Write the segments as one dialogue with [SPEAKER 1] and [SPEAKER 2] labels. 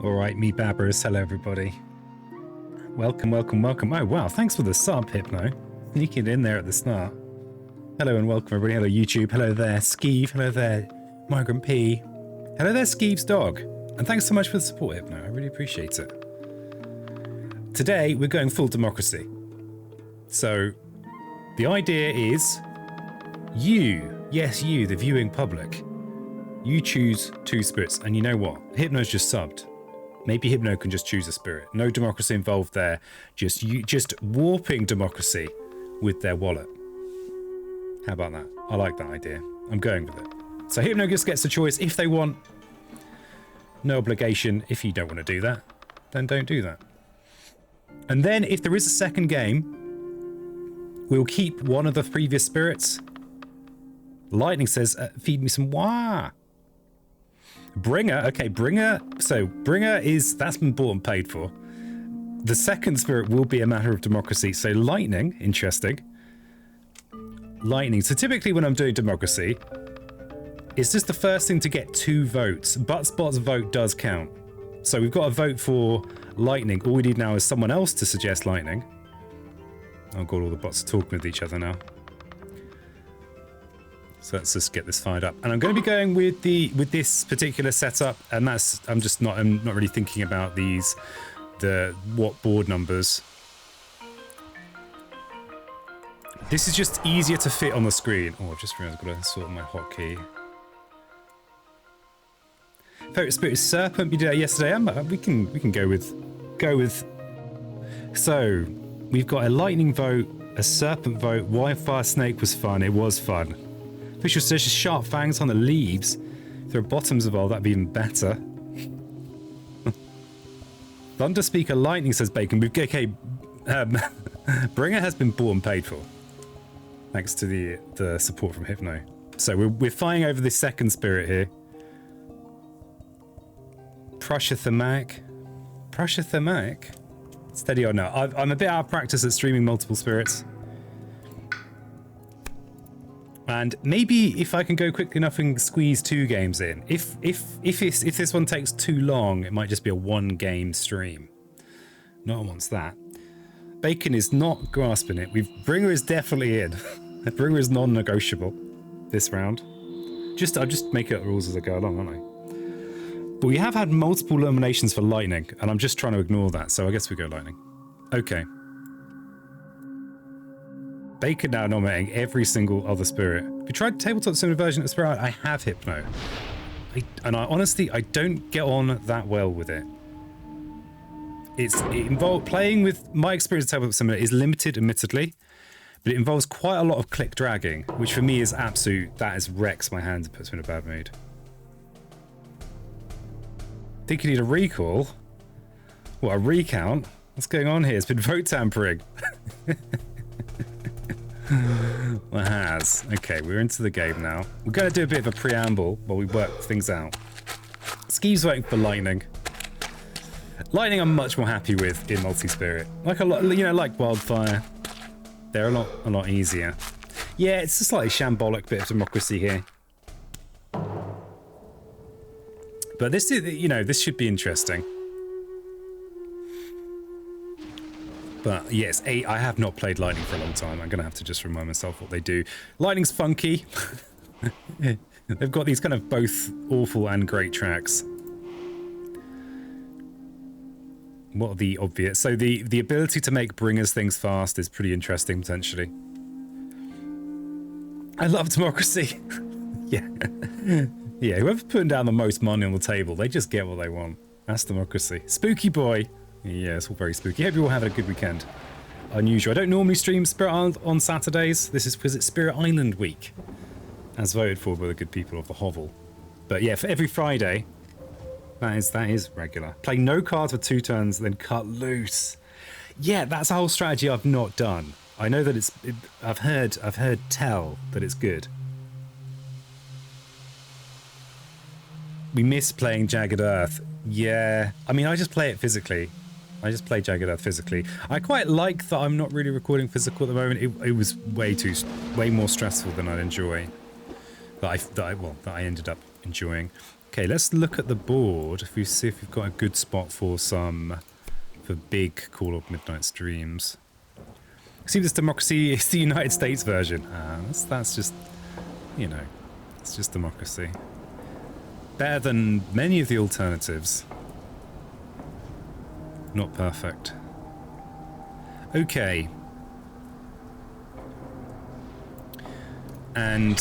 [SPEAKER 1] All right, me babbers. Hello, everybody. Welcome, welcome, welcome. Oh, wow. Thanks for the sub, Hypno. Sneaking in there at the start. Hello and welcome, everybody. Hello, YouTube. Hello there, Skeeve. Hello there, Migrant P. Hello there, Skeeve's dog. And thanks so much for the support, Hypno. I really appreciate it. Today, we're going full democracy. So, the idea is you, yes, you, the viewing public, you choose two spirits. And you know what? Hypno's just subbed. Maybe Hypno can just choose a spirit. No democracy involved there. Just warping democracy with their wallet. How about that? I like that idea. I'm going with it. So Hypno just gets a choice if they want. No obligation. If you don't want to do that, then don't do that. And then if there is a second game, we'll keep one of the previous spirits. Lightning says, feed me some wah. Bringer, okay, Bringer. So Bringer that's been bought and paid for. The second spirit will be a matter of democracy. So Lightning, interesting. Lightning. So typically when I'm doing democracy, it's just the first thing to get 2 votes. But Spot's vote does count. So we've got a vote for Lightning. All we need now is someone else to suggest Lightning. Oh god, all the bots are talking with each other now. So let's just get this fired up. And I'm going to be going with this particular setup, and I'm not really thinking about what board numbers. This is just easier to fit on the screen. Oh, I've just realized I've got to sort my hotkey. Favorite spirit is serpent. We did that yesterday. We can go with. So we've got a lightning vote, a serpent vote. Wildfire snake was fun. It was fun. Official says sharp fangs on the leaves. If there are bottoms of all, that'd be even better. Thunder Speaker Lightning says Bacon. Bringer has been bought and paid for. Thanks to the support from Hypno. So we're fighting over the second spirit here. Prussia thematic. Steady or no? I'm a bit out of practice at streaming multiple spirits. And maybe if I can go quickly enough and squeeze 2 games in. If this one takes too long, it might just be a 1-game stream. No one wants that. Bacon is not grasping it. Bringer is definitely in. Bringer is non-negotiable this round. I'll just make up rules as I go along, aren't I? But we have had multiple eliminations for Lightning, and I'm just trying to ignore that, so I guess we go Lightning. Okay. Bacon now nominating every single other spirit. Have you tried tabletop similar version of Spirit? I have Hypno. Honestly, I don't get on that well with it. It involves playing with my experience of tabletop similar is limited, admittedly, but it involves quite a lot of click dragging, which for me is absolute. That is wrecks my hands and puts me in a bad mood. Think you need a recall? What, a recount? What's going on here? It's been vote tampering. Well, it has. Okay, we're into the game now. We're going to do a bit of a preamble while we work things out. Skeeve's voting for Lightning. Lightning I'm much more happy with in multi-spirit. Like like Wildfire. They're a lot easier. Yeah, it's a slightly shambolic bit of democracy here. But this is, this should be interesting. But yes, I have not played Lightning for a long time. I'm going to have to just remind myself what they do. Lightning's funky. They've got these kind of both awful and great tracks. What are the obvious? So the ability to make Bringers things fast is pretty interesting, potentially. I love democracy. Yeah. Yeah, whoever's putting down the most money on the table, they just get what they want. That's democracy. Spooky boy. Yeah, it's all very spooky. Hope you all have a good weekend. Unusual. I don't normally stream Spirit Island on Saturdays. This is because it's Spirit Island week, as voted for by the good people of the hovel. But yeah, for every Friday, that is regular. Play no cards for 2 turns, then cut loose. Yeah, that's a whole strategy I've not done. I know that I've heard tell that it's good. We miss playing Jagged Earth. Yeah, I mean, I just play it physically. I just play Jagged Earth physically. I quite like that I'm not really recording physical at the moment. It was way more stressful than I'd enjoy. That I ended up enjoying. Okay, let's look at the board. If we see if we've got a good spot for big Call of Midnight streams. See, this democracy is the United States version. That's just, you know, it's just democracy. Better than many of the alternatives. Not perfect. Okay. And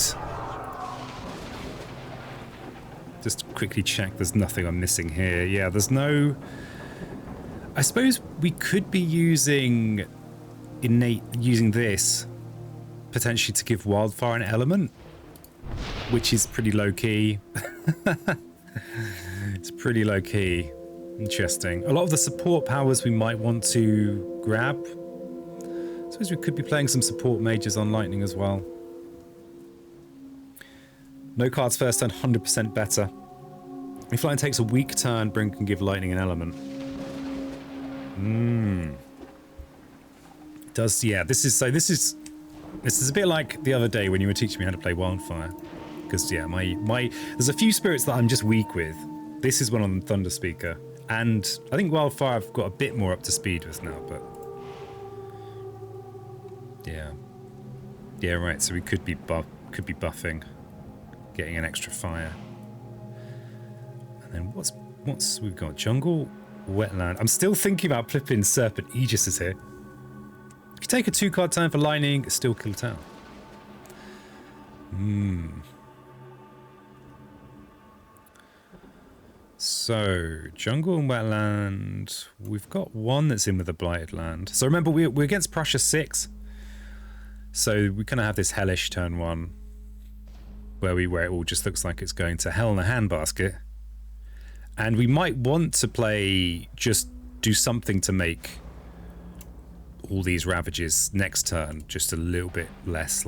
[SPEAKER 1] just quickly check there's nothing I'm missing here. Yeah, there's no... I suppose we could be using this potentially to give Wildfire an element, which is pretty low-key. It's pretty low-key. Interesting. A lot of the support powers we might want to grab. I suppose we could be playing some support mages on Lightning as well. No cards first turn, 100% better. If Lightning takes a weak turn, Bryn can give Lightning an element. Does, yeah, this is a bit like the other day when you were teaching me how to play Wildfire. Because, yeah, there's a few spirits that I'm just weak with. This is one on Thunder Speaker. And I think Wildfire I've got a bit more up to speed with now, but... Yeah. Yeah, right, so we could be buffing. Getting an extra fire. And then what's we've got? Jungle, Wetland. I'm still thinking about flipping Serpent Aegis's here. If you take a 2-card turn for Lightning, still kill town. So, Jungle and Wetland. We've got one that's in with a Blighted Land. So remember, we're against Prussia 6. So we kind of have this Hellish turn 1. Where it all just looks like it's going to hell in a handbasket. And we might want to do something to make all these ravages next turn just a little bit less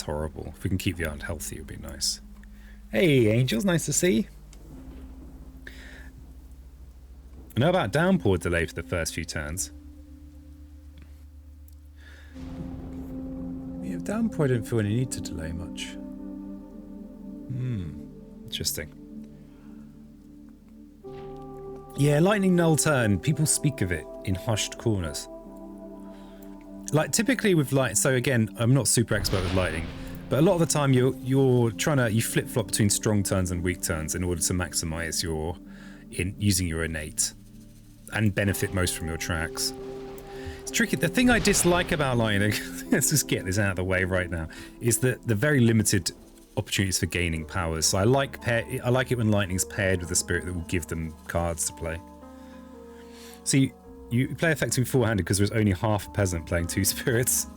[SPEAKER 1] horrible. If we can keep the island healthy, it would be nice. Hey, Angels, nice to see. I know about downpour delay for the first few turns. Yeah, downpour I didn't feel any need to delay much. Interesting. Yeah, Lightning Null turn. People speak of it in hushed corners. Like typically with so again, I'm not super expert with Lightning, but a lot of the time you flip flop between strong turns and weak turns in order to maximize using your innate and benefit most from your tracks. It's tricky. The thing I dislike about Lightning, let's just get this out of the way right now, is the very limited opportunities for gaining powers. So I like it when Lightning's paired with a spirit that will give them cards to play. See, you play effectively four-handed because there's only half a peasant playing 2 spirits.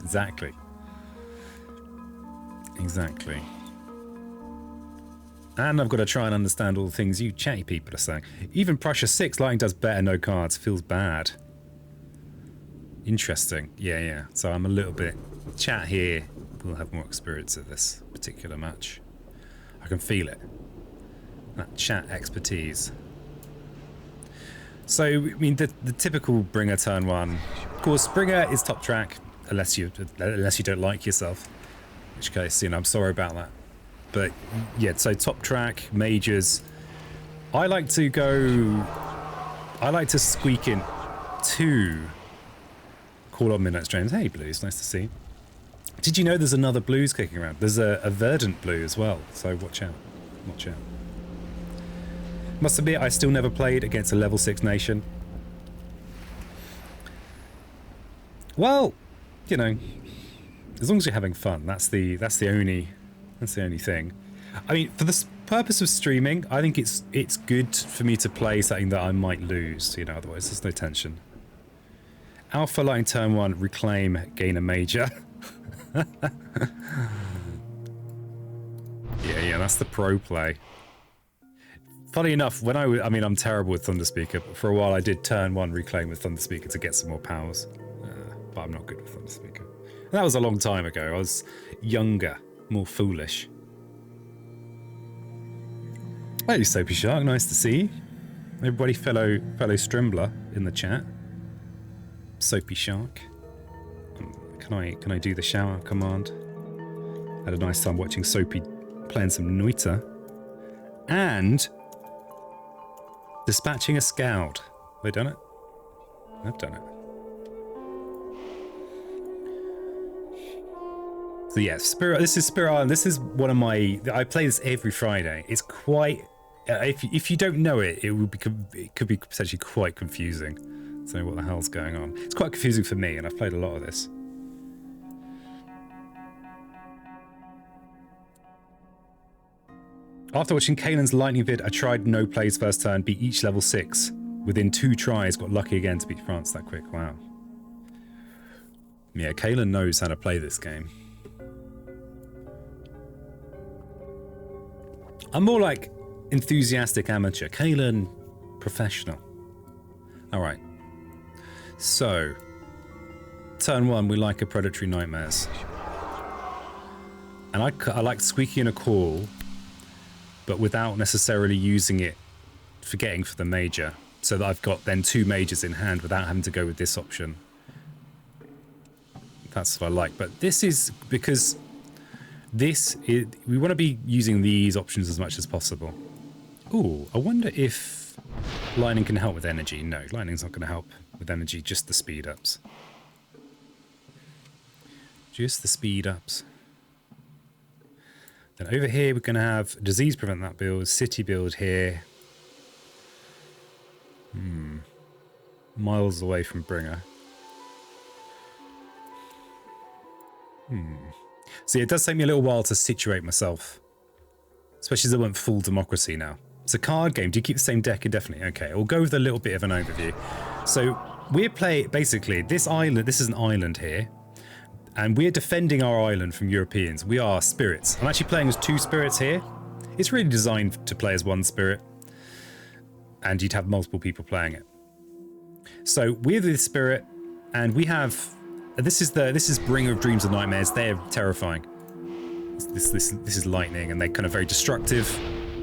[SPEAKER 1] Exactly. And I've got to try and understand all the things you chatty people are saying. Even Prussia 6, Lightning does better, no cards. Feels bad. Interesting. Yeah. So I'm a little bit... Chat here will have more experience of this particular match. I can feel it. That chat expertise. So, I mean, the typical Bringer turn 1. Of course, Bringer is top track, unless you don't like yourself. In which case, I'm sorry about that. But, yeah, so top track, mages. I like to squeak in 2 Call on Midnight streams. Hey, Blues, nice to see you. Did you know there's another Blues kicking around? There's a Verdant Blue as well, so watch out. Watch out. Must admit, I still never played against a level 6 nation. Well, as long as you're having fun, that's the only thing. I mean, for the purpose of streaming, I think it's good for me to play something that I might lose, otherwise there's no tension. Alpha Line turn 1, reclaim, gain a major. Yeah, that's the pro play. Funny enough, when I'm terrible with Thunder Speaker, but for a while I did turn 1 reclaim with Thunder Speaker to get some more powers. But I'm not good with Thunder Speaker. And that was a long time ago. I was younger, more foolish. Hey, Soapy Shark, nice to see you. Everybody, fellow Strimbler in the chat. Soapy Shark. Can I do the shower command? Had a nice time watching Soapy playing some Noita. And dispatching a scout. Have they done it? I've done it. So yeah, this is Spirit Island. This is one of my... I play this every Friday. It's quite... if you don't know it, it could be potentially quite confusing. So what the hell's going on? It's quite confusing for me, and I've played a lot of this. After watching Kaelin's lightning vid, I tried no plays first turn, beat each level 6. Within 2 tries, got lucky again to beat France that quick. Wow. Yeah, Kaelin knows how to play this game. I'm more like enthusiastic amateur. Kaelin, professional. Alright. So, turn 1, we like a predatory nightmares. And I like squeaky in a call, but without necessarily using it, forgetting for the major. So that I've got then 2 majors in hand without having to go with this option. That's what I like. But this is because we want to be using these options as much as possible. Ooh, I wonder if lightning can help with energy. No, lightning's not going to help with energy, just the speed ups. Just the speed ups. Then over here we're going to have disease prevent that build, city build here. Miles away from Bringer. See, it does take me a little while to situate myself. Especially as I went full democracy now. It's a card game. Do you keep the same deck indefinitely? Okay, we'll go with a little bit of an overview. So we're playing, basically, this island, this is an island here. And we're defending our island from Europeans. We are spirits. I'm actually playing as 2 spirits here. It's really designed to play as 1 spirit. And you'd have multiple people playing it. So we're the spirit, and we have... This is Bringer of Dreams and Nightmares. They're terrifying. This is lightning, and they're kind of very destructive.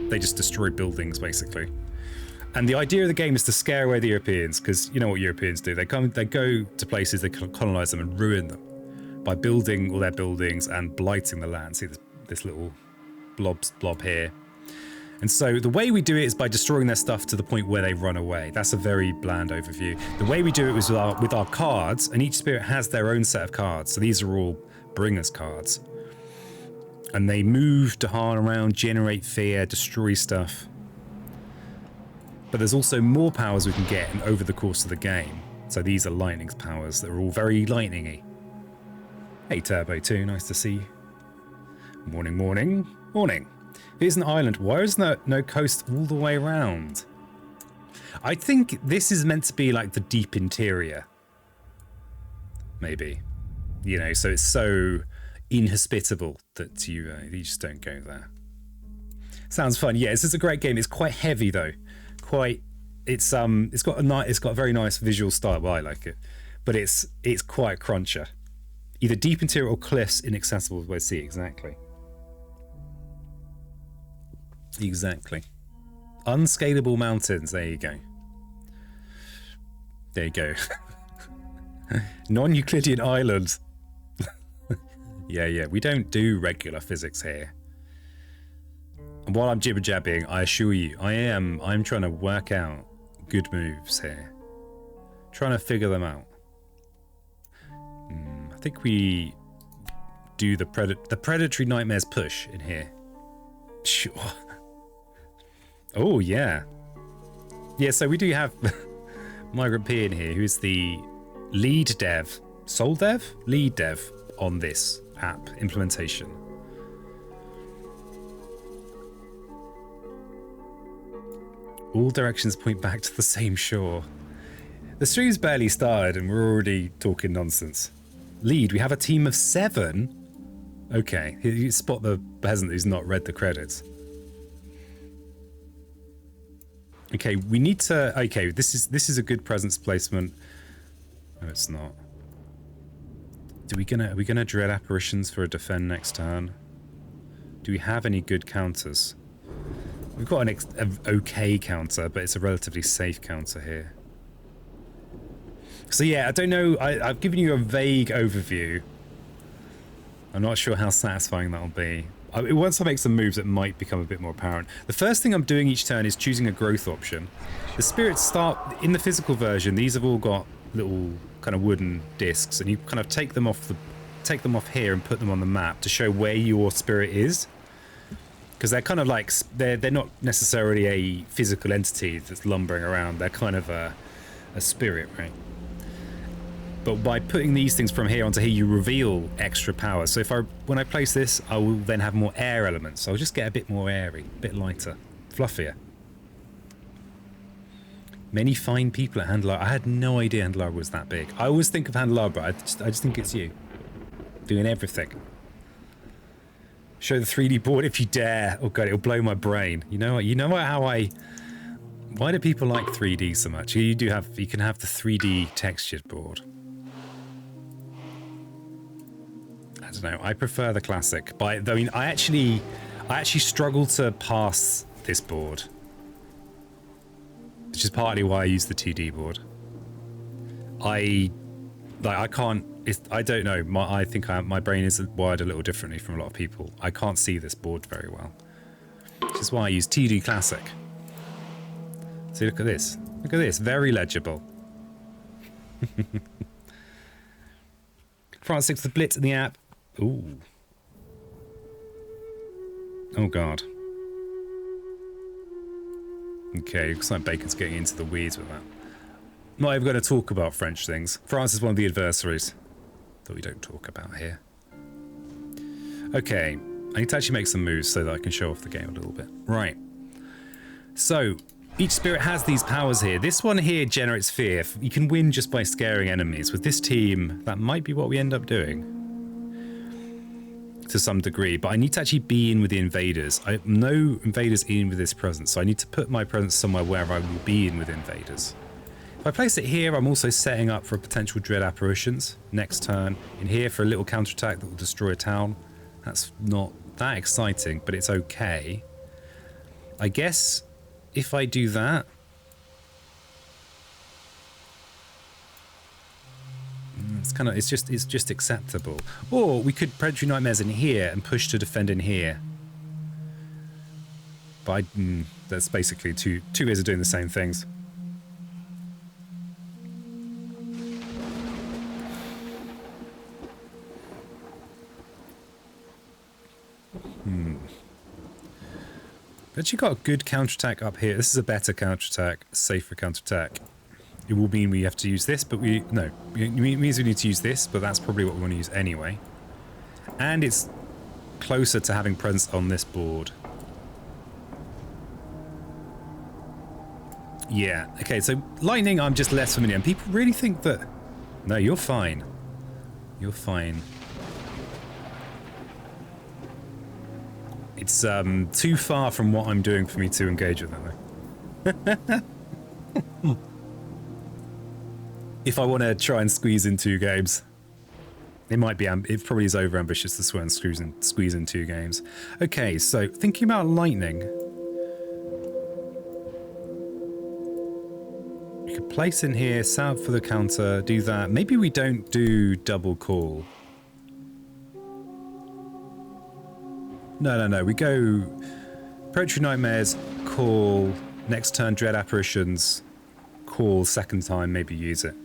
[SPEAKER 1] They just destroy buildings, basically. And the idea of the game is to scare away the Europeans, because you know what Europeans do. They go to places, they colonize them and ruin them by building all their buildings and blighting the land. See this little blob here. And so the way we do it is by destroying their stuff to the point where they run away. That's a very bland overview. The way we do it is with our cards, and each spirit has their own set of cards. So these are all Bringers cards. And they move Dahan around, generate fear, destroy stuff. But there's also more powers we can get over the course of the game. So these are lightning's powers that are all very lightning-y. Hey Turbo 2, nice to see you. Morning, morning, morning. Here's an island. Why isn't there no coast all the way around? I think this is meant to be like the deep interior. Maybe. You know, so it's so inhospitable that you just don't go there. Sounds fun. Yeah, this is a great game. It's quite heavy though. It's got a very nice visual style. Well, I like it. But it's quite cruncher. Either deep interior or cliffs inaccessible. We'll see exactly. Exactly. Unscalable mountains. There you go. There you go. Non-Euclidean islands. Yeah. We don't do regular physics here. And while I'm jibber-jabbing, I assure you, I'm trying to work out good moves here. Trying to figure them out. I think we do the predatory nightmares push in here. Sure. Oh, yeah. Yeah, so we do have Migrant P in here, who's the lead dev, sole dev? Lead dev on this app implementation. All directions point back to the same shore. The stream's barely started and we're already talking nonsense. Lead, we have a team of 7? Okay, you spot the peasant who's not read the credits. Okay, we need to... Okay, this is a good presence placement. No, it's not. Are we gonna dread apparitions for a defend next turn? Do we have any good counters? We've got an okay counter, but it's a relatively safe counter here. So yeah, I don't know. I've given you a vague overview. I'm not sure how satisfying that'll be. Once I make some moves, it might become a bit more apparent. The first thing I'm doing each turn is choosing a growth option. The spirits start in the physical version. These have all got little kind of wooden discs, and you kind of take them off here and put them on the map to show where your spirit is. Because they're kind of like they're not necessarily a physical entity that's lumbering around. They're kind of a spirit, right? But by putting these things from here onto here, you reveal extra power. So when I place this, I will then have more air elements. So I'll just get a bit more airy, a bit lighter, fluffier. Many fine people at Handlar. I had no idea Handlar was that big. I always think of Handlar, but I just think it's you doing everything. Show the 3D board if you dare. Oh god, it'll blow my brain. You know what? Why do people like 3D so much? You can have the 3D textured board. I don't know. I prefer the classic. But I mean, I actually struggle to pass this board, which is partly why I use the 2D board. I can't. I don't know. I think my brain is wired a little differently from a lot of people. I can't see this board very well, which is why I use 2D classic. See, look at this. Look at this. Very legible. France 6 the Blitz in the app. Ooh. Oh, God. Okay, looks like Bacon's getting into the weeds with that. Not even going to talk about French things. France is one of the adversaries that we don't talk about here. Okay, I need to actually make some moves so that I can show off the game a little bit. Right. So, each spirit has these powers here. This one here generates fear. You can win just by scaring enemies. With this team, that might be what we end up doing to some degree, but I need to actually be in with the invaders. No invaders in with this presence, so I need to put my presence somewhere where I will be in with invaders. If I place it here, I'm also setting up for potential dread apparitions next turn. In here for a little counterattack that will destroy a town. That's not that exciting, but it's okay. I guess if I do that, it's just acceptable. Or we could predatory nightmares in here and push to defend in here. But that's basically two ways of doing the same things. But you got a good counterattack up here. This is a better counterattack, safer counterattack. It will mean we have to use this, but it means we need to use this, but that's probably what we want to use anyway. And it's closer to having presence on this board. Yeah, okay, so lightning I'm just less familiar, and people really think that... No, you're fine. You're fine. It's too far from what I'm doing for me to engage with that though. If I want to try and squeeze in 2 games. It might be, it probably is over ambitious to try and squeeze in 2 games. Okay, so thinking about lightning. You could place in here, set up for the counter, do that. Maybe we don't do double call. No. We go Predatory Nightmares, call, next turn Dread Apparitions, call, second time, maybe use it.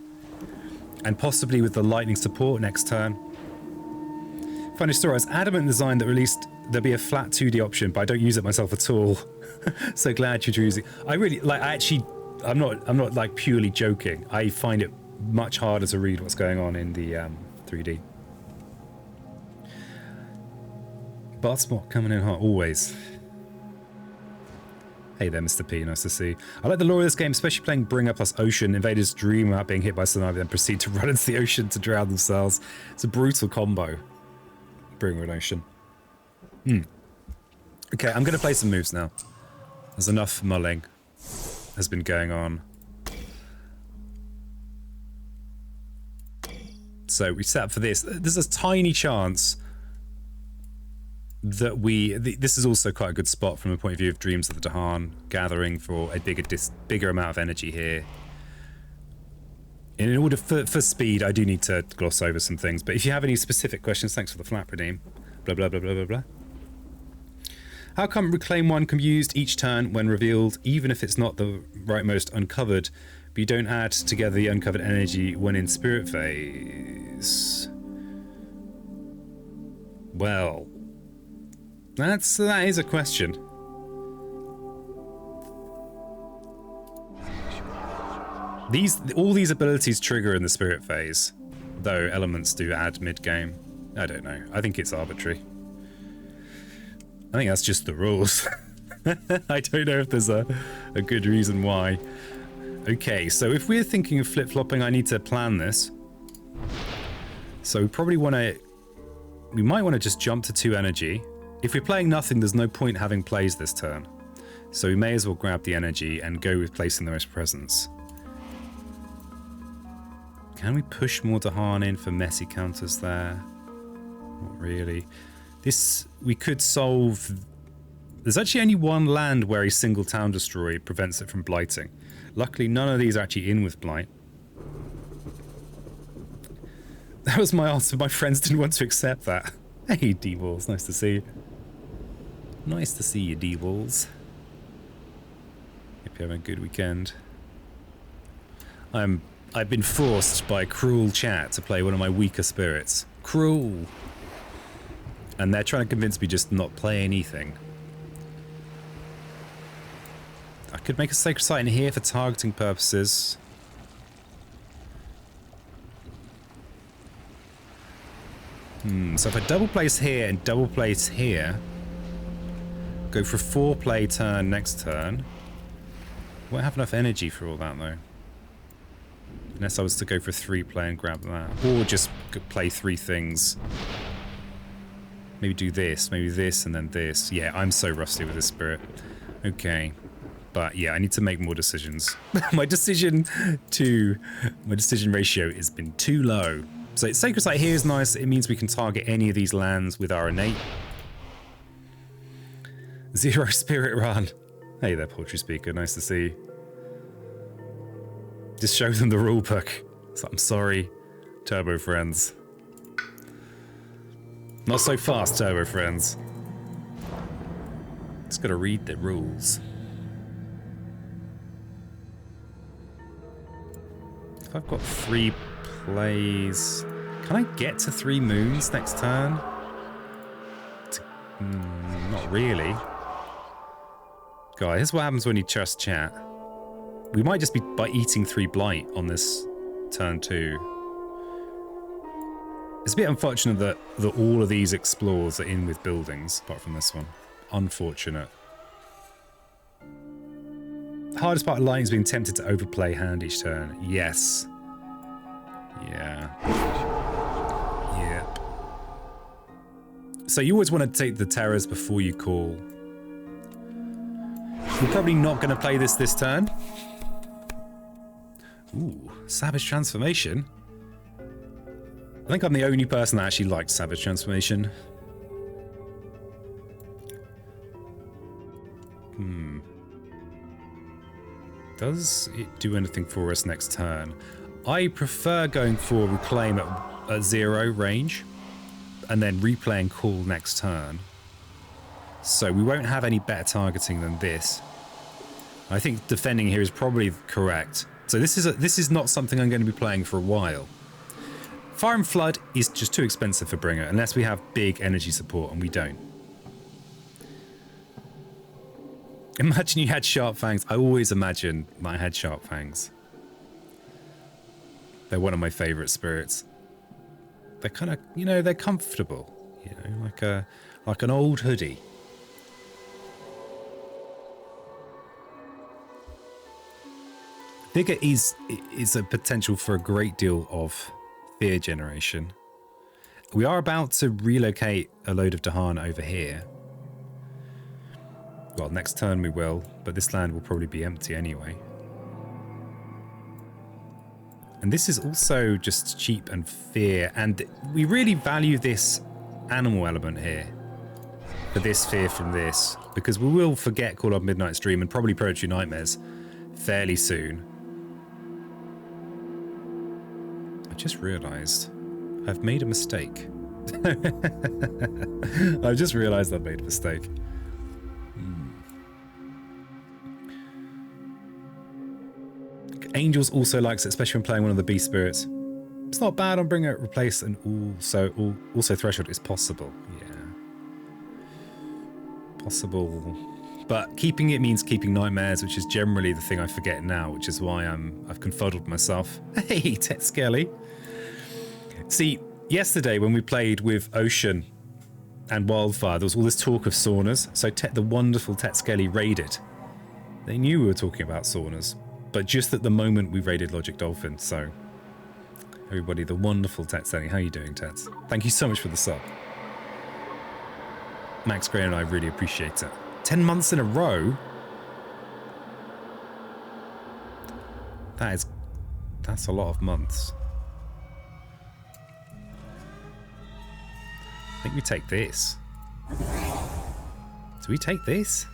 [SPEAKER 1] And possibly with the lightning support next turn. Funny story, I was adamant in design that released there'd be a flat 2D option, but I don't use it myself at all. So glad you're using. I really like. I'm not like purely joking. I find it much harder to read what's going on in the 3D. Bartspot coming in hot always. Hey there, Mr. P. Nice to see you. I like the lore of this game, especially playing Bringer plus Ocean. Invaders dream about being hit by tsunami, then proceed to run into the ocean to drown themselves. It's a brutal combo. Bringer and Ocean. Okay, I'm going to play some moves now. There's enough mulling has been going on. So we set up for this. There's a tiny chance that this is also quite a good spot from the point of view of Dreams of the Dahan, gathering for a bigger amount of energy here. In order for speed, I do need to gloss over some things, but if you have any specific questions, thanks for the flat redeem. Blah, blah, blah, blah, blah, blah. How come Reclaim 1 can be used each turn when revealed, even if it's not the rightmost uncovered, but you don't add together the uncovered energy when in spirit phase? Well, that is a question. All these abilities trigger in the spirit phase, though elements do add mid-game. I don't know. I think it's arbitrary. I think that's just the rules. I don't know if there's a good reason why. Okay, so if we're thinking of flip-flopping, I need to plan this. So we probably want to... We might want to just jump to 2 energy. If we're playing nothing, there's no point having plays this turn. So we may as well grab the energy and go with placing the most presence. Can we push more Dahan in for messy counters there? Not really. This, we could solve... There's actually only one land where a single town destroy prevents it from blighting. Luckily, none of these are actually in with blight. That was my answer. My friends didn't want to accept that. Hey, D-Balls. Nice to see you. Nice to see you, D-Balls. Hope you're having a good weekend. I've been forced by cruel chat to play one of my weaker spirits. Cruel. And they're trying to convince me just not play anything. I could make a sacred site in here for targeting purposes. So if I double place here and double place here, go for a 4-play turn next turn. Won't have enough energy for all that though. Unless I was to go for a 3-play and grab that. Or just play 3 things. Maybe do this, maybe this, and then this. Yeah, I'm so rusty with this spirit. Okay. But yeah, I need to make more decisions. my decision ratio has been too low. So Sacred Site here is nice. It means we can target any of these lands with our innate. 0 spirit run. Hey there, Poultry Speaker. Nice to see you. Just show them the rule book. So I'm sorry, Turbo friends. Not so fast, Turbo friends. Just gotta read the rules. If I've got 3 plays, can I get to 3 moons next turn? Not really. Guys, here's what happens when you trust chat. We might just be by eating 3 blight on this turn 2. It's a bit unfortunate that all of these explores are in with buildings, apart from this one. Unfortunate. The hardest part of Lightning is being tempted to overplay hand each turn. Yes. Yeah. Yep. So you always want to take the terrors before you call. We're probably not going to play this turn. Ooh, Savage Transformation. I think I'm the only person that actually likes Savage Transformation. Does it do anything for us next turn? I prefer going for Reclaim at 0 range and then replay and call next turn. So we won't have any better targeting than this. I think defending here is probably correct. So this is not something I'm going to be playing for a while. Fire and Flood is just too expensive for Bringer unless we have big energy support, and we don't. Imagine you had Sharp Fangs. I always imagine I had Sharp Fangs. They're one of my favorite spirits. They're kind of, you know, they're comfortable. You know, like an old hoodie. Vigor is a potential for a great deal of fear generation. We are about to relocate a load of Dahan over here. Well, next turn we will, but this land will probably be empty anyway. And this is also just cheap and fear, and we really value this animal element here for this fear from this, because we will forget Call of Midnight Stream and probably Poetry Nightmares fairly soon. I just realised I've made a mistake. I've just realised I've made a mistake. Angels also likes it, especially when playing one of the beast spirits. It's not bad on bring it, replace, and also threshold is possible. Yeah, possible. But keeping it means keeping nightmares, which is generally the thing I forget now, which is why I've confuddled myself. Hey, Tet Skelly. See, yesterday when we played with Ocean and Wildfire, there was all this talk of saunas. So the wonderful Tet Skelly raided. They knew we were talking about saunas, but just at the moment we raided Logic Dolphin. So, everybody, the wonderful Tet Skelly. How are you doing, Tets? Thank you so much for the sub. Max Gray and I really appreciate it. 10 months in a row? That's a lot of months. I think we take this. Do we take this?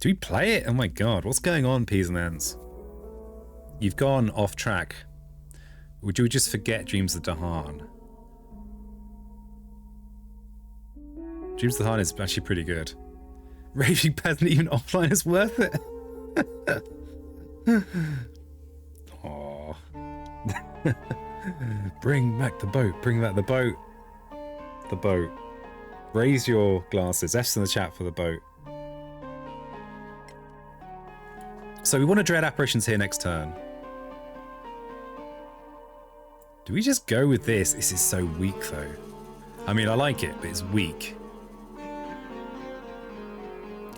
[SPEAKER 1] Do we play it? Oh my god, what's going on, P's and N's? You've gone off track. Would you just forget Dreams of Dahan? Dreams of Dahan is actually pretty good. Raging Peasant even offline is worth it. Aww. Bring back the boat. Bring back the boat. The boat. Raise your glasses. F's in the chat for the boat. So we want to dread apparitions here next turn. Do we just go with this? This is so weak though. I mean, I like it, but it's weak.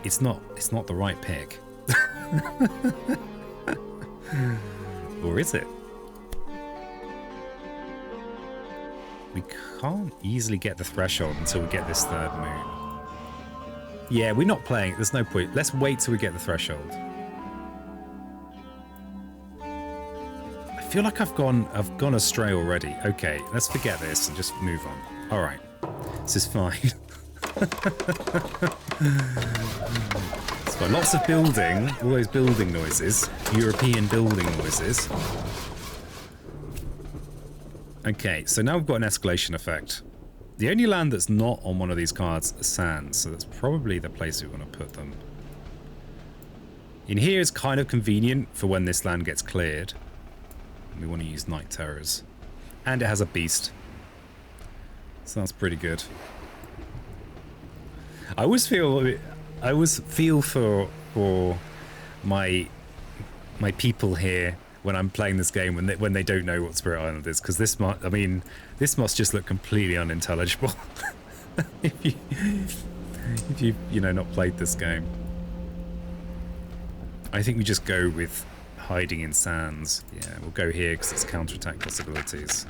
[SPEAKER 1] It's not the right pick. Or is it? We can't easily get the threshold until we get this third moon. Yeah, we're not playing. There's no point. Let's wait till we get the threshold. I feel like I've gone astray already. Okay, let's forget this and just move on. All right, this is fine. It's fine. Lots of building, all those building noises, European building noises. Okay, so now we've got an escalation effect. The only land that's not on one of these cards is sands, so that's probably the place we want to put them. In here is kind of convenient for when this land gets cleared. We want to use Night Terrors. And it has a beast. So that's pretty good. I always feel for my people here when I'm playing this game when they don't know what Spirit Island is, because this must just look completely unintelligible if you know not played this game. I think we just go with hiding in sands. Yeah, we'll go here because it's counterattack possibilities.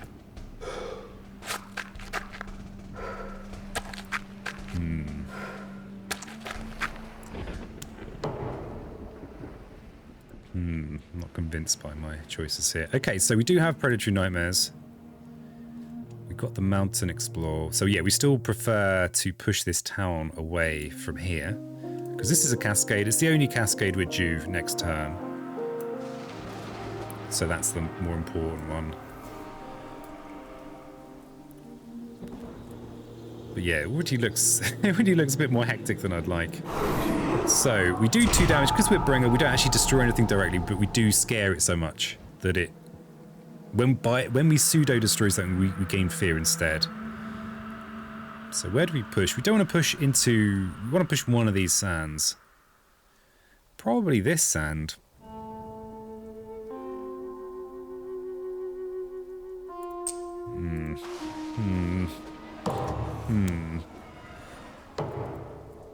[SPEAKER 1] I'm not convinced by my choices here. Okay, so we do have Predatory Nightmares. We've got the Mountain Explore. So yeah, we still prefer to push this town away from here, because this is a cascade. It's the only cascade we're due next turn. So that's the more important one. But yeah, it already looks a bit more hectic than I'd like. So we do 2 damage because we're Bringer. We don't actually destroy anything directly, but we do scare it so much that it, when we pseudo destroy something, we gain fear instead. So where do we push? We don't want to push into. We want to push one of these sands. Probably this sand.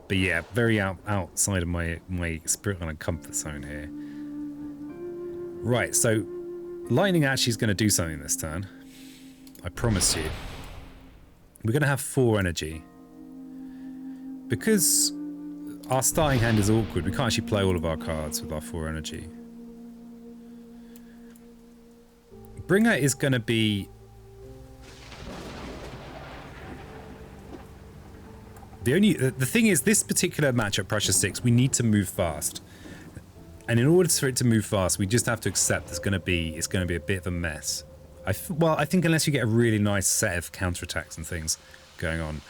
[SPEAKER 1] But yeah, very outside of my Spirit Island comfort zone here. Right, so lightning actually is going to do something this turn. I promise you. We're going to have 4 energy. Because our starting hand is awkward, we can't actually play all of our cards with our 4 energy. Bringer is going to be... The thing is, this particular matchup, Prussia 6, we need to move fast. And in order for it to move fast, we just have to accept it's going to be a bit of a mess. I think unless you get a really nice set of counterattacks and things going on.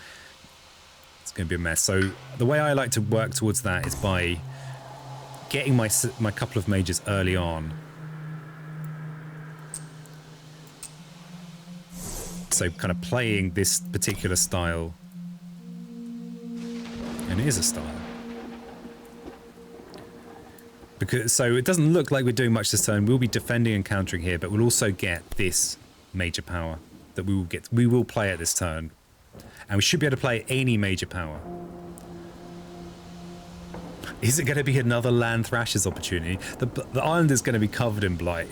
[SPEAKER 1] It's going to be a mess. So the way I like to work towards that is by getting my couple of mages early on. So kind of playing this particular style. And it is a style. So it doesn't look like we're doing much this turn. We'll be defending and countering here, but we'll also get this major power that we will get. We will play at this turn. And we should be able to play any major power. Is it going to be another land thrashers opportunity? The island is going to be covered in blight.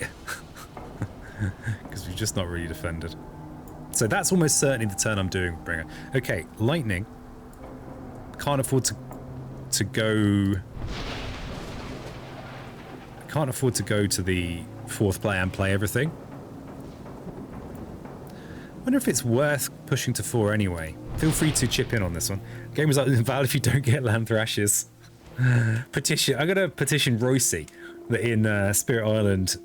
[SPEAKER 1] Because we've just not really defended. So that's almost certainly the turn I'm doing, Bringer. Okay, lightning. Can't afford to go... Can't afford to go to the fourth play and play everything. Wonder if it's worth pushing to 4 anyway. Feel free to chip in on this one. Game results invalid if you don't get land thrashers. Petition. I'm gonna petition Royce that in Spirit Island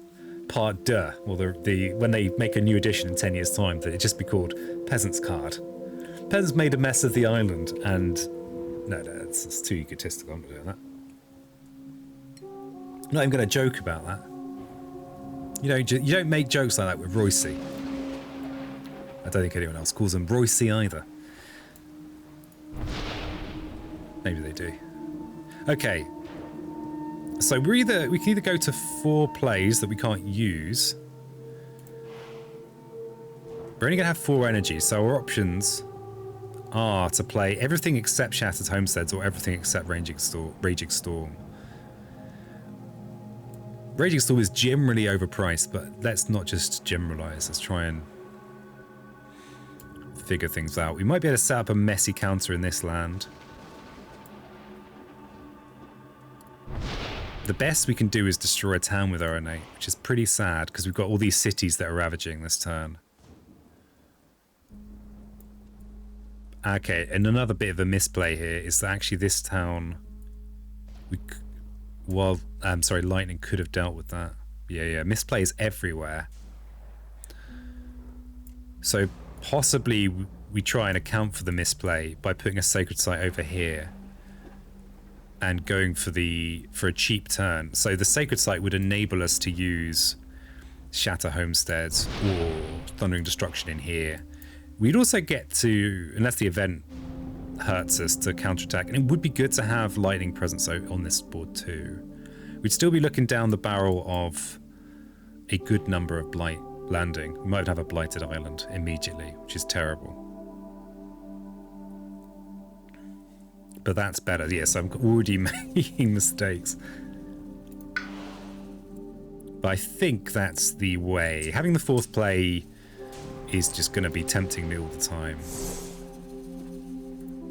[SPEAKER 1] Part 2, or when they make a new edition in 10 years' time, that it just be called Peasant's Card. Peasants made a mess of the island, and no, it's too egotistical. I'm not doing that. I'm not even going to joke about that. You don't make jokes like that with Royce. I don't think anyone else calls him Royce either. Maybe they do. Okay. So we can either go to 4 plays that we can't use. We're only going to have 4 energies, so our options are to play everything except Shattered Homesteads or everything except Raging Storm. Raging Storm is generally overpriced, but let's not just generalize. Let's try and figure things out. We might be able to set up a messy counter in this land. The best we can do is destroy a town with our innate, which is pretty sad because we've got all these cities that are ravaging this turn. Okay, and another bit of a misplay here is that actually this town, lightning could have dealt with that. Yeah, misplays everywhere. So possibly we try and account for the misplay by putting a sacred site over here and going for a cheap turn. So the sacred site would enable us to use Shatter Homesteads or Thundering Destruction in here. We'd also get to, unless the event hurts us, to counterattack. And it would be good to have lightning presence on this board too. We'd still be looking down the barrel of a good number of blight landing. We might have a blighted island immediately, which is terrible. But that's better. Yes, I'm already making mistakes. But I think that's the way. Having the 4th play is just going to be tempting me all the time.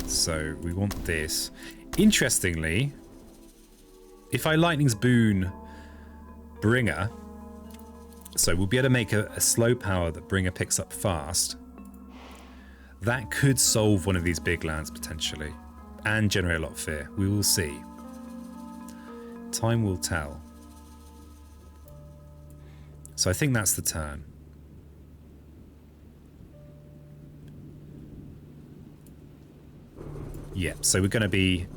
[SPEAKER 1] So we want this. Interestingly, if I Lightning's Boon Bringer, so we'll be able to make a slow power that Bringer picks up fast, that could solve one of these big lands potentially and generate a lot of fear. We will see. Time will tell. So I think that's the turn. Yeah, so we're going to be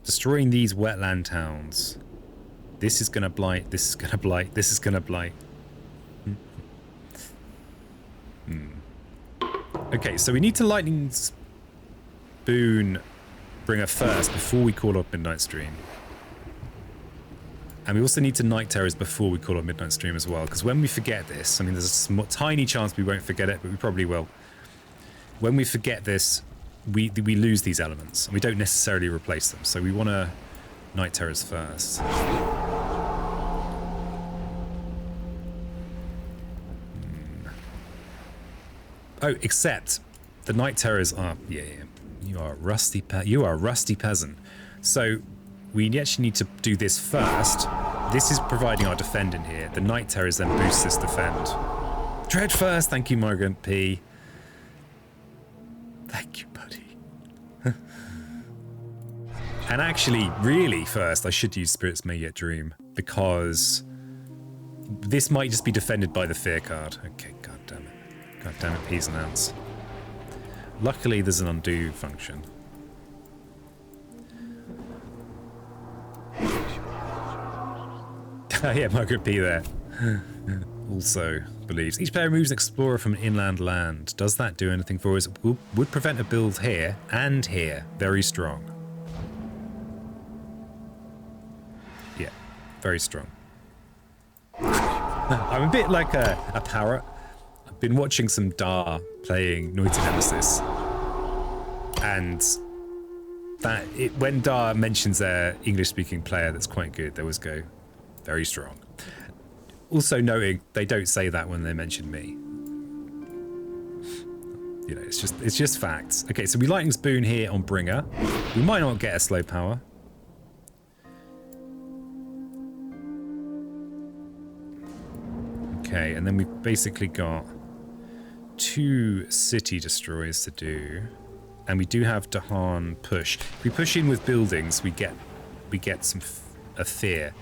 [SPEAKER 1] destroying these wetland towns. This is going to blight, this is going to blight, this is going to blight. Okay, so we need to Lightning's Boon Bringer first before we call up Midnight Stream. And we also need to Night Terrors before we call up Midnight Stream as well, because when we forget this, I mean, there's a tiny chance we won't forget it, but we probably will. When we forget this, we lose these elements, and we don't necessarily replace them. So we want to Night Terrors first. Oh, except the Night Terrors are... Yeah. You are a rusty peasant. So we actually need to do this first. This is providing our defend in here. The Night Terrors then boost this defend. Dread first. Thank you, Morgan P. Thank you, buddy. And actually, really first, I should use Spirits May Yet Dream, because this might just be defended by the Fear card. Okay, god damn it. God damn it, peas and ants. Luckily, there's an undo function. Yeah, Margaret P there. Also believes each player moves an explorer from an inland land. Does that do anything for us? Would prevent a build here and here. Very strong. Yeah, very strong. I'm a bit like a parrot. I've been watching some Dar playing Noita Nemesis, and when Dar mentions their English-speaking player that's quite good, they always go, very strong. Also noting they don't say that when they mention me. You know, it's just facts. Okay, so we lightning spoon here on Bringer. We might not get a slow power. Okay, and then we've basically got 2 city destroys to do, and we do have Dahan push. If we push in with buildings, we get some a fear.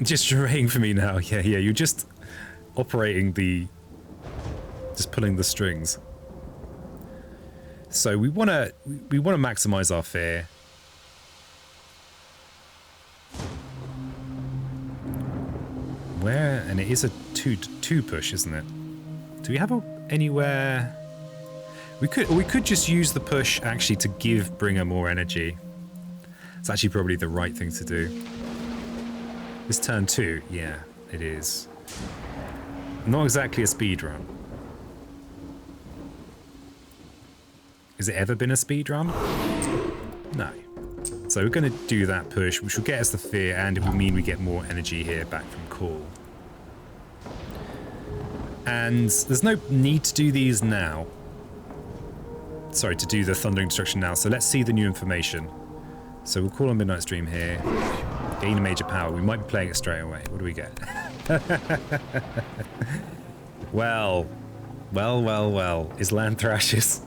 [SPEAKER 1] Just raying for me now. Yeah, you're just operating just pulling the strings. So we want to maximize our fear. Where, and it is a two push, isn't it? Do we have anywhere? We could just use the push actually to give Bringer more energy. It's actually probably the right thing to do. This turn 2, yeah, it is. Not exactly a speed run. Has it ever been a speed run? No. So we're going to do that push, which will get us the fear, and it will mean we get more energy here back from Call. And there's no need to do these now. Sorry, to do the Thundering Destruction now. So let's see the new information. So we'll call on Midnight Stream here. Gain a major power. We might be playing it straight away. What do we get? Well. Is land thrashes.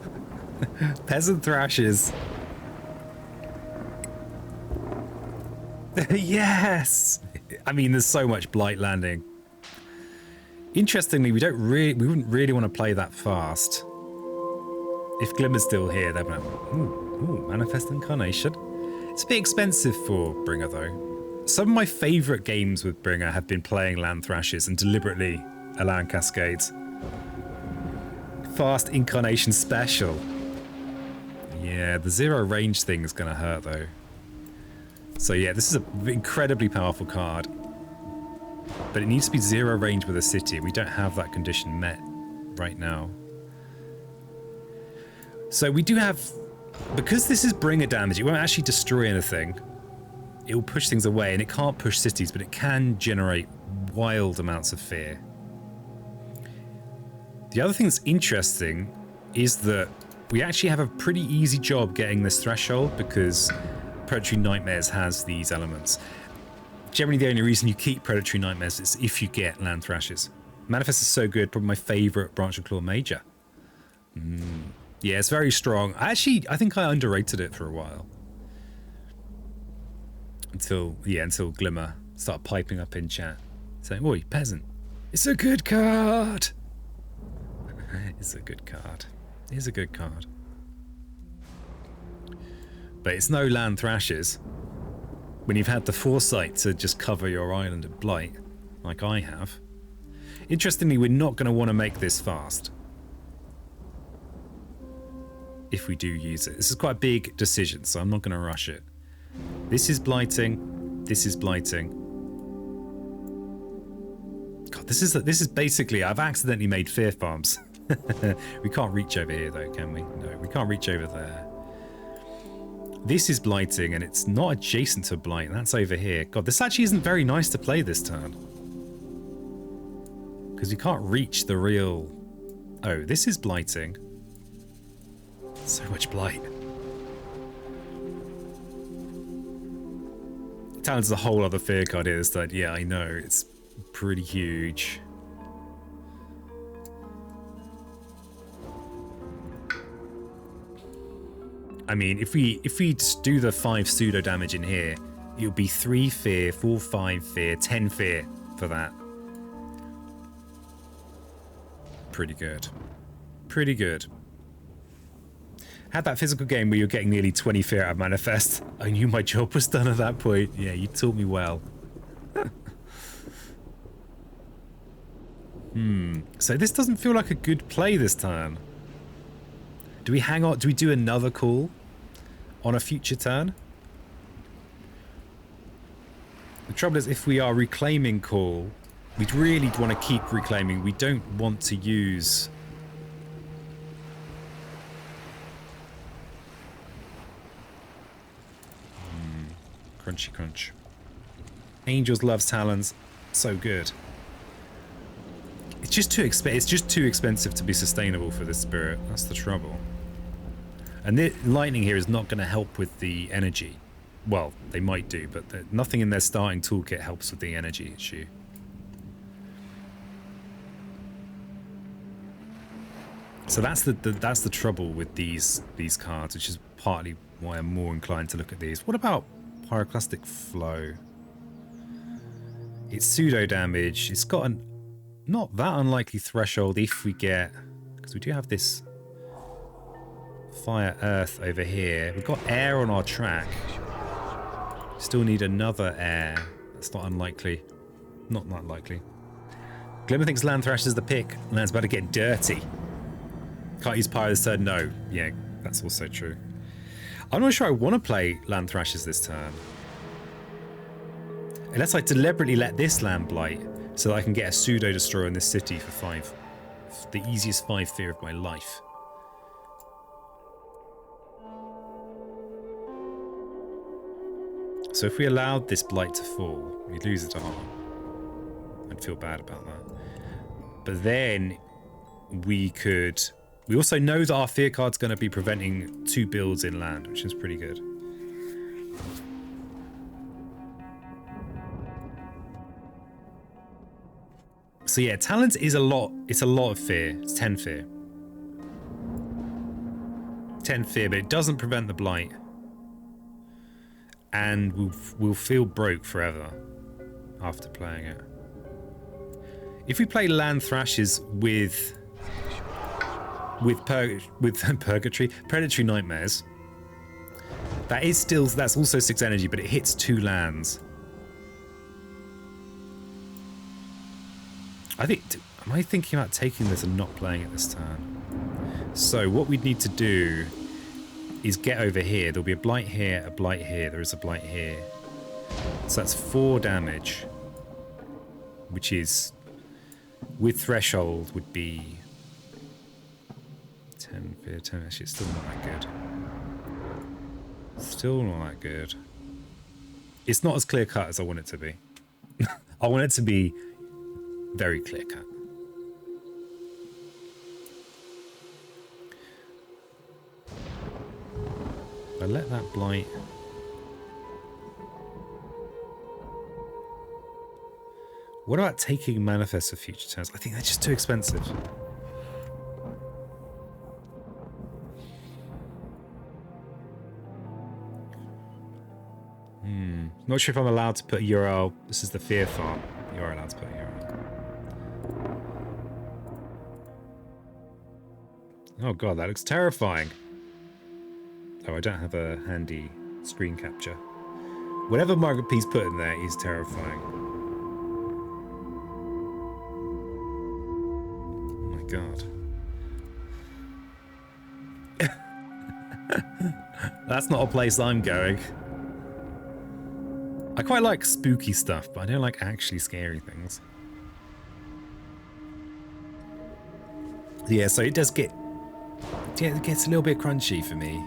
[SPEAKER 1] Peasant thrashes. Yes! I mean, there's so much blight landing. Interestingly, we wouldn't really want to play that fast. If Glimmer's still here, they'll be like, ooh, Manifest Incarnation. It's a bit expensive for Bringer, though. Some of my favourite games with Bringer have been playing land thrashes and deliberately allowing cascades. Fast Incarnation special. Yeah, the 0 range thing is going to hurt, though. So yeah, this is an incredibly powerful card. But it needs to be 0 range with a city. We don't have that condition met right now. So we do have... Because this is Bringer damage, it won't actually destroy anything. It will push things away, and it can't push cities, but it can generate wild amounts of fear. The other thing that's interesting is that we actually have a pretty easy job getting this threshold, because Predatory Nightmares has these elements. Generally, the only reason you keep Predatory Nightmares is if you get land thrashes. Manifest is so good, probably my favourite Branch of Claw Major. Yeah, it's very strong. I think I underrated it for a while. Until Glimmer started piping up in chat, saying, "Oi, peasant, it's a good card." It's a good card. It's a good card. But it's no land thrashes when you've had the foresight to just cover your island in blight, like I have. Interestingly, we're not going to want to make this fast. If we do use it. This is quite a big decision, so I'm not going to rush it. This is blighting. This is blighting. God, this is basically... I've accidentally made fear farms. We can't reach over here, though, can we? No, we can't reach over there. This is blighting, and it's not adjacent to blight. That's over here. God, this actually isn't very nice to play this turn. Because you can't reach the real... Oh, this is blighting. So much blight. Talon's a whole other fear card here. It's like, yeah, I know. It's pretty huge. I mean, if we just do the 5 pseudo damage in here, it would be 3 fear, 4, 5 fear, 10 fear for that. Pretty good. Pretty good. Had that physical game where you're getting nearly 20 fear out of manifest. I knew my job was done at that point. Yeah, you taught me well. So this doesn't feel like a good play this turn. Do we hang on? Do we do another call on a future turn? The trouble is, if we are reclaiming call, we'd really want to keep reclaiming. We don't want to use... Crunchy crunch. Angels loves talons. So good. It's just too expensive to be sustainable for this spirit. That's the trouble. And the lightning here is not going to help with the energy. Well, they might do, but nothing in their starting toolkit helps with the energy issue. So that's the trouble with these cards, which is partly why I'm more inclined to look at these. What about Pyroclastic Flow? It's pseudo damage. It's got an not that unlikely threshold if we get, because we do have this fire earth over here. We've got air on our track. Still need another air. That's not unlikely. Not likely. Glimmer thinks Land Thrash is the pick. Land's about to get dirty. Can't use Pyro this turn. No. Yeah, that's also true. I'm not sure I want to play Land Thrashes this turn. Unless I deliberately let this land blight so that I can get a pseudo destroyer in this city for 5. The easiest 5 fear of my life. So if we allowed this blight to fall, we'd lose it all. I'd feel bad about that. But then we could... We also know that our fear card's going to be preventing 2 builds in land, which is pretty good. So yeah, talent is a lot. It's a lot of fear. It's 10 fear. 10 fear, but it doesn't prevent the blight. And we'll feel broke forever after playing it. If we play Land Thrashes with Purgatory, Predatory Nightmares, that's also 6 energy, but it hits 2 lands. Am I thinking about taking this and not playing it this turn? So what we'd need to do is get over here. There'll be a blight here, a blight here. There is a blight here. So that's 4 damage, which is, with threshold, would be 10 fear, 10. Actually, it's still not that good. Still not that good. It's not as clear cut as I want it to be. I want it to be very clear cut. I let that blight. What about taking manifest for future turns? I think that's just too expensive. Not sure if I'm allowed to put URL. This is the fear farm. You are allowed to put URL. Oh god, that looks terrifying. Oh, I don't have a handy screen capture. Whatever Margaret P's put in there is terrifying. Oh my god. That's not a place I'm going. I quite like spooky stuff, but I don't like actually scary things. Yeah, so it does get... Yeah, it gets a little bit crunchy for me.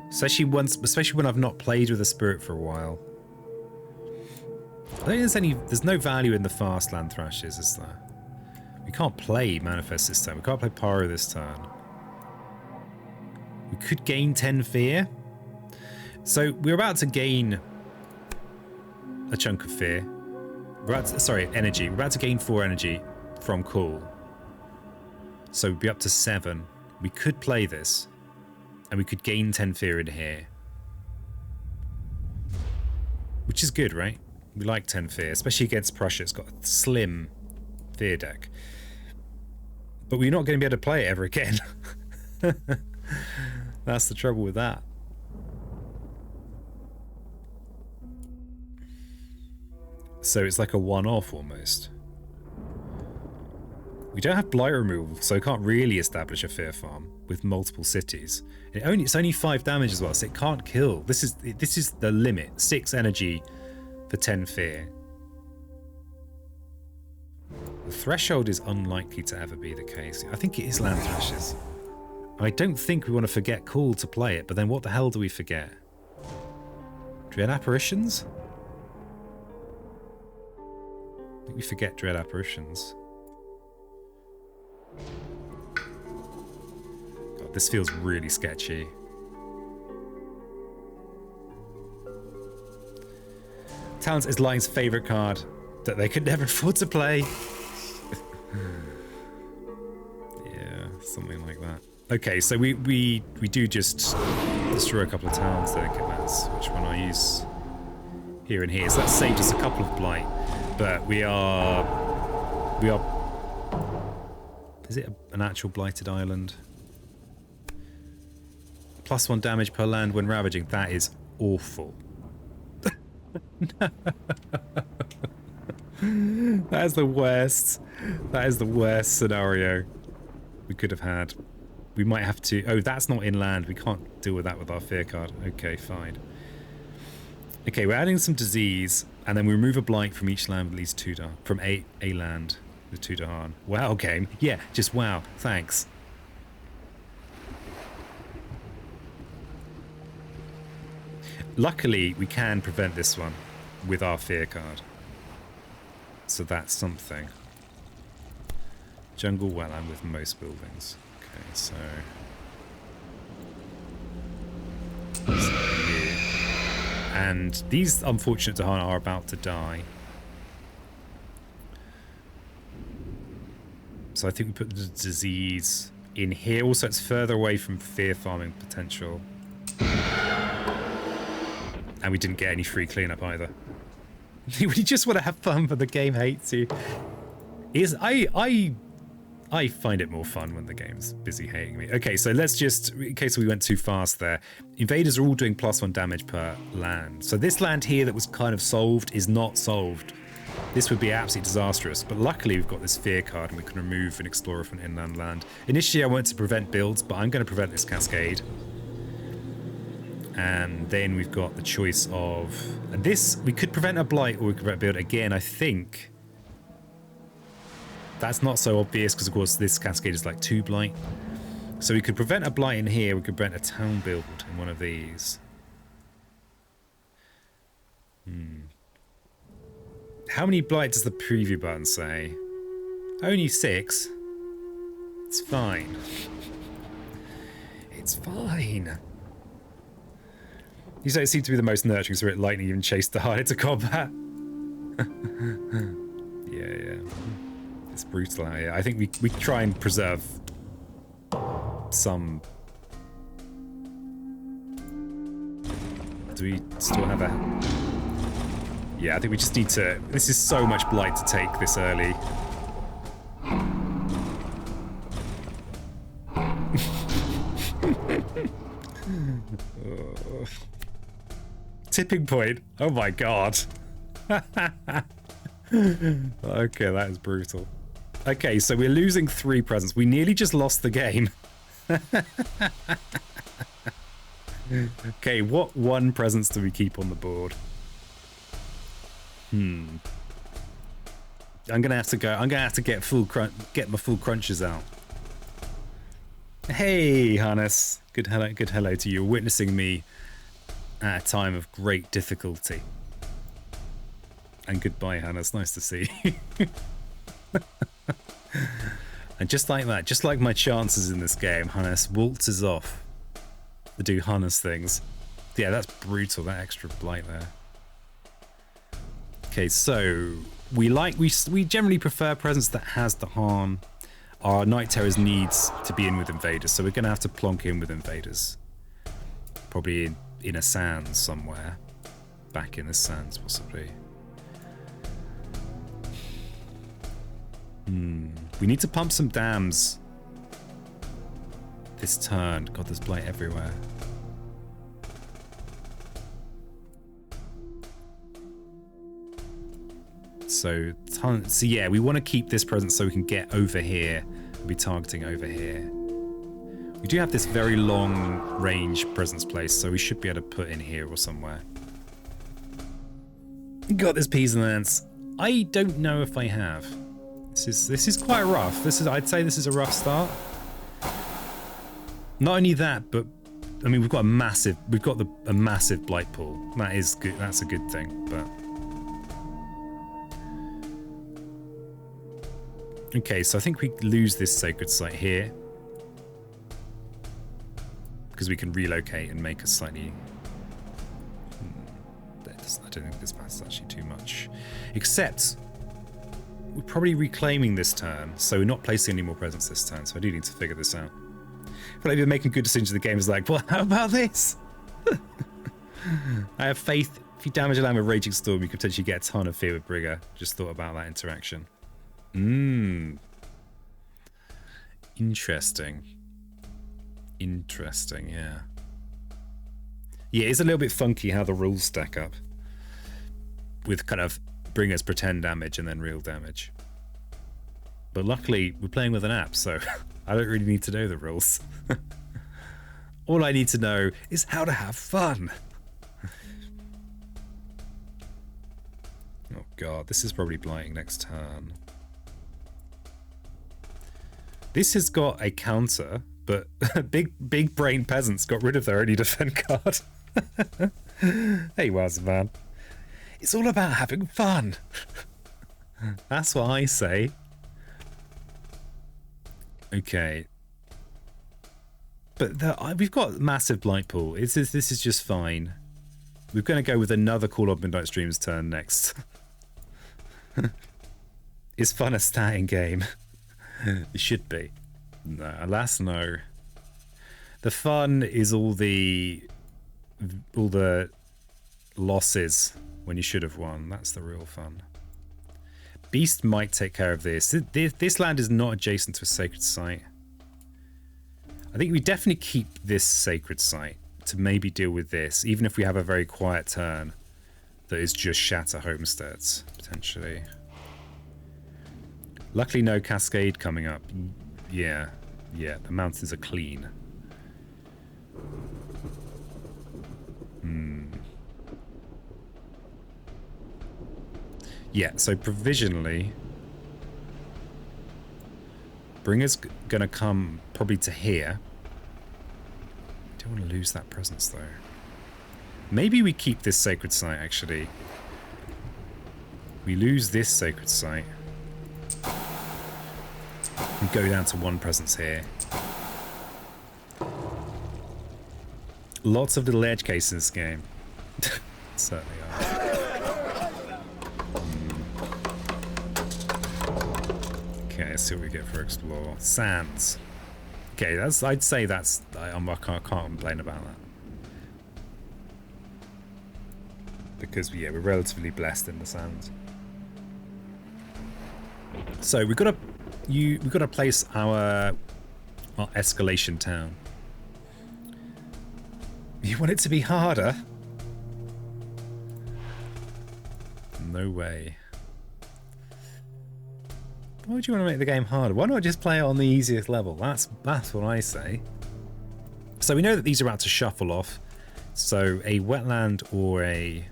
[SPEAKER 1] Especially when I've not played with a spirit for a while. I don't think there's no value in the fast Land Thrashes, is there? We can't play Manifest this turn. We can't play Pyro this turn. We could gain 10 fear. So we're about to gain a chunk of fear. Energy. We're about to gain 4 energy from cool. So we'd be up to 7. We could play this. And we could gain 10 fear in here. Which is good, right? We like 10 fear, especially against Prussia. It's got a slim fear deck. But we're not going to be able to play it ever again. That's the trouble with that. So it's like a one-off almost. We don't have blight removal, so we can't really establish a fear farm with multiple cities. It's only 5 damage as well, so it can't kill. This is the limit. 6 energy for 10 fear. The threshold is unlikely to ever be the case. I think it is land thrashes. I don't think we want to forget cool to play it, but then what the hell do we forget? Dread apparitions? I think we forget dread apparitions. God, this feels really sketchy. Talents is Lightning's favourite card that they could never afford to play. Yeah, something like that. Okay, so we do just destroy a couple of towns there, that's which one I use here and here. So that saved us a couple of blight, but we are is it an actual blighted island? +1 damage per land when ravaging. That is awful. That is the worst. That is the worst scenario we could have had. We might have to... Oh, that's not inland. We can't deal with that with our fear card. Okay, fine. Okay, we're adding some disease, and then we remove a blight from each land with at least 2 from a land with 2 Dahan. Wow, game. Yeah, just wow. Thanks. Luckily, we can prevent this one with our fear card. So that's something. Jungle wetland with most buildings. Okay, so... And these unfortunate Dahan are about to die. So I think we put the disease in here. Also, it's further away from fear farming potential. And we didn't get any free cleanup either. We just want to have fun, but the game hates you. I find it more fun when the game's busy hating me. Okay, so let's just, in case we went too fast there, invaders are all doing +1 damage per land. So this land here that was kind of solved is not solved. This would be absolutely disastrous, but luckily we've got this fear card and we can remove an explorer from inland land. Initially I wanted to prevent builds, but I'm going to prevent this cascade. And then we've got the choice of... And this, we could prevent a blight or we could prevent a build. Again, I think... That's not so obvious because, of course, this cascade is like 2 blight. So we could prevent a blight in here. We could prevent a town build in one of these. How many blight does the preview button say? Only 6. It's fine. It's fine. These don't seem to be the most nurturing, so lightning even chased the hard into combat. Yeah. It's brutal out here. I think we try and preserve some... Do we still have a... Yeah, I think we just need to... This is so much blight to take this early. Tipping point. Oh my god. Okay, that is brutal. Okay, so we're losing 3 presents. We nearly just lost the game. Okay, what 1 presence do we keep on the board? I'm gonna have to go. I'm gonna have to get my full crunches out. Hey, Hannes. Good hello to you. You're witnessing me at a time of great difficulty. And goodbye, Hannes. Nice to see you. And just like that, just like my chances in this game, Hannes waltzes off to do Hannes things. Yeah, that's brutal, that extra blight there. Okay, so we generally prefer presence that has the harm. Our Night Terrors needs to be in with invaders, so we're going to have to plonk in with invaders. Probably in a sands somewhere. Back in the sands, possibly. We need to pump some dams this turn. God, there's blight everywhere. So yeah, we want to keep this present so we can get over here and be targeting over here. We do have this very long range presence place, so we should be able to put in here or somewhere. Got this peas and ants. I don't know if I have. This is quite rough. I'd say this is a rough start. Not only that, but I mean we've got a massive blight pool. That is good. That's a good thing, but. Okay, so I think we lose this sacred site here because we can relocate and make a slightly. I don't think this matters actually too much, except we're probably reclaiming this turn, so we're not placing any more presents this turn. So I do need to figure this out. I feel like we're making good decisions. The game is like, well, how about this? I have faith. If you damage a land with Raging Storm, you could potentially get a ton of Fear with Brigger. Just thought about that interaction. Interesting. Interesting, yeah. Yeah, it's a little bit funky how the rules stack up. With kind of Bringer's pretend damage and then real damage. But luckily, we're playing with an app, so I don't really need to know the rules. All I need to know is how to have fun. Oh god, this is probably blighting next turn. This has got a counter, but big brain peasants got rid of their only defend card. Hey, Wowza man. It's all about having fun. That's what I say. Okay. But we've got massive blight pool. This is just fine. We're going to go with another Call of Midnight Stream's turn next. It's fun a statting game. It should be. No, alas, no. The fun is all the losses when you should have won. That's the real fun. Beast might take care of this. This land is not adjacent to a sacred site. I think we definitely keep this sacred site to maybe deal with this, even if we have a very quiet turn that is just shatter homesteads, potentially. Luckily, no cascade coming up. Yeah, the mountains are clean. Yeah, so provisionally, Bringer's gonna come probably to here. Don't want to lose that presence though. Maybe we keep this sacred site actually. We lose this sacred site. And go down to one presence here. Lots of little edge cases in this game. Certainly are. Okay, let's see what we get for explore. Sands. Okay, I'd say that's. I can't complain about that. Because yeah, we're relatively blessed in the sands. So we've got to place our escalation town. You want it to be harder? No way. Why would you want to make the game harder? Why not just play it on the easiest level? That's what I say. So we know that these are about to shuffle off. So a wetland or a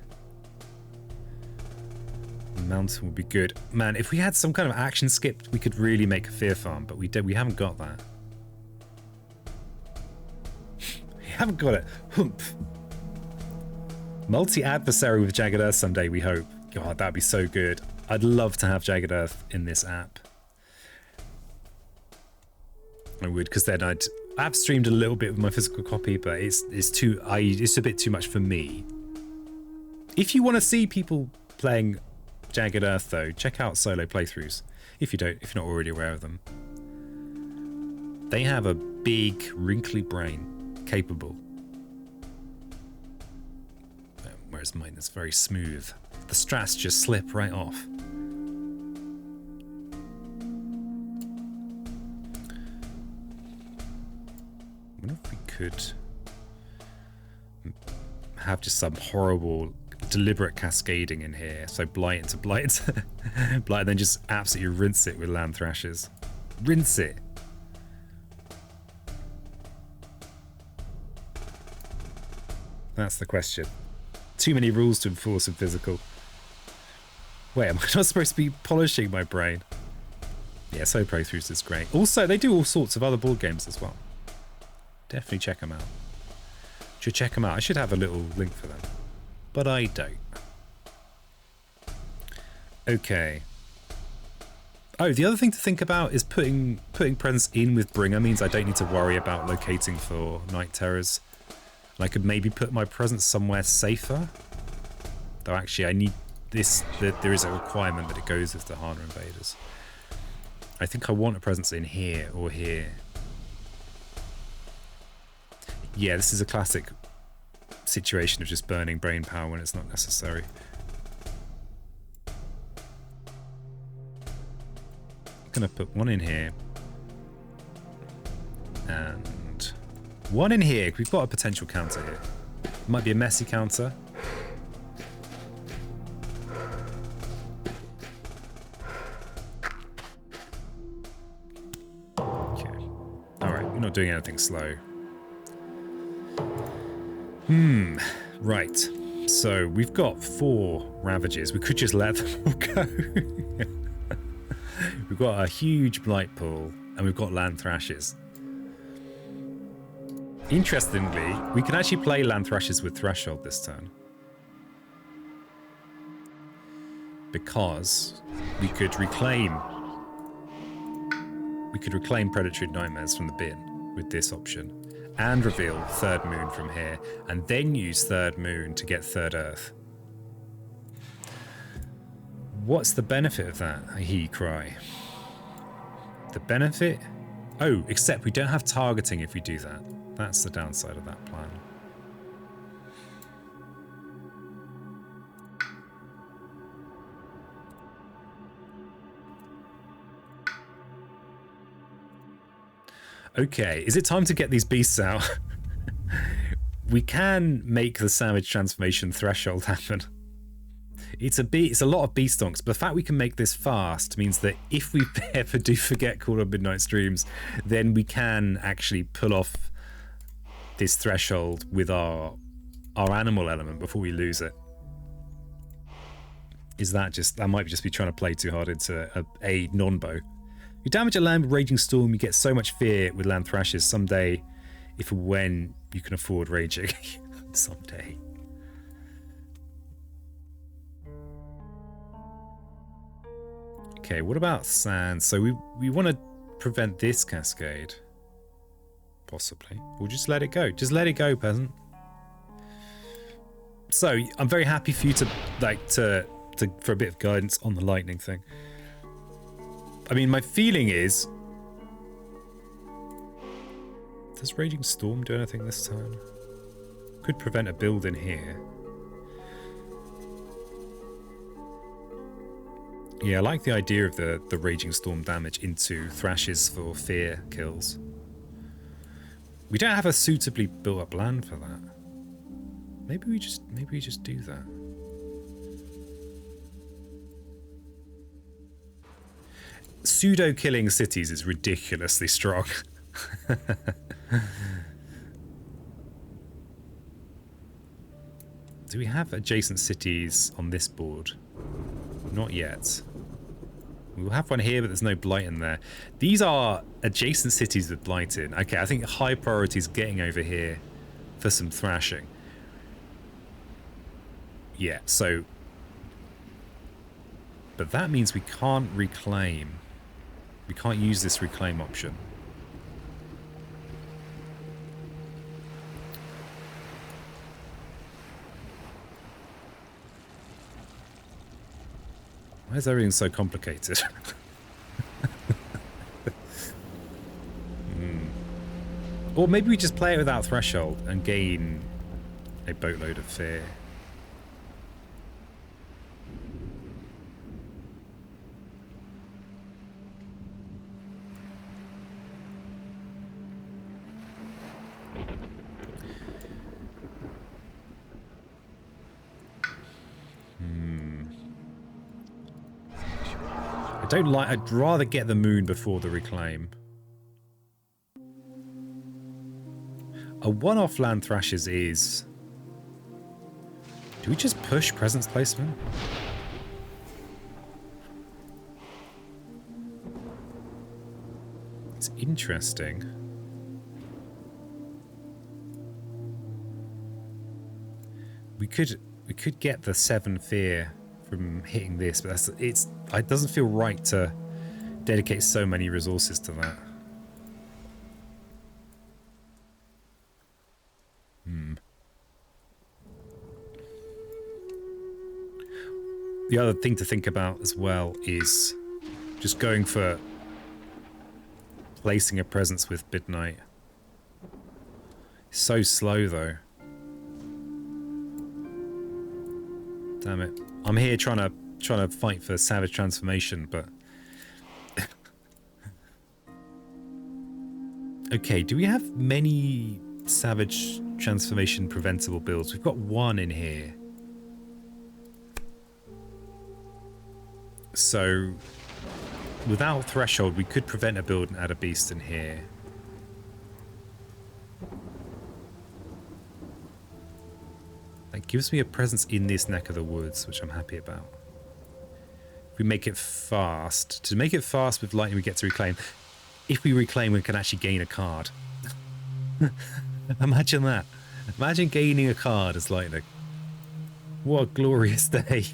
[SPEAKER 1] mountain would be good. Man, if we had some kind of action skip, we could really make a fear farm, but we haven't got that. We haven't got it. Humph. Multi-adversary with Jagged Earth someday, we hope. God, that'd be so good. I'd love to have Jagged Earth in this app. I would, because then I've streamed a little bit with my physical copy, but it's a bit too much for me. If you want to see people playing Jagged Earth though, check out solo playthroughs. If you're not already aware of them. They have a big, wrinkly brain, capable. Whereas mine is very smooth. The strats just slip right off. could have just some horrible, deliberate cascading in here. So blight into blight, blight, and then just absolutely rinse it with land thrashes. Rinse it. That's the question. Too many rules to enforce in physical. Wait, am I not supposed to be polishing my brain? Yeah, so playthroughs is great. Also, they do all sorts of other board games as well. Definitely check them out. Should check them out. I should have a little link for them, but I don't. Okay. Oh, the other thing to think about is putting presents in with Bringer means I don't need to worry about locating for night terrors. And I could maybe put my presents somewhere safer. Though actually I need this, there is a requirement that it goes with the Hana invaders. I think I want a presence in here or here. Yeah, this is a classic situation of just burning brain power when it's not necessary. I'm gonna put one in here. And one in here. We've got a potential counter here. Might be a messy counter. Not doing anything slow. Right. So we've got 4 Ravages. We could just let them all go. We've got a huge Blight pool, and we've got Land Thrashes. Interestingly, we can actually play Land Thrashes with Threshold this turn. Because we could reclaim Predatory Nightmares from the bin with this option, and reveal Third Moon from here, and then use Third Moon to get Third Earth. What's the benefit of that? I hear you cry. The benefit? Oh, except we don't have targeting if we do that. That's the downside of that plan. Okay, is it time to get these beasts out? We can make the Savage Transformation Threshold happen. It's a lot of beast donks, but the fact we can make this fast means that if we ever do forget Call of Midnight Streams, then we can actually pull off this threshold with our animal element before we lose it. Is that just... I might just be trying to play too hard into a non-bow. You damage a land with Raging Storm, you get so much fear with Land Thrashes. Someday, if and when you can afford raging. Someday. Okay, what about sand? So we want to prevent this cascade. Possibly. We'll just let it go. Just let it go, peasant. So, I'm very happy for you to for a bit of guidance on the lightning thing. I mean, my feeling is... Does Raging Storm do anything this turn? Could prevent a build in here. Yeah, I like the idea of the Raging Storm damage into Thrashes for fear kills. We don't have a suitably built up land for that. Maybe we just do that. Pseudo killing cities is ridiculously strong. Do we have adjacent cities on this board? Not yet. We'll have one here, but there's no blight in there. These are adjacent cities with blight in. Okay, I think high priority is getting over here for some thrashing. Yeah, so... But that means we can't reclaim. We can't use this reclaim option. Why is everything so complicated? Or maybe we just play it without threshold and gain a boatload of fear. I don't like... I'd rather get the moon before the reclaim. A one-off land thrashes is... Do we just push presence placement? It's interesting. We could get the 7 fear from hitting this, but it doesn't feel right to dedicate so many resources to that. The other thing to think about as well is just going for placing a presence with midnight. So slow though. Damn it. I'm here trying to fight for savage transformation, but okay, do we have many savage transformation preventable builds? We've got one in here. So without threshold, we could prevent a build and add a beast in here. That gives me a presence in this neck of the woods, which I'm happy about. If we make it fast, to make it fast with lightning, we get to reclaim. If we reclaim, we can actually gain a card. Imagine that. Imagine gaining a card as lightning. What a glorious day.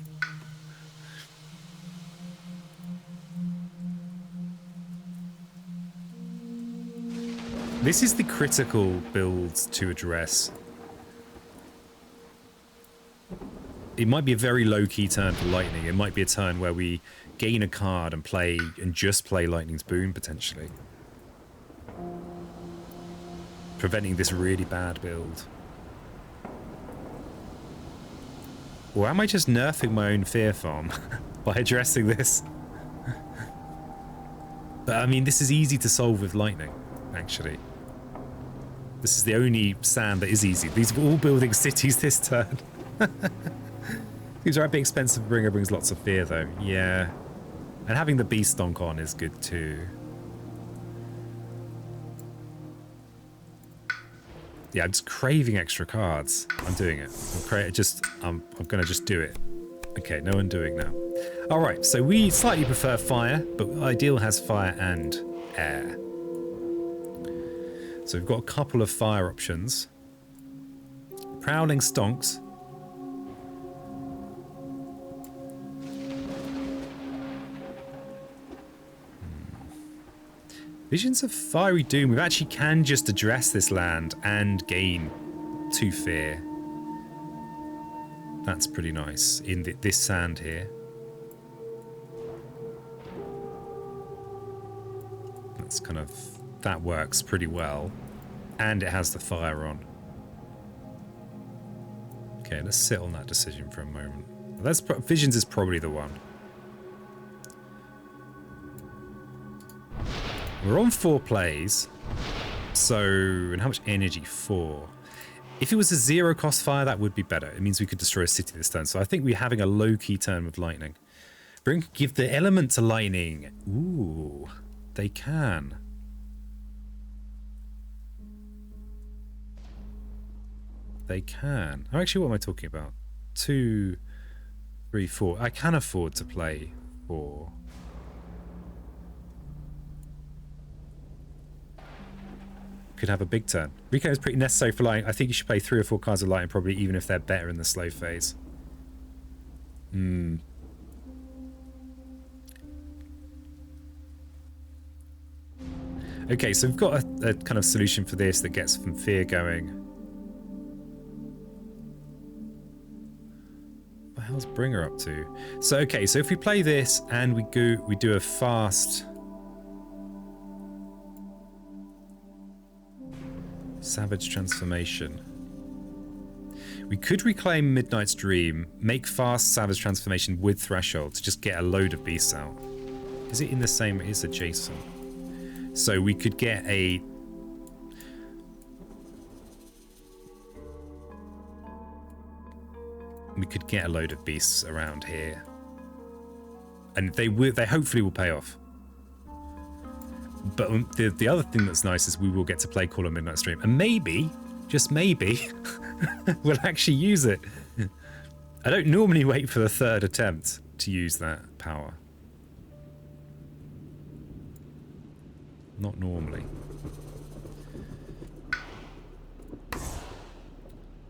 [SPEAKER 1] This is the critical builds to address. It might be a very low-key turn for lightning. It might be a turn where we gain a card and play and just play lightning's boon potentially, preventing this really bad build. Or am I just nerfing my own fear farm by addressing this? But I mean, this is easy to solve with lightning, actually. This is the only sand that is easy. These are all building cities this turn. These are a bit expensive. Bringer brings lots of fear, though. Yeah. And having the beast donk on is good, too. Yeah, I'm just craving extra cards. I'm doing it. I'm going to just do it. Okay, no undoing now. All right, so we slightly prefer fire, but Ideal has fire and air. So we've got a couple of fire options. Prowling Stonks. Visions of Fiery Doom. We actually can just address this land and gain 2 fear. That's pretty nice in this sand here. That's kind of... That works pretty well. And it has the fire on. Okay, let's sit on that decision for a moment. Visions is probably the one. We're on 4 plays. So, and how much energy? 4. If it was a 0 cost fire, that would be better. It means we could destroy a city this turn. So I think we're having a low-key turn with lightning. Give the element to lightning. Ooh, they can. They can. Oh, actually, what am I talking about? 2, 3, 4. I can afford to play 4. Could have a big turn. Reclaim is pretty necessary for lightning. I think you should play 3 or 4 cards of lightning, probably, even if they're better in the slow phase. Okay, so we've got a kind of solution for this that gets some fear going. What the hell's Bringer up to? So, okay, so if we play this and we do a fast... Savage Transformation. We could reclaim Midnight's Dream, make fast Savage Transformation with Threshold to just get a load of beasts out. Is it in the same? It is adjacent. So we could get a... We could get a load of beasts around here. And they hopefully will pay off. But the other thing that's nice is we will get to play Call of Midnight stream. And maybe, just maybe, we'll actually use it. I don't normally wait for the third attempt to use that power. Not normally.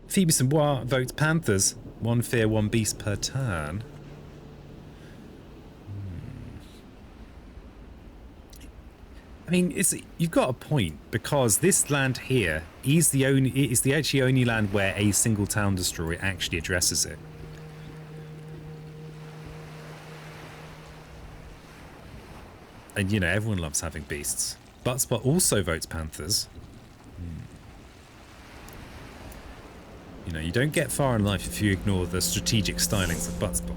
[SPEAKER 1] Phoebus and Bois votes Panthers. 1 fear, 1 beast per turn. I mean, you've got a point, because this land here is the actually only land where a single town destroy actually addresses it. And you know, everyone loves having beasts. Buttspot also votes Panthers. You know, you don't get far in life if you ignore the strategic stylings of Buttspot.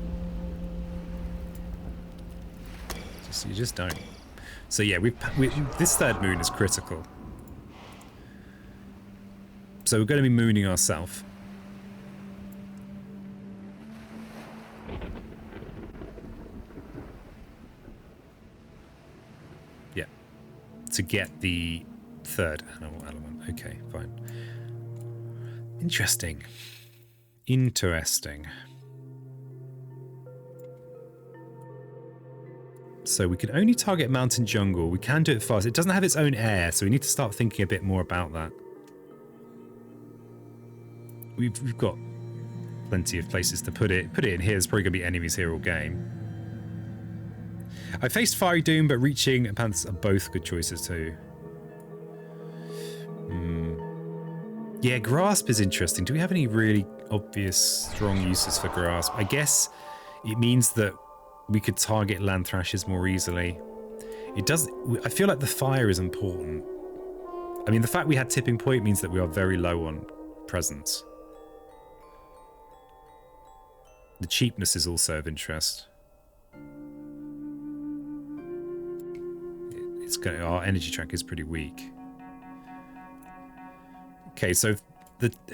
[SPEAKER 1] You just don't. So yeah, this third moon is critical. So we're going to be mooning ourselves. Yeah. To get the third animal element. Okay, fine. Interesting. Interesting. So we can only target mountain jungle. We can do it fast. It doesn't have its own air, so we need to start thinking a bit more about that. We've got plenty of places to put it. Put it in here. There's probably going to be enemies here all game. I faced Fiery Doom, but Reaching and Panthers are both good choices too. Yeah, Grasp is interesting. Do we have any really obvious strong uses for Grasp? I guess it means that we could target land thrashes more easily. It does. I feel like the fire is important. I mean, the fact we had Tipping Point means that we are very low on presence. The cheapness is also of interest. Our energy track is pretty weak. Okay, so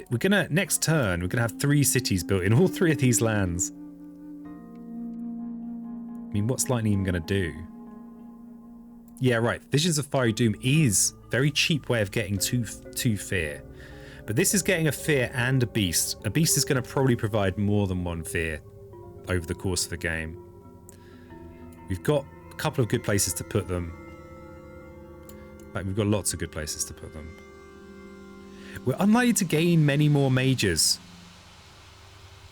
[SPEAKER 1] we're gonna next turn we're gonna have 3 cities built in all 3 of these lands. I mean, what's Lightning even gonna do? Yeah, right. Visions of Fiery Doom is a very cheap way of getting two fear, but this is getting a fear and a beast. A beast is going to probably provide more than 1 fear over the course of the game. We've got a couple of good places to put them. In fact, we've got lots of good places to put them. We're unlikely to gain many more mages.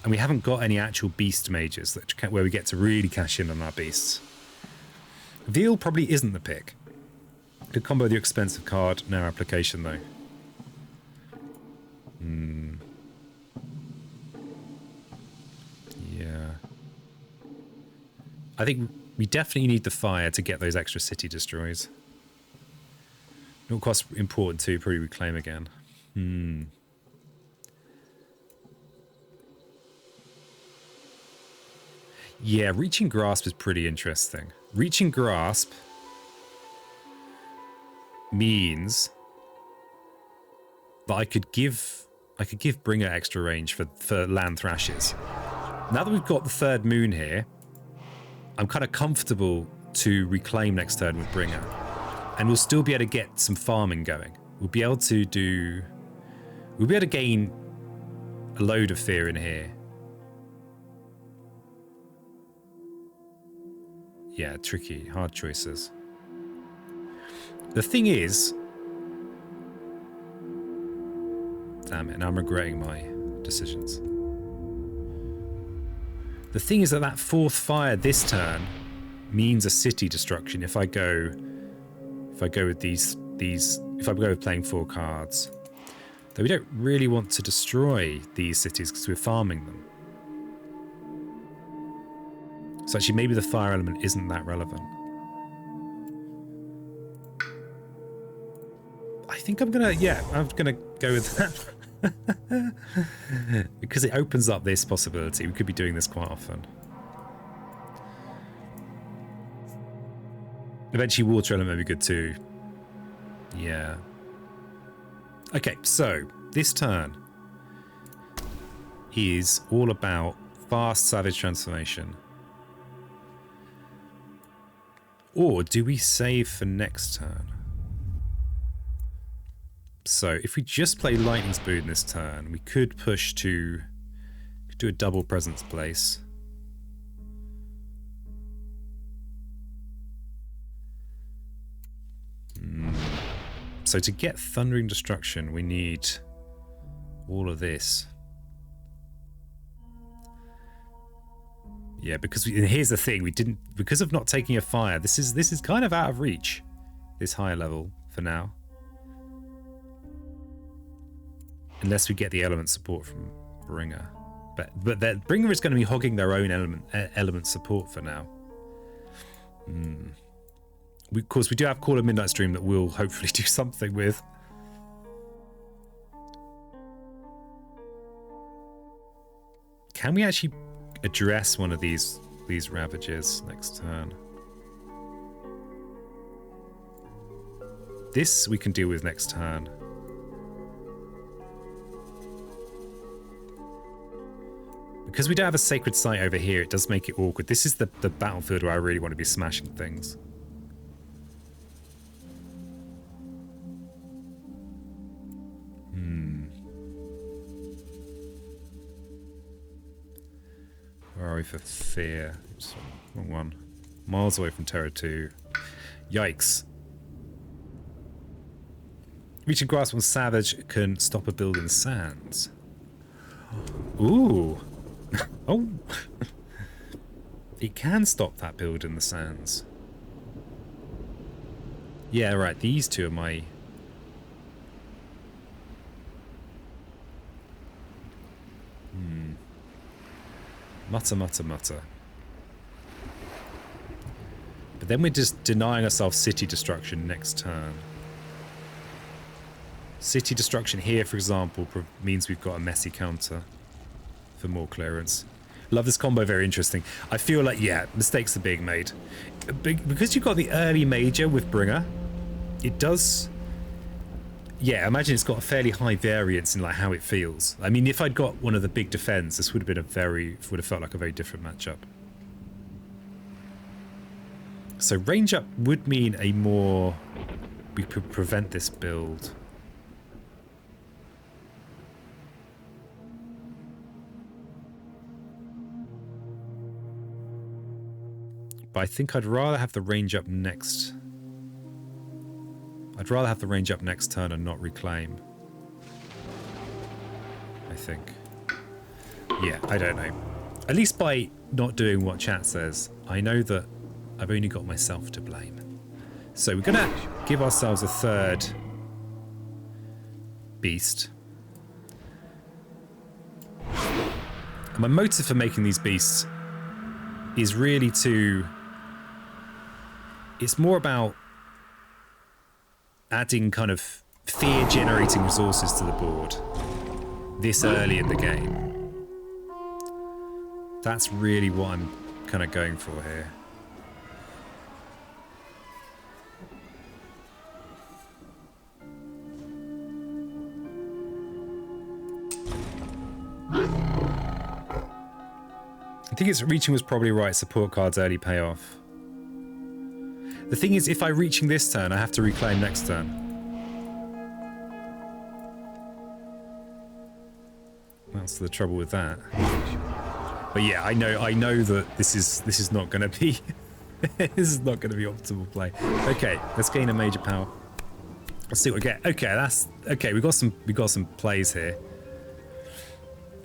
[SPEAKER 1] And we haven't got any actual beast mages where we get to really cash in on our beasts. Veal probably isn't the pick. Could combo the expensive card, no application though. Yeah. I think we definitely need the fire to get those extra city destroys. Not cost important too, probably reclaim again. Yeah, Reaching Grasp is pretty interesting. Reaching Grasp means that I could give Bringer extra range for land thrashes. Now that we've got the third moon here, I'm kind of comfortable to reclaim next turn with Bringer. And we'll still be able to get some farming going. We'll be able to gain a load of fear in here. Yeah, tricky, hard choices. The thing is, damn it, now I'm regretting my decisions. The thing is that 4th fire this turn means a city destruction if I go with if I go with playing 4 cards. Though we don't really want to destroy these cities because we're farming them. So actually maybe the fire element isn't that relevant. I think I'm gonna go with that. Because it opens up this possibility. We could be doing this quite often. Eventually water element may be good too. Yeah. Okay, so this turn is all about fast savage transformation. Or do we save for next turn? So if we just play Lightning Spoon this turn, we could push to do a double presence place. So to get Thundering Destruction, we need all of this. Yeah, because here's the thing, we didn't, because of not taking a fire, this is kind of out of reach, this higher level for now. Unless we get the element support from Bringer. But that Bringer is going to be hogging their own element support for now. Of course, we do have Call of Midnight Stream that we'll hopefully do something with. Can we actually address one of these Ravages next turn? This we can deal with next turn. Because we don't have a sacred site over here, it does make it awkward. This is the battlefield where I really want to be smashing things. Where are we for fear? Oops, wrong one. Miles away from Terror 2. Yikes. Reaching grasp on Savage can stop a build in the sands. Ooh. Oh. It can stop that build in the sands. Yeah, right. These two are my... Mutter, mutter, mutter. But then we're just denying ourselves city destruction next turn. City destruction here, for example, means we've got a messy counter for more clearance. Love this combo, very interesting. I feel like, yeah, mistakes are being made. Because you've got the early major with Bringer, it does... Yeah, imagine it's got a fairly high variance in like how it feels. I mean, if I'd got one of the big defends, this would have been would have felt like a very different matchup. So range up would mean a more... We could prevent this build. But I think I'd rather have the range up next. I'd rather have the range up next turn and not reclaim. I think. Yeah, I don't know. At least by not doing what chat says, I know that I've only got myself to blame. So we're going to give ourselves a third beast. And my motive for making these beasts is really to... It's more about adding kind of fear-generating resources to the board this early in the game. That's really what I'm kind of going for here. I think it's reaching was probably right. Support cards early payoff. The thing is, if I'm reaching this turn, I have to reclaim next turn. That's the trouble with that. But yeah, I know that this is not going to be this is not going to be optimal play. Okay, let's gain a major power. Let's see what we get. Okay, that's okay. We got some plays here.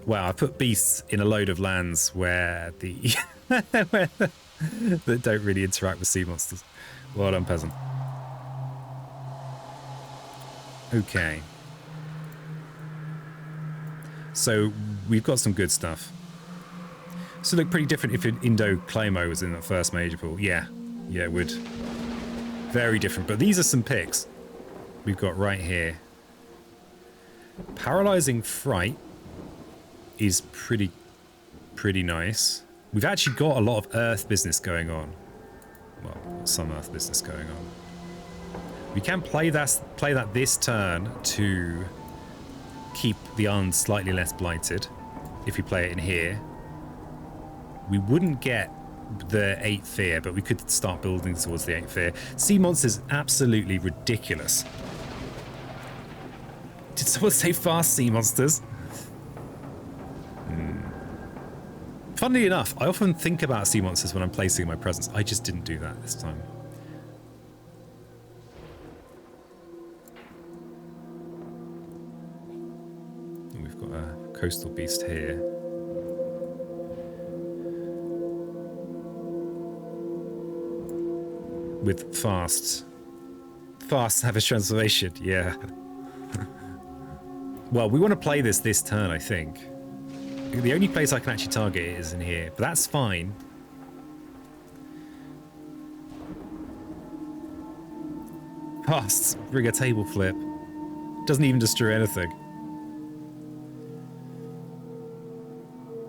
[SPEAKER 1] Wow, I put beasts in a load of lands where the that don't really interact with sea monsters. Well done, peasant. Okay. So we've got some good stuff. So look pretty different if Indo Clamo was in that first major pool. Yeah, it would. Very different. But these are some picks we've got right here. Paralyzing Fright is pretty nice. We've actually got a lot of Earth business going on. Well, some Earth business going on. We can play that this turn to keep the Uns slightly less blighted. If we play it in here, we wouldn't get the 8th fear, but we could start building towards the 8th fear. Sea monsters, absolutely ridiculous. Did someone say fast sea monsters? Funnily enough, I often think about sea monsters when I'm placing my presence. I just didn't do that this time. We've got a coastal beast here. With fast savage transformation, yeah. Well, we want to play this turn, I think. The only place I can actually target it is in here, but that's fine. Fast, bring a table flip. Doesn't even destroy anything.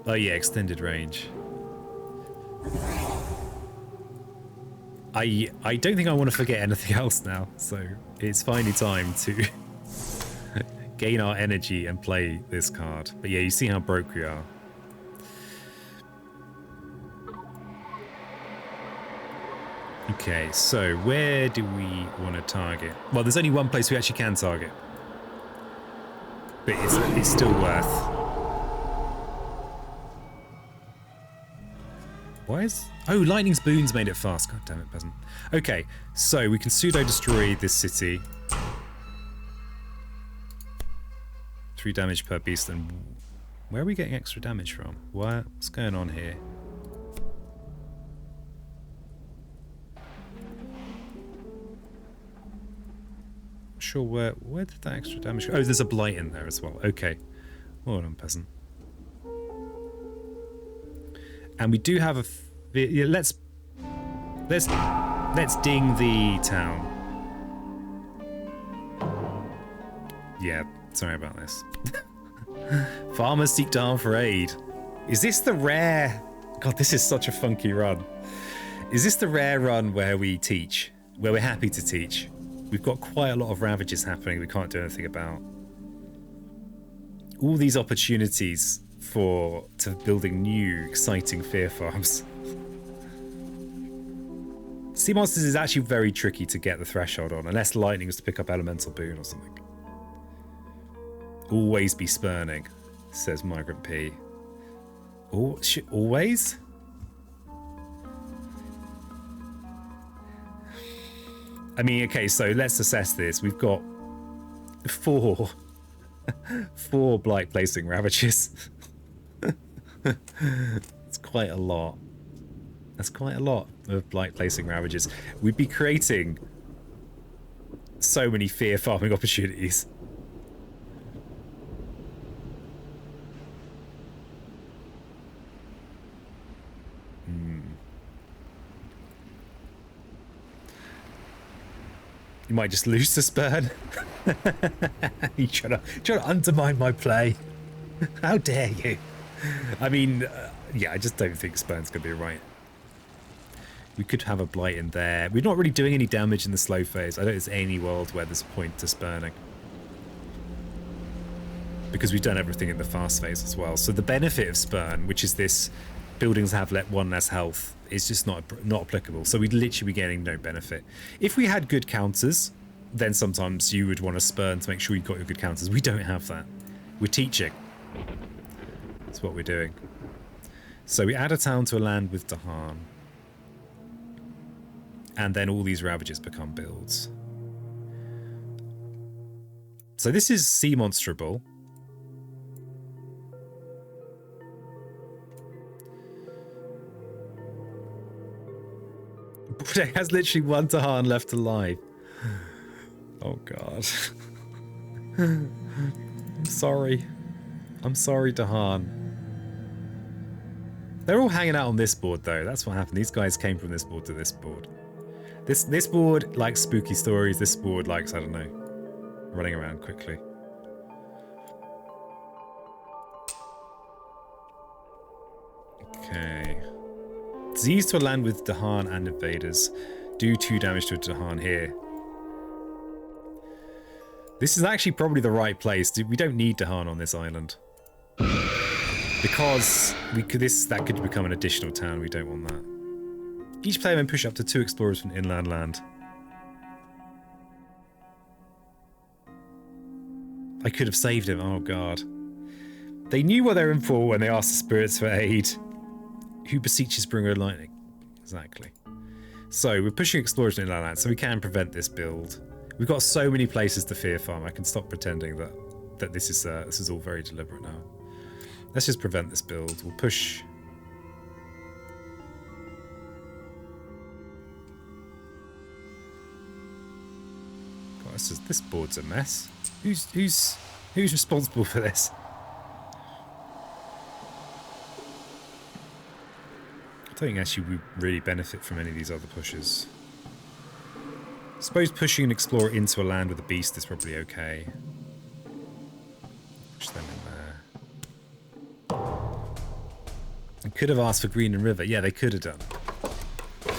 [SPEAKER 1] Oh yeah, extended range. I don't think I want to forget anything else now, so it's finally time to gain our energy and play this card. But yeah, you see how broke we are. Okay, so where do we want to target? Well, there's only one place we actually can target. But it's still worth. Why is... Oh, Lightning's Boons made it fast. God damn it, peasant. Okay, so we can pseudo-destroy this city. 3 damage per beast. And where are we getting extra damage from? What's going on here? Not sure where did that extra damage go? Oh, there's a blight in there as well. Okay. Well done, peasant. And we do have a... Yeah, let's ding the town. Yeah, sorry about this. Farmers seek down for aid. Is this the rare... God, this is such a funky run. Is this the rare run where we teach? Where we're happy to teach? We've got quite a lot of ravages happening we can't do anything about. All these opportunities to building new, exciting fear farms. Sea monsters is actually very tricky to get the threshold on, unless lightning is to pick up elemental boon or something. Always be spurning, says Migrant P. Always? I mean, okay, so let's assess this. We've got 4 blight placing ravages. It's quite a lot. That's quite a lot of blight placing ravages. We'd be creating so many fear farming opportunities. You might just lose the spurn. You trying to undermine my play. How dare you? I mean, yeah, I just don't think spurn's going to be right. We could have a blight in there. We're not really doing any damage in the slow phase. I don't think there's any world where there's a point to spurning. Because we've done everything in the fast phase as well. So the benefit of spurn, which is this buildings have 1 less health, is just not applicable. So we'd literally be getting no benefit. If we had good counters, then sometimes you would want to spurn to make sure you got your good counters. We don't have that. We're teaching. That's what we're doing. So we add a town to a land with Dahan. And then all these ravages become builds. So this is sea monsterable. But it has literally 1 Dahan left alive. Oh god. I'm sorry. I'm sorry, Dahan. They're all hanging out on this board though. That's what happened. These guys came from this board to this board. This board likes spooky stories. This board likes, I don't know, running around quickly. Okay. Disease to a land with Dahan and invaders. Do 2 damage to a Dahan here. This is actually probably the right place. We don't need Dahan on this island. Because that could become an additional town. We don't want that. Each player may push up to 2 explorers from inland land. I could have saved him. Oh, God. They knew what they were in for when they asked the spirits for aid. Who beseeches bringer lightning? Exactly. So, we're pushing explorers from inland land, so we can prevent this build. We've got so many places to fear farm. I can stop pretending that this is all very deliberate now. Let's just prevent this build. We'll push. God, this board's a mess. Who's responsible for this? I don't think actually we really benefit from any of these other pushes. I suppose pushing an explorer into a land with a beast is probably okay. Push them in there. I could have asked for Green and River. Yeah, they could have done.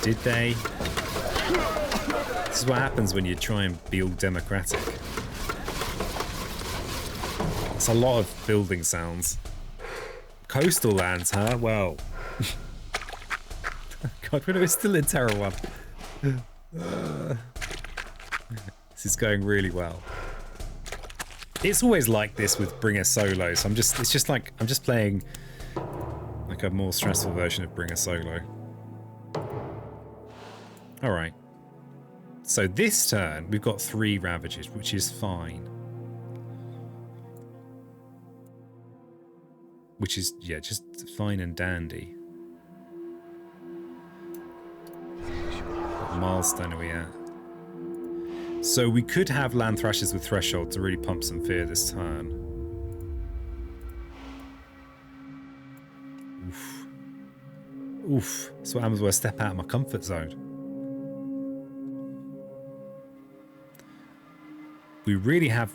[SPEAKER 1] Did they? This is what happens when you try and be all democratic. It's a lot of building sounds. Coastal lands, huh? Well. God, we're still in Terra 1. This is going really well. It's always like this with Bringer Solo, so I'm just playing like a more stressful version of Bringer Solo. Alright. So this turn, we've got 3 Ravages, which is fine. Which is, yeah, just fine and dandy. What milestone are we at? So we could have Land Thrashers with Threshold to really pump some fear this turn. Oof. Oof. That's what happens when I step out of my comfort zone. We really have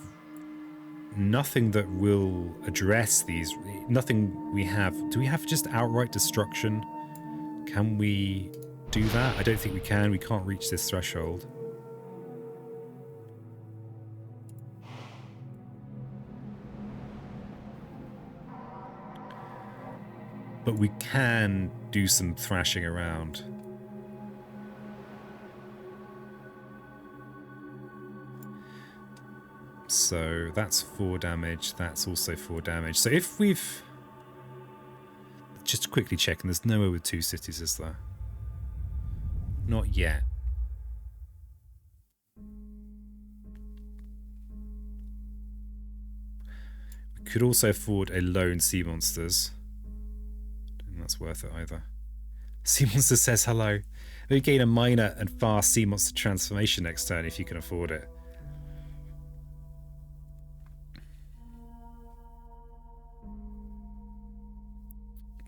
[SPEAKER 1] nothing that will address these. Nothing we have. Do we have just outright destruction? Can we do that? I don't think we can. We can't reach this threshold. But we can do some thrashing around. So that's 4 damage. That's also 4 damage. So if we've... Just quickly checking, there's nowhere with 2 cities, is there? Not yet. We could also afford a lone sea monsters. That's worth it either. Sea Monster says hello. We gain a minor and fast Sea Monster transformation next turn if you can afford it.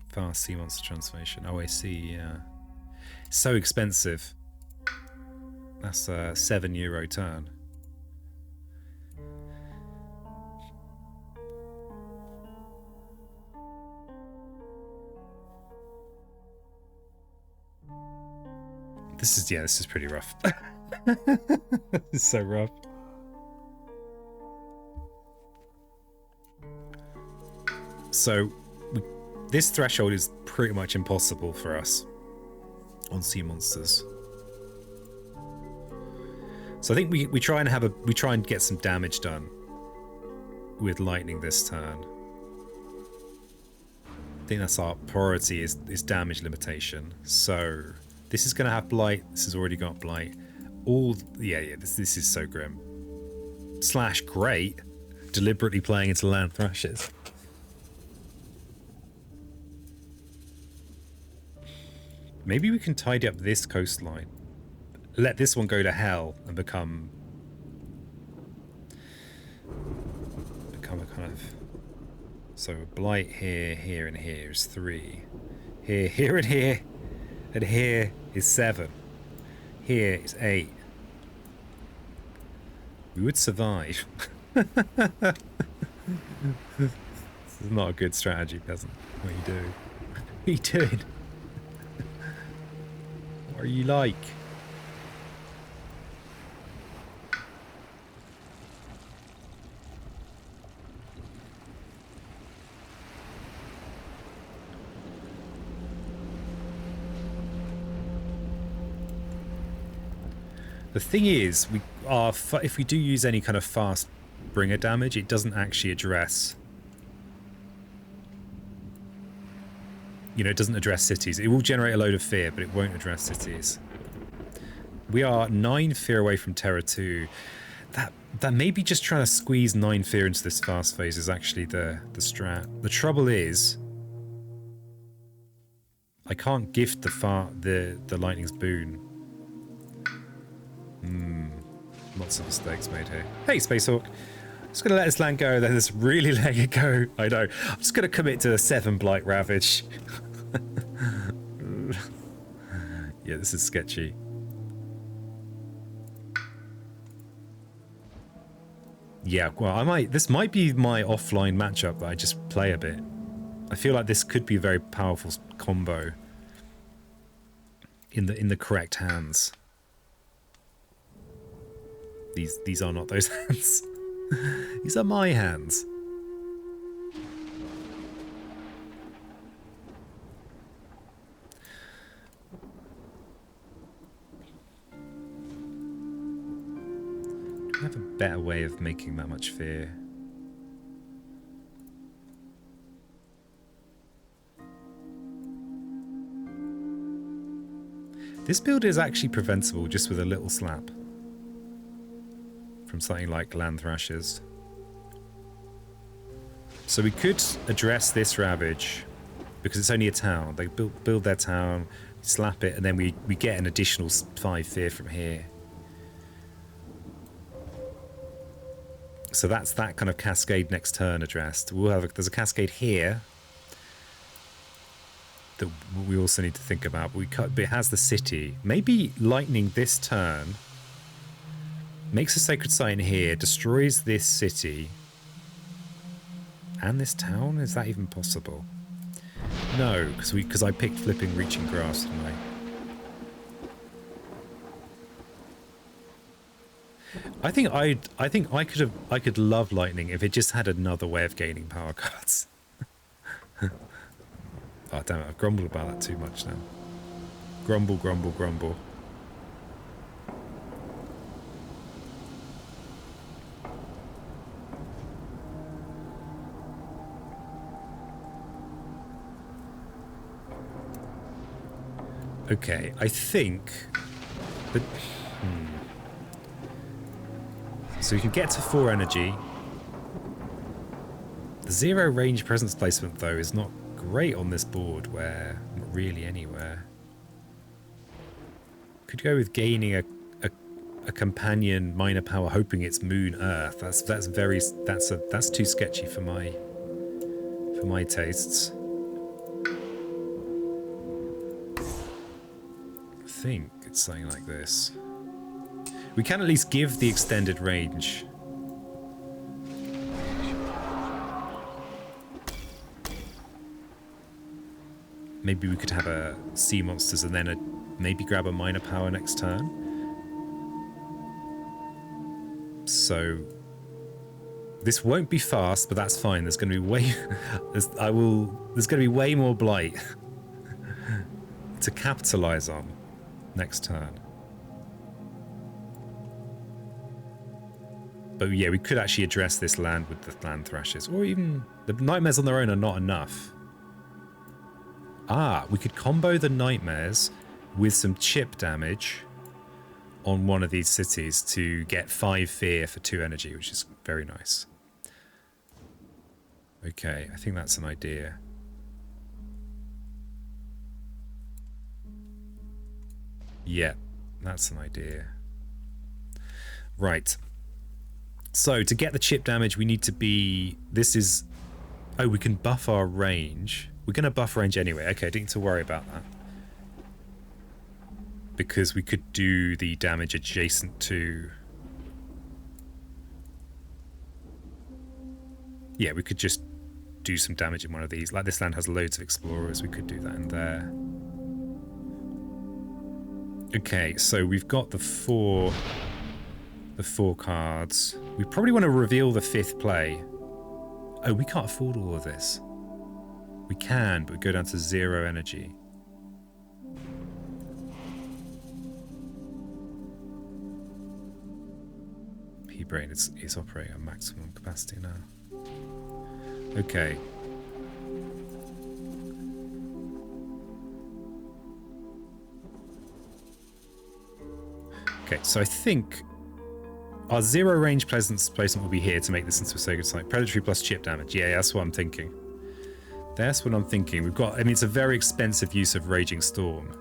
[SPEAKER 1] Fast Sea Monster transformation. Oh, I see, yeah. So expensive. That's a €7 turn. This is pretty rough. This is so rough. So, this threshold is pretty much impossible for us on sea monsters. So I think we try and get some damage done with lightning this turn. I think that's our priority is damage limitation. So this is going to have blight. This has already got blight. This is so grim. / great. Deliberately playing into land thrashes. Maybe we can tidy up this coastline. Let this one go to hell and become a kind of... So blight here, here, and here is 3. Here, here, and here. And here is 7. Here is 8. We would survive. This is not a good strategy, peasant. What are you doing? What are you doing? What are you like? The thing is, if we do use any kind of fast bringer damage, it doesn't actually address... You know, it doesn't address cities. It will generate a load of fear, but it won't address cities. We are 9 fear away from Terror 2. That maybe just trying to squeeze 9 fear into this fast phase is actually the strat. The trouble is, I can't gift the lightning's boon. Lots of mistakes made here. Hey, Spacehawk. I'm just going to let this land go, then just really let it go. I know. I'm just going to commit to a 7 Blight Ravage. Yeah, this is sketchy. Yeah, well, this might be my offline matchup that I just play a bit. I feel like this could be a very powerful combo in the correct hands. These are not those hands. These are my hands. Do I have a better way of making that much fear? This build is actually preventable just with a little slap from something like Land Thrashers. So we could address this Ravage because it's only a town. They build their town, slap it, and then we get an additional 5 fear from here. So that's that kind of cascade next turn addressed. There's a cascade here that we also need to think about. But it has the city. Maybe lightning this turn makes a sacred site in here, destroys this city and this town. Is that even possible? No, because I picked flipping reaching grass, didn't I? I think I could love lightning if it just had another way of gaining power cards. Oh damn it! I've grumbled about that too much now. Grumble, grumble, grumble. Okay, I think that. So you can get to 4 energy. The 0 range presence placement, though, is not great on this board where not really anywhere. Could go with gaining a companion minor power, hoping it's Moon Earth. That's too sketchy for my tastes. I think it's something like this. We can at least give the extended range. Maybe we could have a sea monsters and then maybe grab a minor power next turn. So this won't be fast, but that's fine. There's going to be there's going to be way more blight to capitalize on next turn. But yeah, we could actually address this land with the Land Thrashers, or even the Nightmares on their own are not enough. Ah, we could combo the Nightmares with some chip damage on one of these cities to get 5 fear for 2 energy, which is very nice. Okay, I think that's an idea. Yeah, that's an idea. Right. So to get the chip damage, we need to be... This is... Oh, we can buff our range. We're going to buff range anyway. Okay, don't need to worry about that. Because we could do the damage adjacent to... Yeah, we could just do some damage in one of these. Like this land has loads of explorers. We could do that in there. Okay, so we've got the four cards. We probably want to reveal the 5th play. Oh, we can't afford all of this. We can, but we go down to 0 energy. Your brain is operating at maximum capacity now. Okay. Okay, so I think our zero range placement will be here to make this into a sacred site. Predatory plus chip damage. Yeah, that's what I'm thinking. That's what I'm thinking. We've got, I mean, it's a very expensive use of Raging Storm.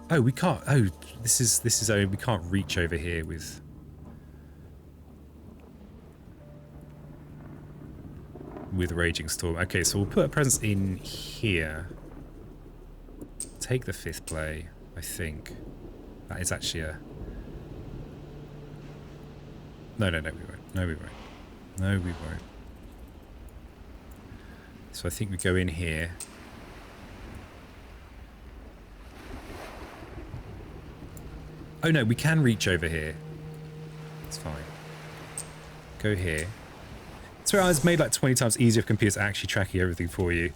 [SPEAKER 1] Oh, we can't. Oh, this is we can't reach over here with. With Raging Storm. Okay, so we'll put a presence in here. Take the 5th play, I think. That is actually a... No, we won't. No, we won't. So I think we go in here. Oh no, we can reach over here. It's fine. Go here. So it's made like 20 times easier for computers actually tracking everything for you.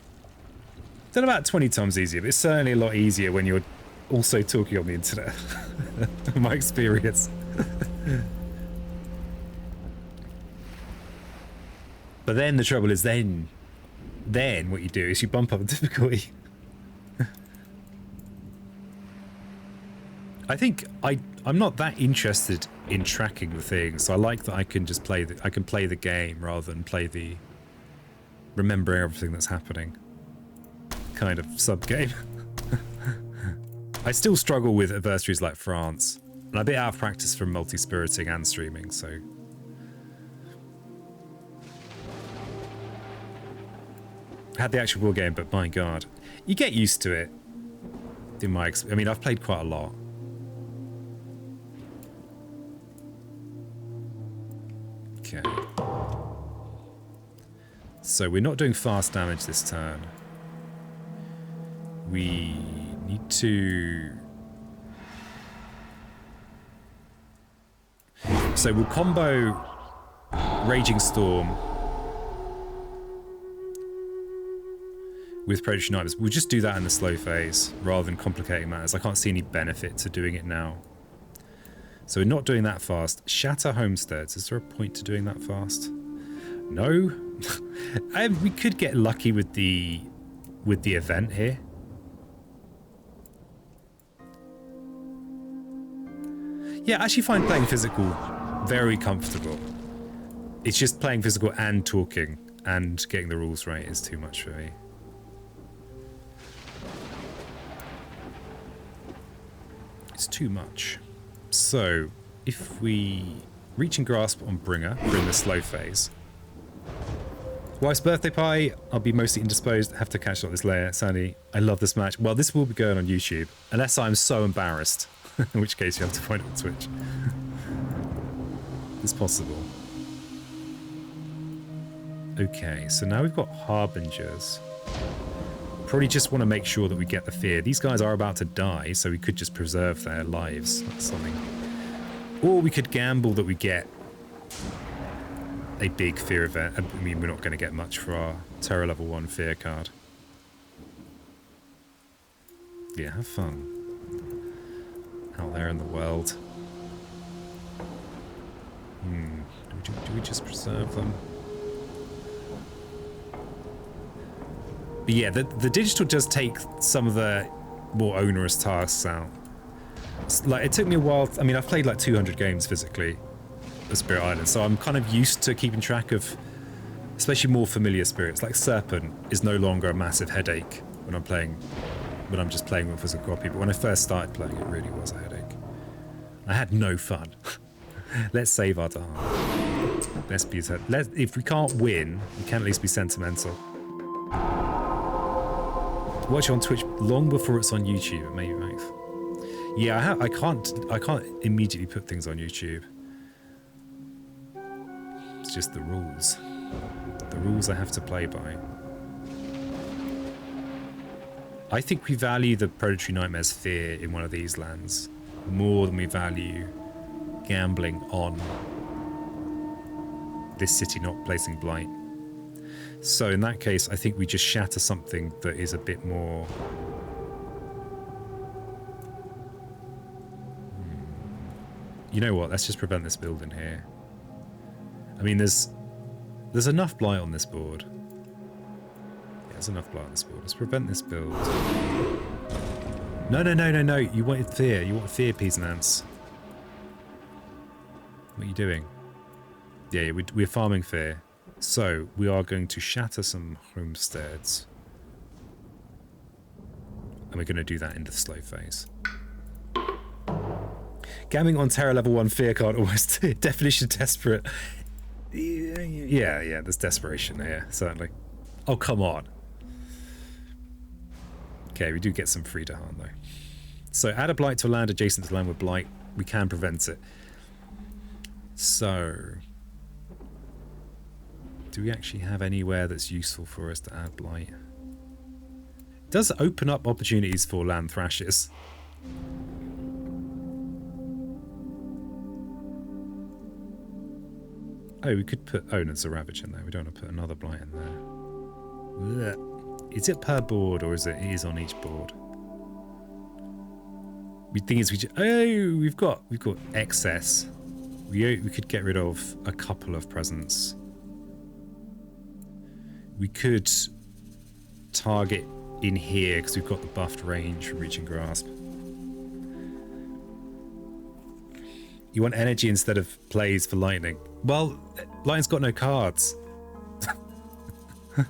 [SPEAKER 1] Not about 20 times easier, but it's certainly a lot easier when you're also talking on the internet. My experience. But then the trouble is then what you do is you bump up the difficulty. I think I'm not that interested in tracking the things. So I like that I can just play the game rather than play the remembering everything that's happening kind of sub game. I still struggle with adversaries like France, and I'm a bit out of practice from multi-spiriting and streaming, so. I had the actual war game, but my god, you get used to it. I mean, I've played quite a lot. Okay. So we're not doing fast damage this turn. We need to... So we'll combo Raging Storm with Predatory Nightmares. We'll just do that in the slow phase rather than complicating matters. I can't see any benefit to doing it now. So we're not doing that fast. Shatter Homesteads. Is there a point to doing that fast? No. We could get lucky with the event here. Yeah, I actually find playing physical very comfortable. It's just playing physical and talking and getting the rules right is too much for me. It's too much. So, if we reach and grasp on Bringer, we're in the slow phase. Wife's birthday pie, I'll be mostly indisposed, have to catch up this later. Sandy, I love this match. Well, this will be going on YouTube, unless I'm so embarrassed, in which case you have to find it on Twitch. It's possible. Okay, so now we've got Harbingers. Probably just want to make sure that we get the fear. These guys are about to die, so we could just preserve their lives. That's something. Or we could gamble that we get a big fear event. I mean, we're not going to get much for our Terror Level 1 fear card. Yeah, have fun. Out there in the world. Do we just preserve them? But yeah, the digital does take some of the more onerous tasks out. Like, it took me a while. I mean, I've played like 200 games physically of Spirit Island, so I'm kind of used to keeping track of especially more familiar spirits. Like Serpent is no longer a massive headache when I'm just playing with physical copy, but when I first started playing, it really was a headache. I had no fun. Let's save our time. Let's be if we can't win, we can at least be sentimental. Watch it on Twitch long before it's on YouTube, maybe, Max. Yeah, I can't immediately put things on YouTube. It's just the rules. The rules I have to play by. I think we value the Predatory Nightmares fear in one of these lands more than we value gambling on this city not placing blight. So in that case, I think we just shatter something that is a bit more... You know what? Let's just prevent this build in here. I mean, there's enough blight on this board. Yeah, there's enough blight on this board. Let's prevent this build. No, no, no, no, no. You wanted fear. You want fear, peas and ants. What are you doing? Yeah, we're farming fear. So, we are going to shatter some homesteads. And we're going to do that in the slow phase. Gamming on Terror level 1 fear card almost definition desperate. Yeah, there's desperation here, certainly. Oh, come on. Okay, we do get some free to harm though. So add a blight to a land adjacent to land with blight. We can prevent it. So, do we actually have anywhere that's useful for us to add blight? It does open up opportunities for land thrashes. Oh, we could put... Oh, no, there's a Ravage in there. We don't want to put another blight in there. Blech. Is it per board, or is it on each board? The thing is, we've got excess. We could get rid of a couple of presents. We could target in here, because we've got the buffed range from Reach and Grasp. You want energy instead of plays for lightning. Well, lightning's got no cards. I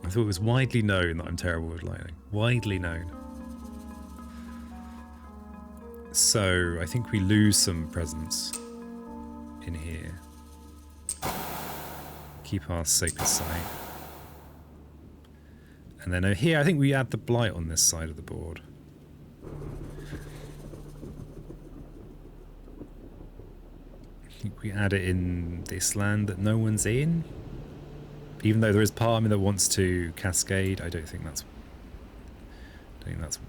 [SPEAKER 1] thought it was widely known that I'm terrible with lightning. Widely known. So, I think we lose some presence in here. Keep our sacred sight. And then over here, I think we add the blight on this side of the board. I think we add it in this land that no one's in. Even though there is part of me that wants to cascade, I don't think that's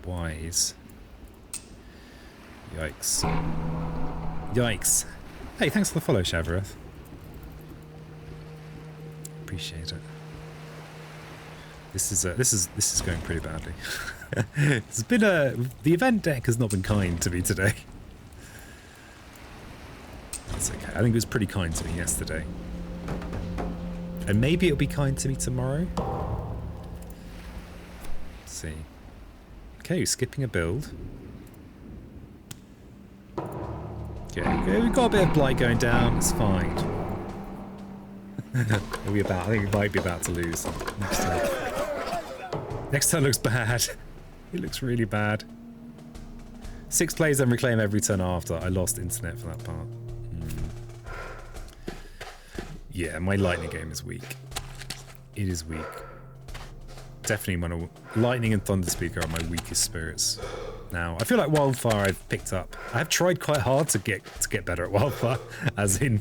[SPEAKER 1] wise. Yikes. Yikes. Hey, thanks for the follow, Shavareth. Appreciate it. This is going pretty badly. It's been the event deck has not been kind to me today. That's okay. I think it was pretty kind to me yesterday. And maybe it'll be kind to me tomorrow. Let's see. Okay, skipping a build. Okay, we've got a bit of blight going down. It's fine. I think we might be about to lose next turn. Next turn looks bad. It looks really bad. 6 plays and reclaim every turn after. I lost internet for that part. Yeah, my lightning game is weak. It is weak. Definitely lightning and thunder speaker are my weakest spirits. Now, I feel like wildfire I've picked up. I have tried quite hard to get better at wildfire, as in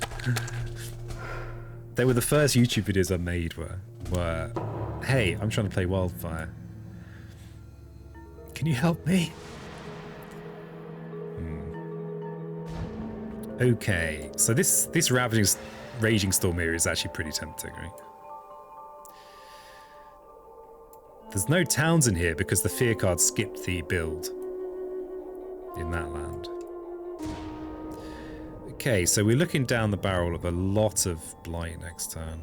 [SPEAKER 1] they were the first YouTube videos I made were hey, I'm trying to play wildfire. Can you help me? Okay, so this Raging Storm here is actually pretty tempting, right? There's no towns in here because the fear card skipped the build in that land. Okay, so we're looking down the barrel of a lot of blight next turn.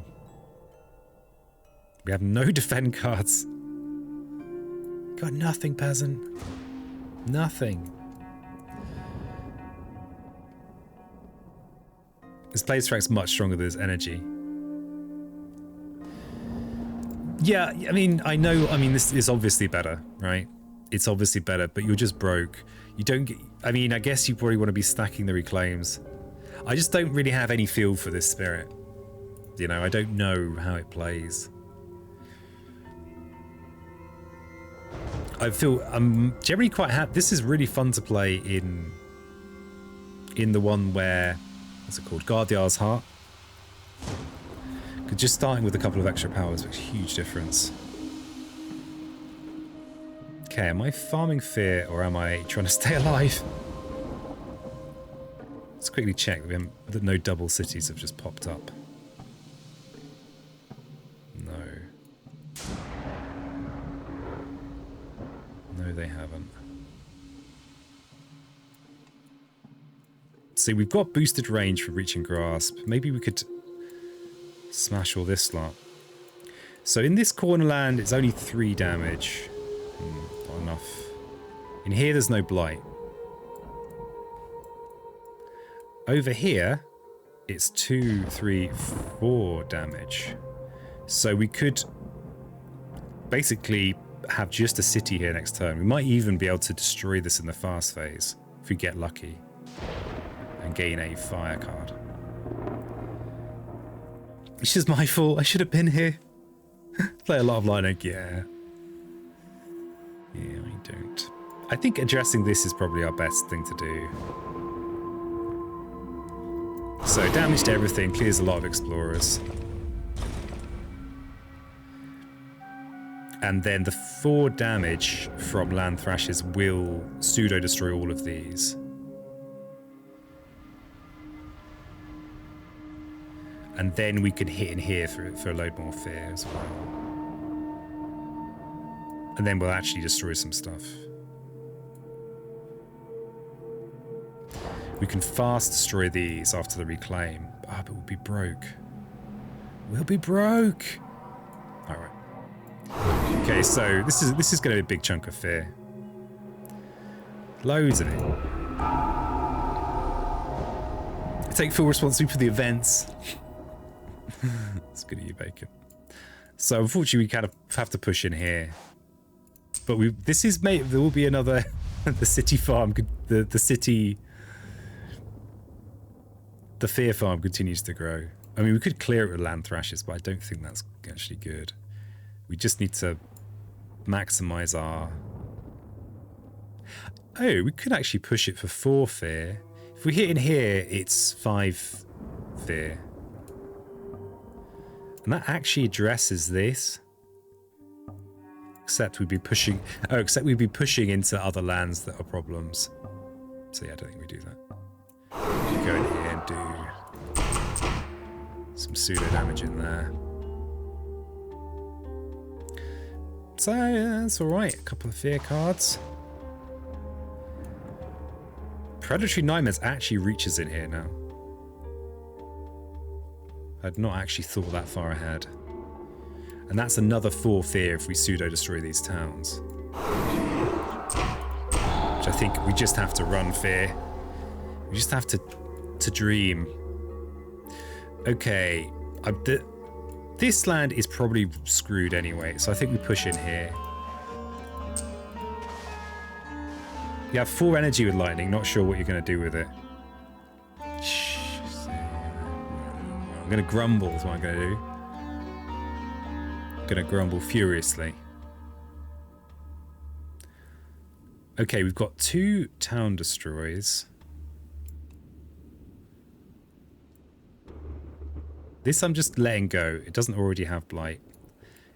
[SPEAKER 1] We have no defend cards. Got nothing, peasant. Nothing. This Blaze Strike's much stronger than his energy. Yeah, I mean, I know, this is obviously better, right? It's obviously better, but you're just broke. You don't get, I guess you probably want to be stacking the reclaims. I just don't really have any feel for this spirit. You know, I don't know how it plays. I feel I'm generally quite happy. This is really fun to play in the one where, what's it called? Guardiar's Heart. Because just starting with a couple of extra powers makes a huge difference. Okay, am I farming fear or am I trying to stay alive? Let's quickly check that no double cities have just popped up. No. No, they haven't. See, we've got boosted range for reach and grasp. Maybe we could smash all this lot. So in this corner land, it's only 3 damage. Not enough. In here, there's no blight. Over here, it's 2, 3, 4 damage. So we could basically have just a city here next turn. We might even be able to destroy this in the fast phase if we get lucky and gain a fire card. It's just my fault. I should have been here. Play a lot of line oak. Yeah, I don't. I think addressing this is probably our best thing to do. So damage to everything clears a lot of explorers. And then the 4 damage from land thrashes will pseudo-destroy all of these. And then we can hit in here for a load more fear as well. And then we'll actually destroy some stuff. We can fast destroy these after the reclaim. Ah, but we'll be broke. We'll be broke! Alright. Okay, so this is going to be a big chunk of fear. Loads of it. I take full responsibility for the events. It's good of you, Bacon. So unfortunately, we kind of have to push in here. But there will be another the city farm. The city. The fear farm continues to grow. I mean, we could clear it with land thrashes, but I don't think that's actually good. We just need to maximize our... Oh, we could actually push it for 4 fear. If we hit in here, it's 5 fear. And that actually addresses this. Except we'd be pushing... Oh, except we'd be pushing into other lands that are problems. So yeah, I don't think we do that. We go in here and do some pseudo damage in there. So yeah, that's alright. A couple of fear cards. Predatory Nightmares actually reaches in here now. I'd not actually thought that far ahead. And that's another 4 fear if we pseudo-destroy these towns. Which I think we just have to run fear. We just have to dream. Okay. This land is probably screwed anyway, so I think we push in here. You have 4 energy with lightning, not sure what you're going to do with it. I'm going to grumble is what I'm going to do. I'm going to grumble furiously. Okay, we've got 2 town destroys. This I'm just letting go. It doesn't already have blight.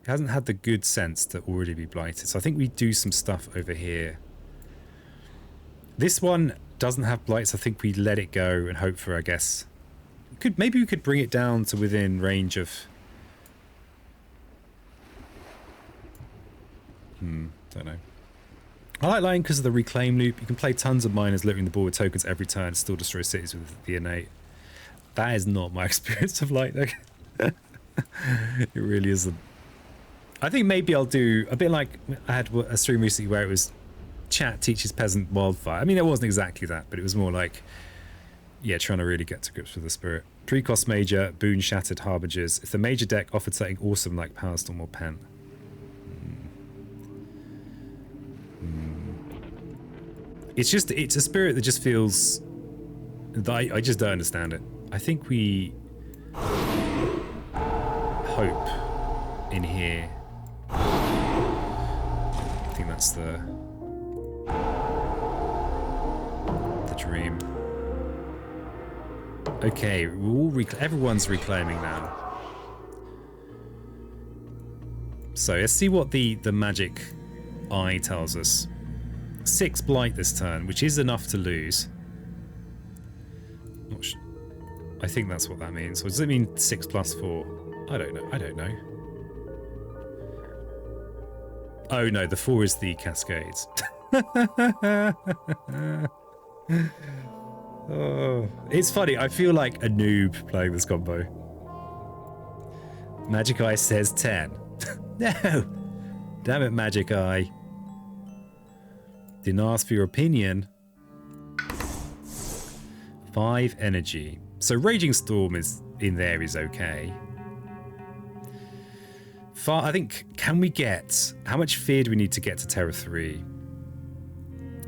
[SPEAKER 1] It hasn't had the good sense to already be blighted. So I think we do some stuff over here. This one doesn't have blight, so I think we let it go and hope for, I guess... Maybe we could bring it down to within range of... Don't know. I like Lion because of the reclaim loop. You can play tons of miners looting the board with tokens every turn and still destroy cities with the innate. That is not my experience of Lightning. It really isn't. I think maybe I'll do a bit like I had a stream recently where it was chat teaches peasant wildfire. I mean, it wasn't exactly that, but it was more like, yeah, trying to really get to grips with the spirit. 3 cost major, boon shattered harbingers. If the major deck offered something awesome like Power Storm or Pen. It's a spirit that just feels... I just don't understand it. I think we hope in here. I think that's the dream. Okay, everyone's reclaiming now. So let's see what the magic eye tells us. 6 blight this turn, which is enough to lose. I think that's what that means. Or does it mean 6 plus 4? I don't know. I don't know. Oh no, the 4 is the cascades. Oh, it's funny. I feel like a noob playing this combo. Magic Eye says 10. No! Damn it, Magic Eye. Didn't ask for your opinion. 5 energy. So Raging Storm is in there is okay. I think, can we get... How much fear do we need to get to Terra 3?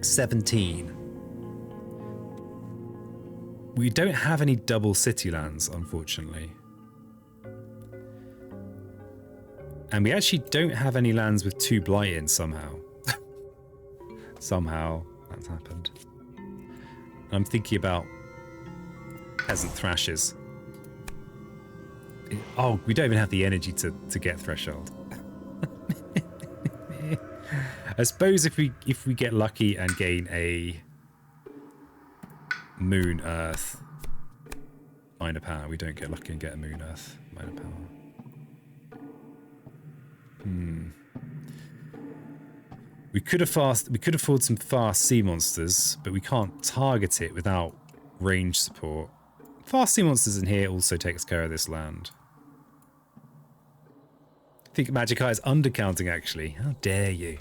[SPEAKER 1] 17. We don't have any double city lands, unfortunately. And we actually don't have any lands with 2 blight in somehow. Somehow that's happened. I'm thinking about peasant thrashes. Oh, we don't even have the energy to get threshold. I suppose if we get lucky and gain a moon earth minor power, we don't get lucky and get a moon earth minor power. We could afford some fast sea monsters, but we can't target it without range support. Fast sea monsters in here also takes care of this land. I think Magic Eye is undercounting, actually. How dare you?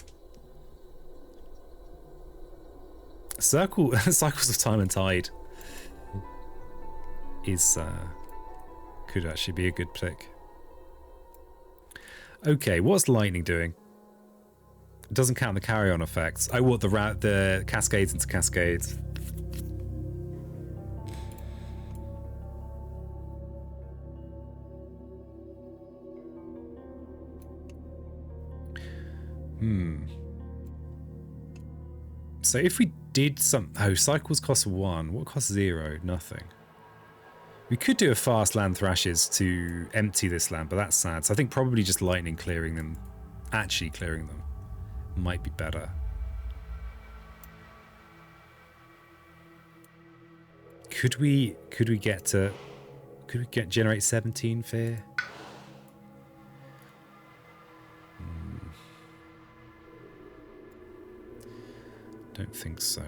[SPEAKER 1] Cycles of Time and Tide is could actually be a good pick. Okay, what's lightning doing? It doesn't count the carry-on effects. Oh, what, the cascades into cascades. So if we did some... Oh, cycles cost 1. What costs 0? Nothing. We could do a fast land thrashes to empty this land, but that's sad. So I think probably just lightning clearing them, actually clearing them, might be better. Could we generate 17 fear? Don't think so.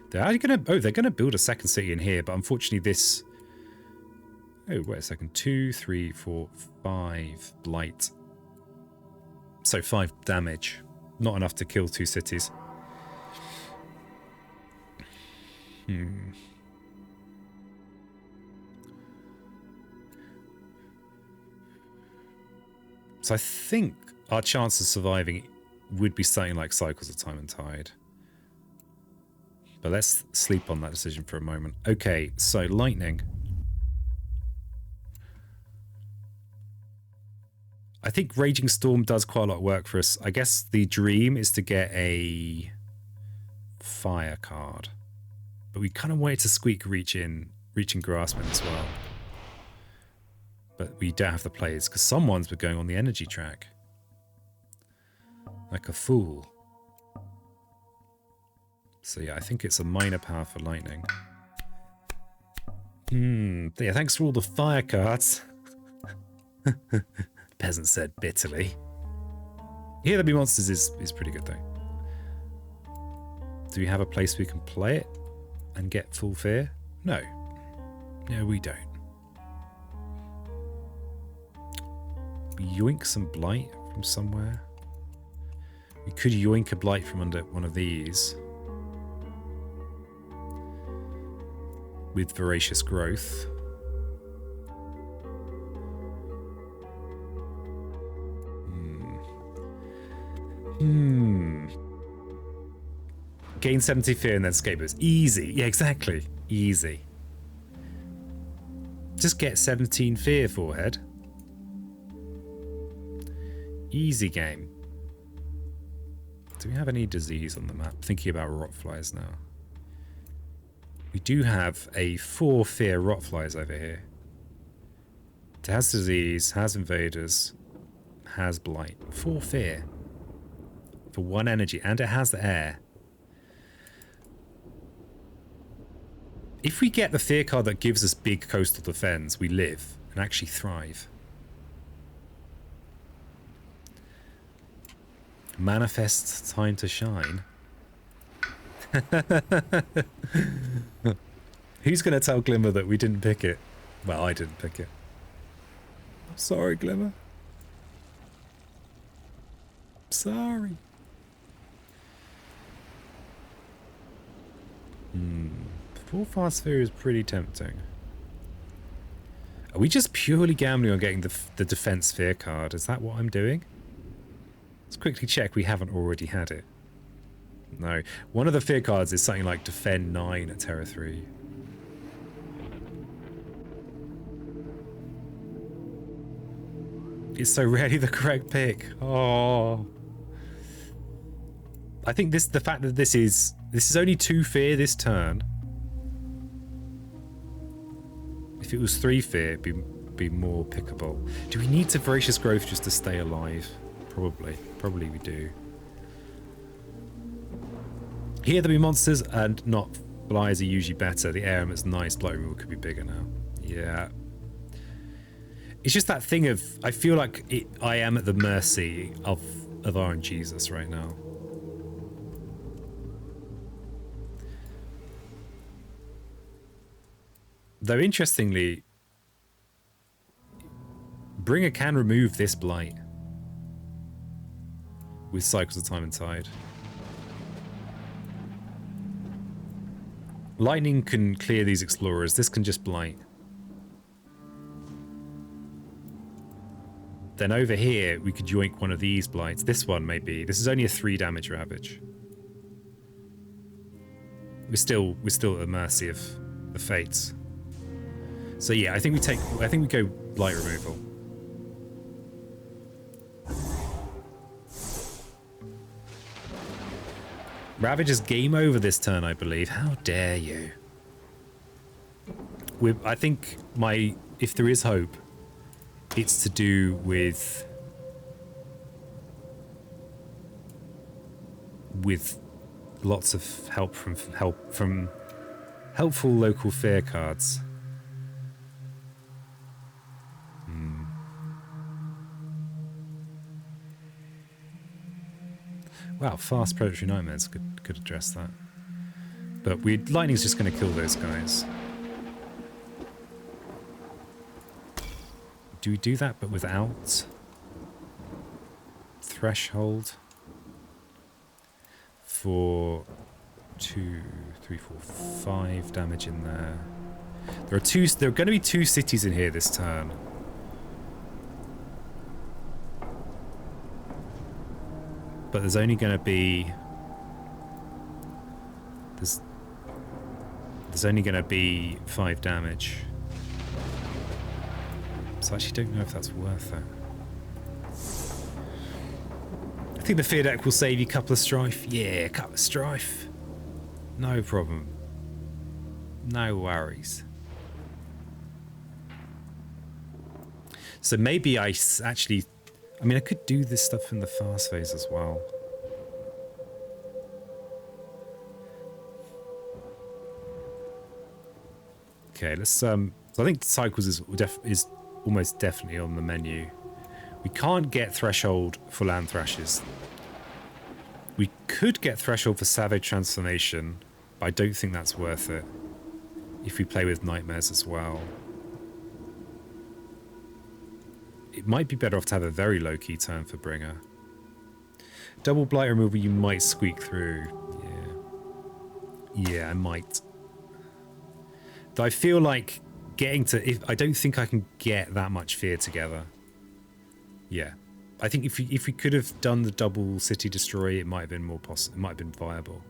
[SPEAKER 1] They're gonna build a second city in here, but unfortunately this... Oh, wait a second. 2, 3, 4, 5 blight. So 5 damage. Not enough to kill 2 cities. So I think our chance of surviving would be something like Cycles of Time and Tide. But let's sleep on that decision for a moment. Okay, so lightning. I think Raging Storm does quite a lot of work for us. I guess the dream is to get a fire card. But we kind of wanted to squeak reaching Graspment as well. But we don't have the players because someone's been going on the energy track. Like a fool. So yeah, I think it's a minor power for lightning. Yeah, thanks for all the fire cards. Peasant said bitterly. Here There Be Monsters is pretty good though. Do we have a place we can play it and get full fear? No. No, we don't. Yoink some blight from somewhere. We could yoink a blight from under one of these. With Voracious Growth. Gain 70 fear and then Scapegoats. Easy. Yeah, exactly. Easy. Just get 17 fear, forehead. Easy game. Do we have any disease on the map? Thinking about rotflies now. We do have a 4 fear rotflies over here. It has disease, has invaders, has blight. 4 fear. For 1 energy, and it has the air. If we get the fear card that gives us big coastal defense, we live and actually thrive. Manifest time to shine. Who's going to tell Glimmer that we didn't pick it? Well, I didn't pick it. Sorry, Glimmer. Sorry. Full fast sphere is pretty tempting. Are we just purely gambling on getting the defense sphere card? Is that what I'm doing? Let's quickly check we haven't already had it. No. One of the fear cards is something like defend 9 at Terra 3. It's so rarely the correct pick. Oh. I think the fact that this is only 2 fear this turn. If it was 3 fear, it'd be more pickable. Do we need to voracious growth just to stay alive? Probably. Probably we do. Here there'll be monsters and not flies are usually better. The air element's nice, blight removal could be bigger now. Yeah. It's just that thing of, I feel like I am at the mercy of RNGesus right now. Though interestingly, Bringer can remove this blight with Cycles of Time and Tide. Lightning can clear these explorers. This can just blight. Then over here, we could yoink one of these blights. This one, maybe. This is only a 3 damage ravage. We're still at the mercy of the fates. So yeah, I think we go blight removal. Ravage is game over this turn, I believe. How dare you? I think if there is hope, it's to do with lots of help from helpful local fair cards. Wow, fast predatory nightmares could address that. But lightning's just going to kill those guys. Do we do that but without threshold for 2, 3, 4, 5 damage in there? There are going to be 2 cities in here this turn. But there's only going to be there's only going to be 5 damage. So I actually don't know if that's worth it. I think the fear deck will save you a couple of strife. Yeah, a couple of strife. No problem. No worries. So maybe I could do this stuff in the fast phase as well. Okay, let's so I think Cycles is almost definitely on the menu. We can't get Threshold for Land Thrashes. We could get Threshold for Savage Transformation, but I don't think that's worth it if we play with Nightmares as well. It might be better off to have a very low-key turn for Bringer. Double Blight removal you might squeak through. Yeah, I might. Though I feel like I don't think I can get that much fear together. Yeah. I think if we could have done the double city destroy, it might have been more possible. It might have been viable.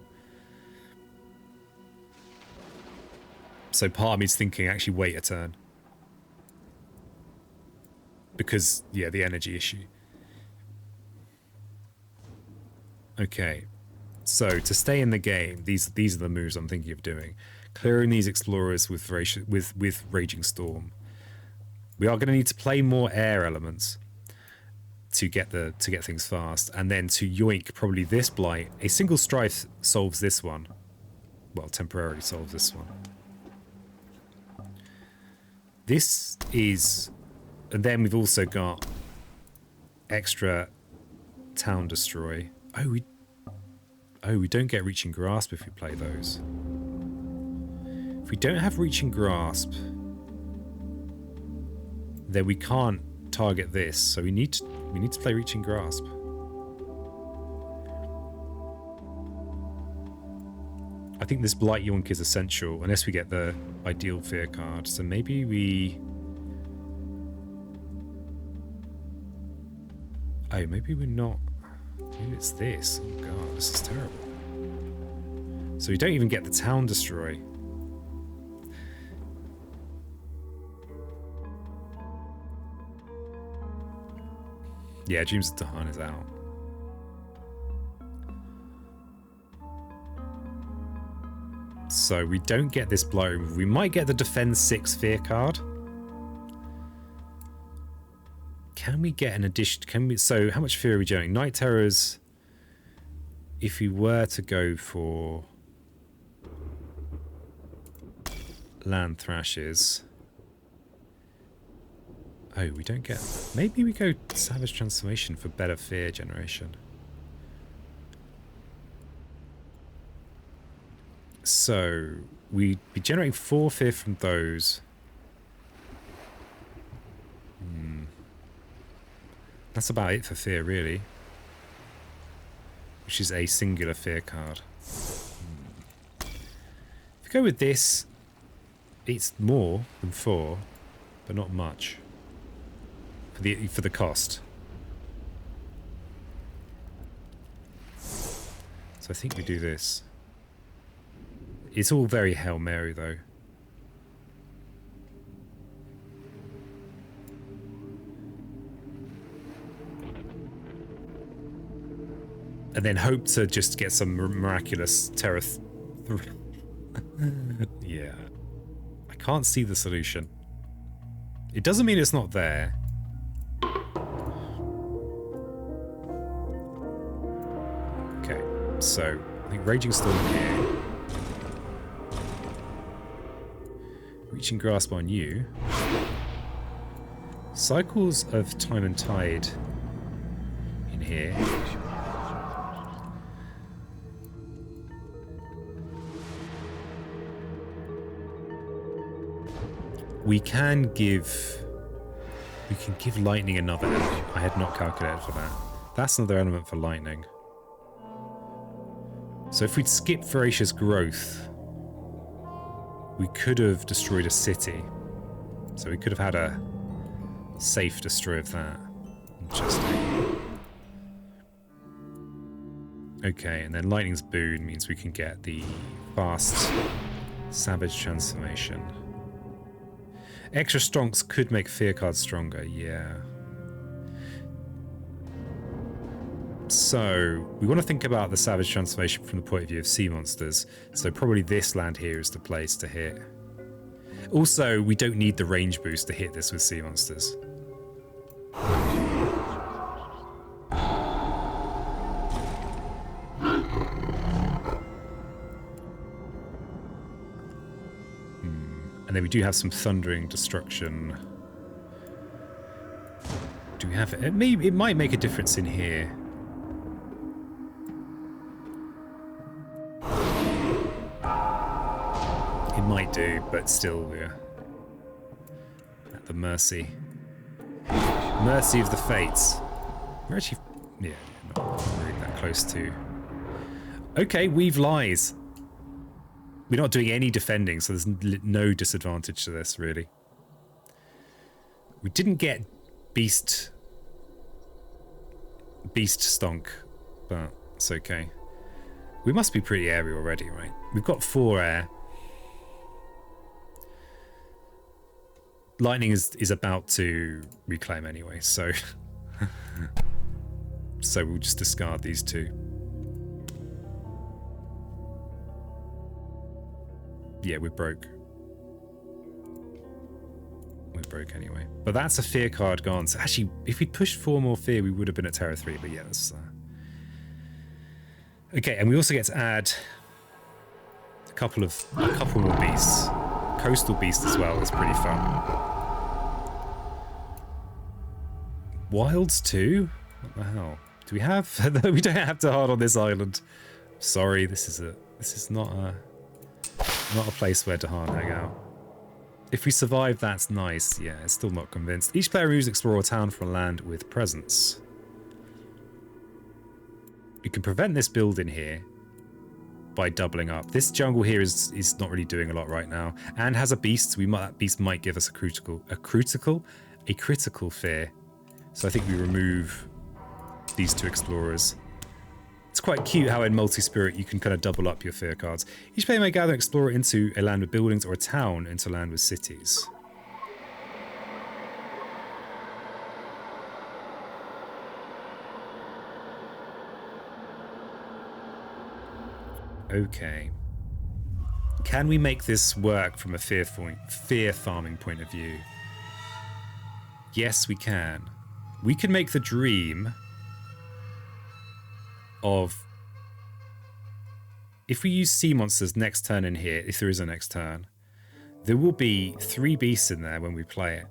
[SPEAKER 1] So part of me is thinking actually wait a turn. Because, yeah, the energy issue. Okay. So, to stay in the game, these are the moves I'm thinking of doing. Clearing these explorers with Raging Storm. We are going to need to play more air elements to get things fast. And then to yoink probably this blight. A single strife solves this one. Well, temporarily solves this one. This is... And then we've also got extra town destroy. Oh, Oh, we don't get reaching grasp if we play those. If we don't have reaching grasp, then we can't target this. So we need to play reaching grasp. I think this Blight Yonk is essential unless we get the ideal fear card. So maybe we... Oh, maybe we're not... Maybe it's this. Oh god, this is terrible. So we don't even get the town destroy. Yeah, Dreams of Dahan is out. So we don't get this blow. We might get the Defend 6 fear card. Can we get an addition? Can we? So how much fear are we generating? Night Terrors. If we were to go for Land Thrashes. Oh, we don't get... Maybe we go Savage Transformation for better fear generation. So, we'd be generating 4 fear from those. That's about it for fear, really. Which is a singular fear card. If we go with this, it's more than 4, but not much. For the cost. So I think we do this. It's all very Hail Mary, though. And then hope to just get some miraculous terror. Yeah. I can't see the solution. It doesn't mean it's not there. Okay, so I think Raging Storm here. Reaching Grasp on you. Cycles of Time and Tide in here. We can give lightning another element. I had not calculated for that. That's another element for lightning. So if we'd skipped Voracious Growth, we could have destroyed a city. So we could have had a safe destroy of that. Interesting. Okay, and then Lightning's Boon means we can get the fast Savage Transformation. Extra Stonks could make fear cards stronger, yeah. So, we want to think about the Savage Transformation from the point of view of sea monsters. So probably this land here is the place to hit. Also, we don't need the range boost to hit this with sea monsters. And then we do have some Thundering Destruction. Do we have it? It might make a difference in here. It might do, but still we're at the mercy of the fates. We're actually, yeah, not really that close to. Okay, Weave Lies. We're not doing any defending, so there's no disadvantage to this, really. We didn't get Beast Stonk, but it's okay. We must be pretty airy already, right? We've got 4 air. Lightning is about to reclaim anyway, so... so we'll just discard these 2. Yeah, we're broke. We're broke anyway. But that's a fear card gone. So actually, if we pushed 4 more fear, we would have been at Terror 3. But yeah, that's... Okay, and we also get to add a couple more beasts. Coastal Beast as well is pretty fun. Wilds too? What the hell? Do we have... we don't have to hard on this island. Sorry, this is not a place where Dahan hang out. If we survive, that's nice. Yeah, it's still not convinced. Each player moves explore a town from a land with presence. You can prevent this build in here by doubling up. This jungle here is not really doing a lot right now, and has a beast. So that beast might give us a critical fear. So I think we remove these two explorers. It's quite cute how in multi-spirit you can kind of double up your fear cards. Each player may gather an explorer into a land with buildings or a town into a land with cities. Okay. Can we make this work from a fear farming point of view? Yes, we can. We can make the dream of, if we use sea monsters next turn in here, if there is a next turn, there will be 3 beasts in there when we play it,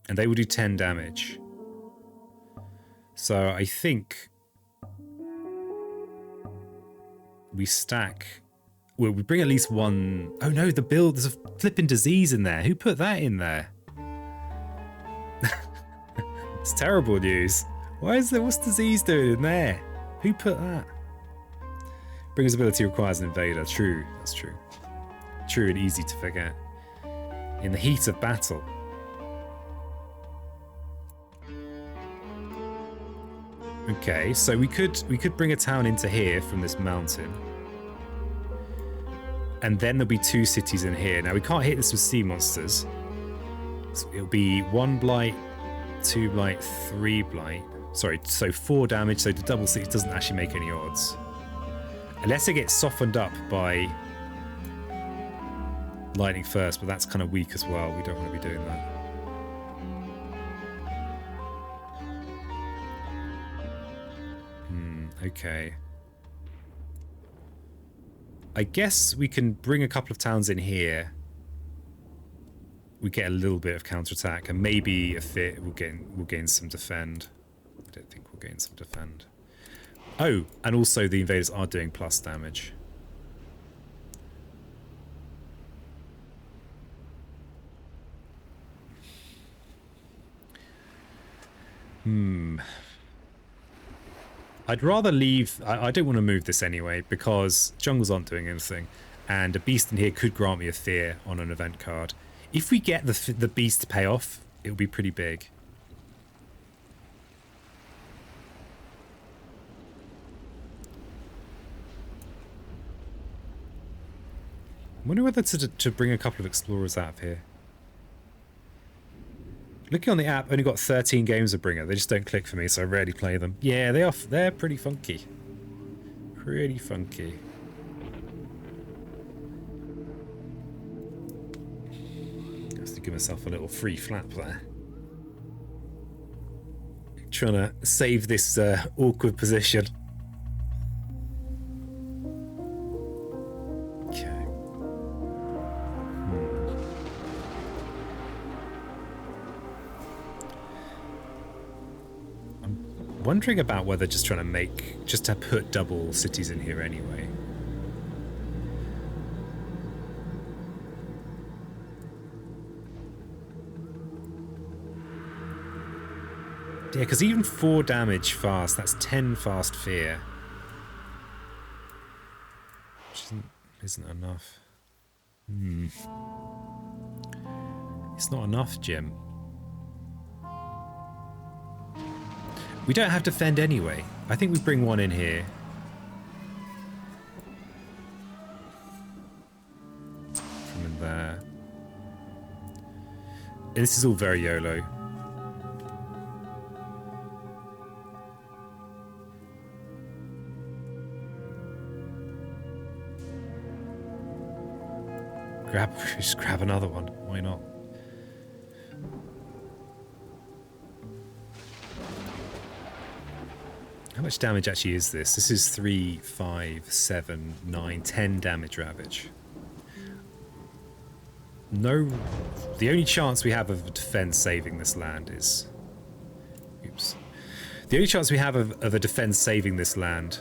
[SPEAKER 1] and they will do 10 damage. So I think we stack, well, we bring at least one. Oh no, there's a flipping disease in there. Who put that in there? It's terrible news. What's disease doing in there? Who put that? Bringers ability requires an invader. True, that's true. True and easy to forget. In the heat of battle. Okay, so we could bring a town into here from this mountain. And then there'll be 2 cities in here. Now we can't hit this with sea monsters. So it'll be 1 blight, 2 blight, 3 blight. Sorry, so 4 damage, so the double 6 doesn't actually make any odds. Unless it gets softened up by lightning first, but that's kind of weak as well. We don't want to be doing that. Okay. I guess we can bring a couple of towns in here. We get a little bit of counterattack, and maybe a fit we'll gain some defend. I don't think we'll gain some defend. Oh, and also the invaders are doing plus damage. I'd rather leave. I don't want to move this anyway because jungles aren't doing anything, and a beast in here could grant me a fear on an event card. If we get the beast to pay off, it'll be pretty big. I wonder whether to bring a couple of explorers out of here. Looking on the app, only got 13 games of Bringer. They just don't click for me, so I rarely play them. Yeah, they're pretty funky. Pretty funky. I have to give myself a little free flap there. Trying to save this awkward position. Wondering about whether just to put double cities in here anyway. Yeah, because even 4 damage fast, that's 10 fast fear. Which isn't enough. It's not enough, Jim. We don't have to defend anyway. I think we bring one in here. From in there. And this is all very YOLO. Just grab another one. Why not? How much damage actually is this? This is 3, 5, 7, 9, 10 damage ravage. No, the only chance we have of defense saving this land is... Oops. The only chance we have of a defense saving this land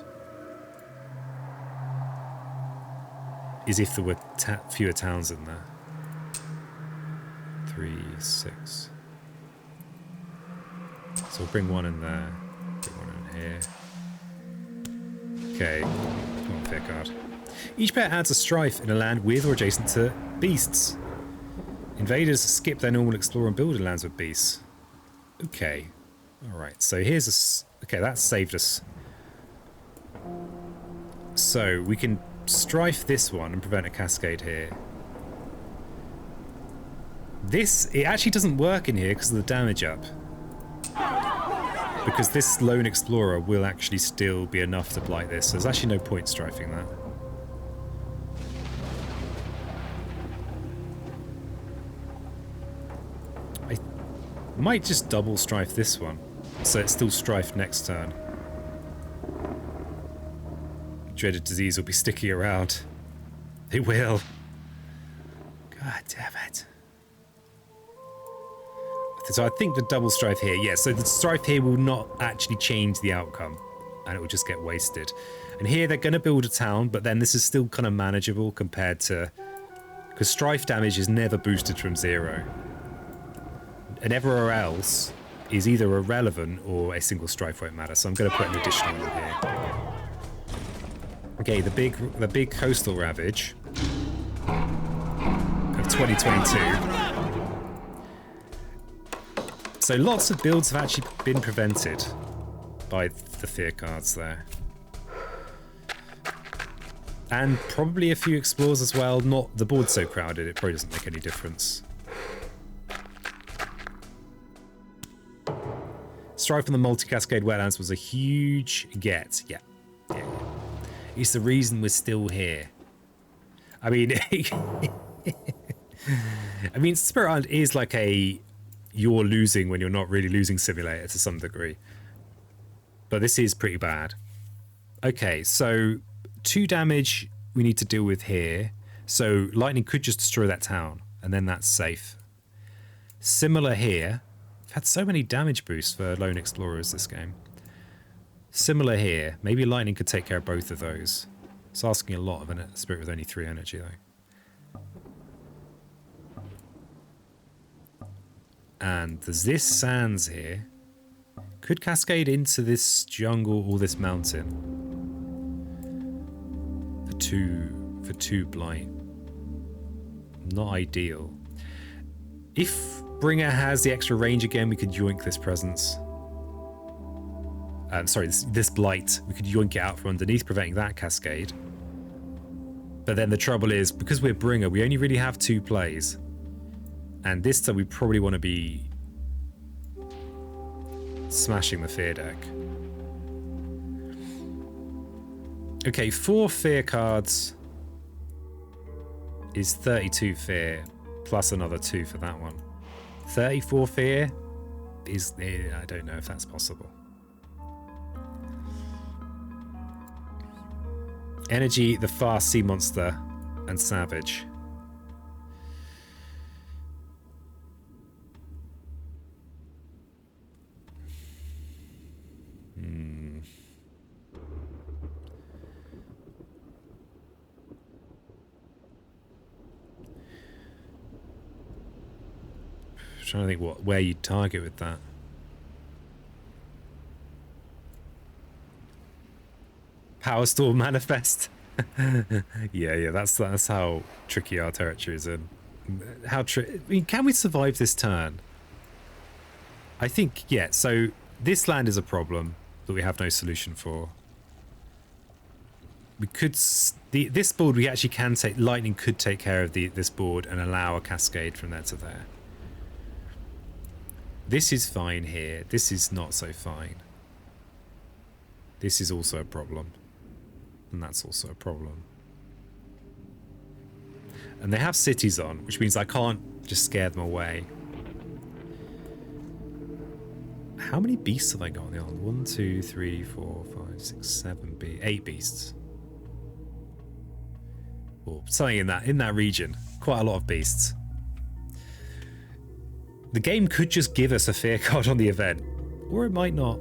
[SPEAKER 1] is if there were fewer towns in there. 3, 6. So we'll bring one in there. Bring one in here. Okay. Come on, fair card. Each player adds a strife in a land with or adjacent to beasts. Invaders skip their normal explore and build lands with beasts. Okay. Alright, so here's a... Okay, that saved us. So we can strife this one and prevent a cascade here. This, it actually doesn't work in here because of the damage up. Because this lone explorer will actually still be enough to blight this, so there's actually no point strifing that. I might just double strife this one, so it's still strifed next turn. Dreaded disease will be sticky around. It will. God damn it. So I think the double strife here, yeah, so the strife here will not actually change the outcome, and it will just get wasted. And here they're going to build a town, but then this is still kind of manageable compared to... Because strife damage is never boosted from 0. And everywhere else is either irrelevant or a single strife won't matter, so I'm going to put an additional one here. Okay, the big coastal ravage of 2022. So lots of builds have actually been prevented by the fear cards there. And probably a few explorers as well. Not the board's so crowded, it probably doesn't make any difference. Strife from the multi-cascade wetlands was a huge get. Yeah. It's the reason we're still here. I mean, Spirit Island is like a you're losing when you're not really losing simulator to some degree. But this is pretty bad. Okay, so 2 damage we need to deal with here. So lightning could just destroy that town, and then that's safe. Similar here. I've had so many damage boosts for lone explorers this game. Similar here. Maybe lightning could take care of both of those. It's asking a lot of a spirit with only 3 energy, though. And there's this sands here. Could cascade into this jungle or this mountain. For two blight. Not ideal. If Bringer has the extra range again, we could yoink this presence. Sorry, this blight. We could yoink it out from underneath, preventing that cascade. But then the trouble is, because we're Bringer, we only really have 2 plays. And this time we probably want to be smashing the fear deck. Okay, 4 fear cards is 32 fear, plus another 2 for that one. 34 fear is... I don't know if that's possible. Energy, the fast sea monster, and savage. Trying to think where you'd target with that. Power Storm Manifest. yeah, that's how tricky our territory is in. I mean, can we survive this turn? I think, yeah, so this land is a problem that we have no solution for. We could... this board, we actually can take... Lightning could take care of this board and allow a cascade from there to there. This is fine here. This is not so fine. This is also a problem. And that's also a problem. And they have cities on, which means I can't just scare them away. How many beasts have I got on the island? 1, 2, 3, 4, 5, 6, 7, 8 beasts. Or something in that region. Quite a lot of beasts. The game could just give us a fear card on the event, or it might not.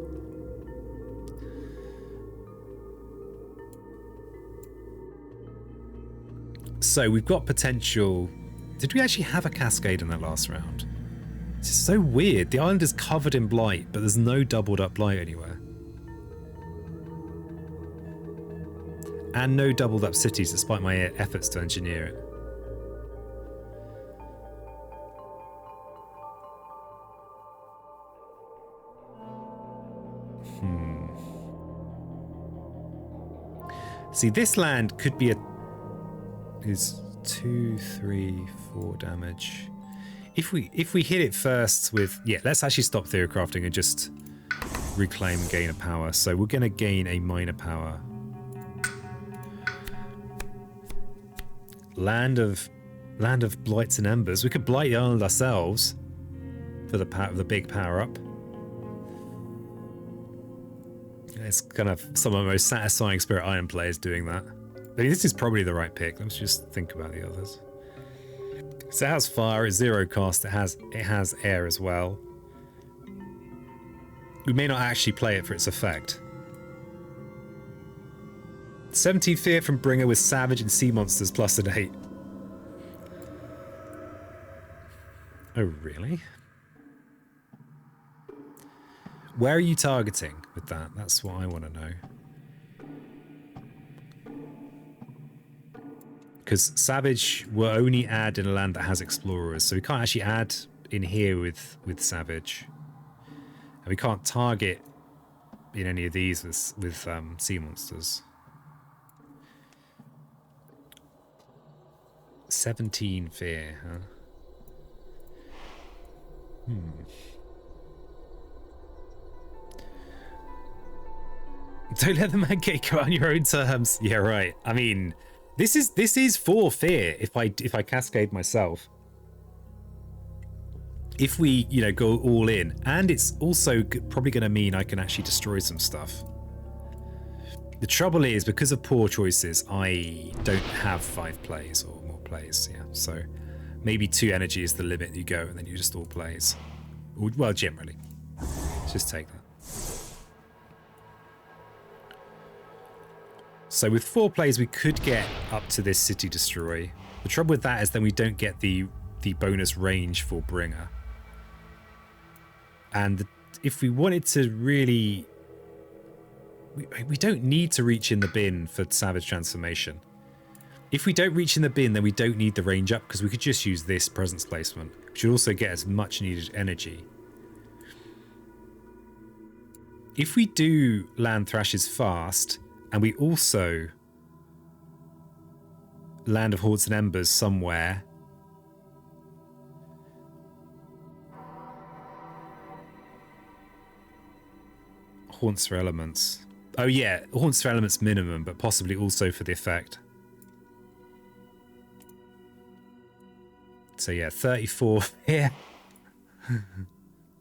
[SPEAKER 1] So we've got potential. Did we actually have a cascade in that last round? It's so weird. The island is covered in blight, but there's no doubled up blight anywhere. And no doubled up cities, despite my efforts to engineer it. See, this land could be is 2, 3, 4 damage. If we hit it first with, yeah, let's actually stop theory crafting and just reclaim and gain a power. So we're going to gain a minor power. Land of blights and embers. We could blight the island ourselves for the big power up. It's kind of some of the most satisfying Spirit Iron players doing that. I mean, this is probably the right pick. Let's just think about the others. So it has fire, it's 0 cost, it has air as well. We may not actually play it for its effect. 17 fear from Bringer with Savage and Sea Monsters plus an 8. Oh, really? Where are you targeting with that? That's what I want to know. Because Savage will only add in a land that has Explorers, so we can't actually add in here with Savage. And we can't target in any of these with Sea Monsters. 17 fear, huh? Don't let the man get you on your own terms. Yeah, right. I mean, this is for fear. If I cascade myself, if we go all in, and it's also probably going to mean I can actually destroy some stuff. The trouble is, because of poor choices, I don't have 5 plays or more plays. Yeah, so maybe 2 energy is the limit. You go and then you just all plays. Well, generally, just take that. So with 4 plays, we could get up to this city destroy. The trouble with that is then we don't get the bonus range for Bringer. And if we wanted to really... We don't need to reach in the bin for Savage Transformation. If we don't reach in the bin, then we don't need the range up, because we could just use this presence placement, which would also get us much needed energy. If we do land Thrashes fast... And we also Land of Haunts and Embers somewhere. Haunts for Elements. Oh yeah, Haunts for Elements minimum, but possibly also for the effect. So yeah, 34 here.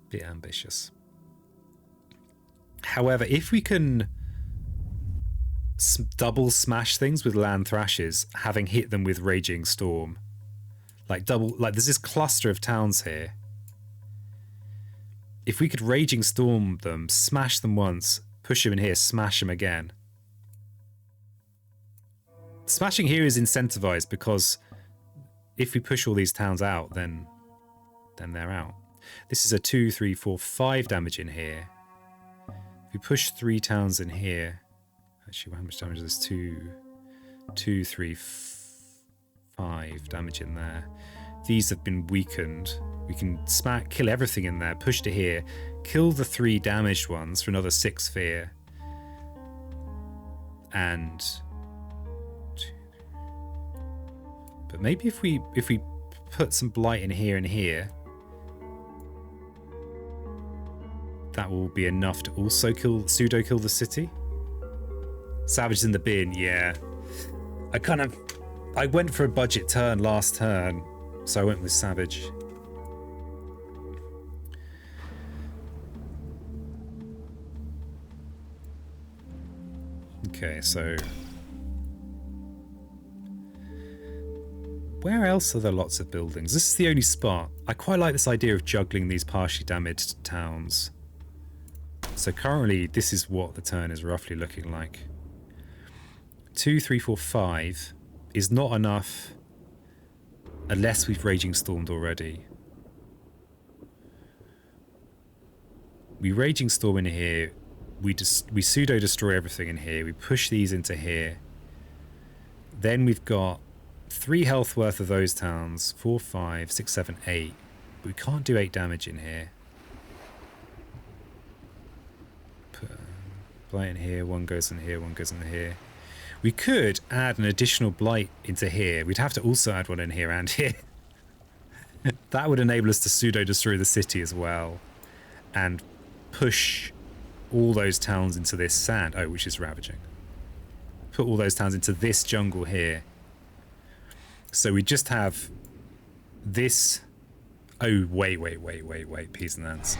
[SPEAKER 1] Bit ambitious. However, if we can double smash things with land thrashes, having hit them with Raging Storm, like there's this cluster of towns here. If we could Raging Storm them, smash them once, push them in here, smash them again. Smashing here is incentivized because if we push all these towns out, then they're out. This is a 2, 3, 4, 5 damage in here. If we push 3 towns in here, actually, how much damage is this? 2, 3, 5 damage in there. These have been weakened. We can kill everything in there, push to here, kill the 3 damaged ones for another 6 fear. And... But maybe if we put some blight in here and here, that will be enough to also pseudo kill the city. Savage in the bin, yeah. I went for a budget turn last turn, so I went with Savage. Okay, so where else are there lots of buildings? This is the only spot. I quite like this idea of juggling these partially damaged towns. So currently, this is what the turn is roughly looking like. 2, 3, 4, 5. is not enough unless we've Raging Stormed already. We Raging Storm in here. We pseudo destroy everything in here. We push these into here. Then we've got 3 health worth of those towns. 4, 5, 6, 7, 8. But we can't do 8 damage in here. Put blight in here. 1 goes in here. 1 goes in here. We could add an additional blight into here. We'd have to also add one in here and here. That would enable us to pseudo destroy the city as well. And push all those towns into this sand. Oh, which is ravaging. Put all those towns into this jungle here. So we just have this. Oh, wait. Peas and ants.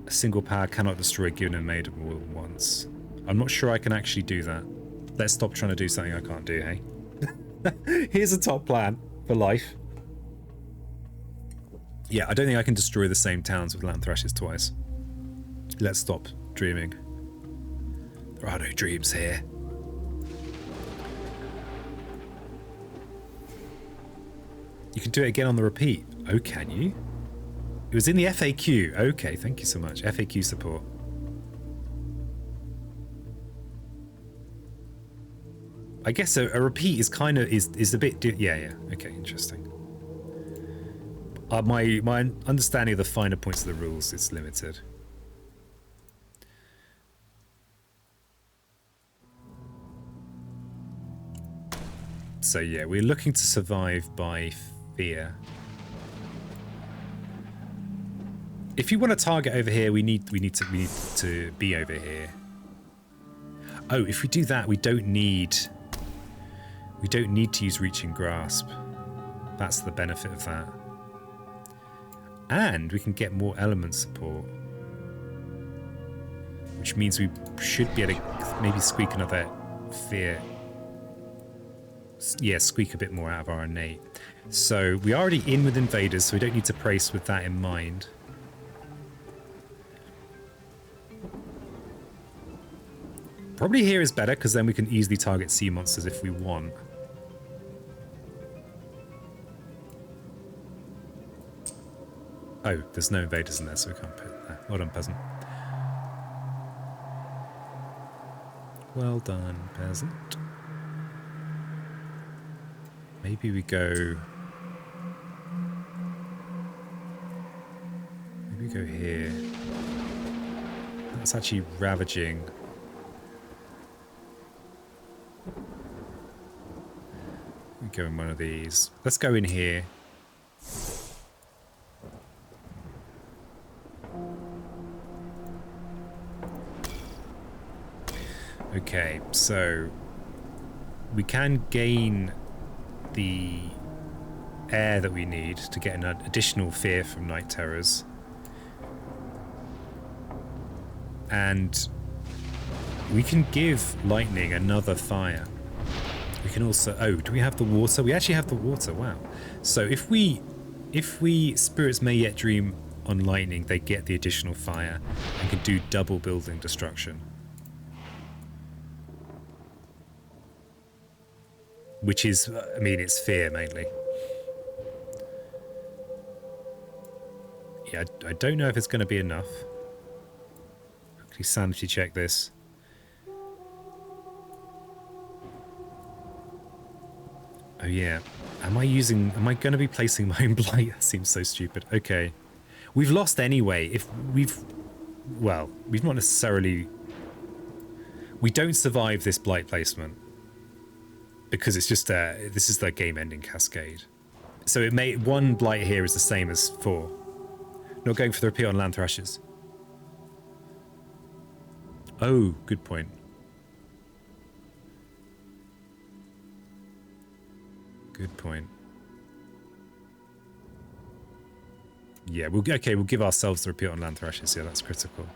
[SPEAKER 1] A single power cannot destroy given and made more than once. I'm not sure I can actually do that. Let's stop trying to do something I can't do, hey? Here's a top plan for life. Yeah, I don't think I can destroy the same towns with land thrashes twice. Let's stop dreaming. There are no dreams here. You can do it again on the repeat. Oh, can you? It was in the FAQ. Okay, thank you so much. FAQ support. I guess a repeat is kind of is a bit yeah. Okay, interesting. My understanding of the finer points of the rules is limited. So yeah, we're looking to survive by fear. If you want to target over here, we need to be over here. Oh, if we do that, we don't need to use Reaching Grasp. That's the benefit of that. And we can get more element support. Which means we should be able to maybe squeak another fear. Yeah, squeak a bit more out of our innate. So we're already in with invaders, so we don't need to brace with that in mind. Probably here is better, because then we can easily target sea monsters if we want. Oh, there's no invaders in there, so we can't put it there. Well done, peasant. Well done, peasant. Maybe we go... Maybe we go here. That's actually ravaging. We go in one of these. Let's go in here. Okay, so we can gain the air that we need to get an additional fear from night terrors. And we can give lightning another fire. We can also... Oh, do we have the water? We actually have the water, wow. So if we Spirits May Yet Dream on lightning, they get the additional fire and can do double building destruction. Which is, I mean, it's fear mainly. Yeah, I don't know if it's going to be enough. Quickly sanity check this. Oh yeah, am I going to be placing my own blight? That seems so stupid. Okay. We've lost anyway. Well, we've not necessarily... We don't survive this blight placement. Because it's just this is the game-ending cascade. So it may... One blight here is the same as 4. Not going for the repeat on land thrashes. Oh, good point. Good point. Yeah, we'll give ourselves the repeat on land thrashes. Yeah, that's critical.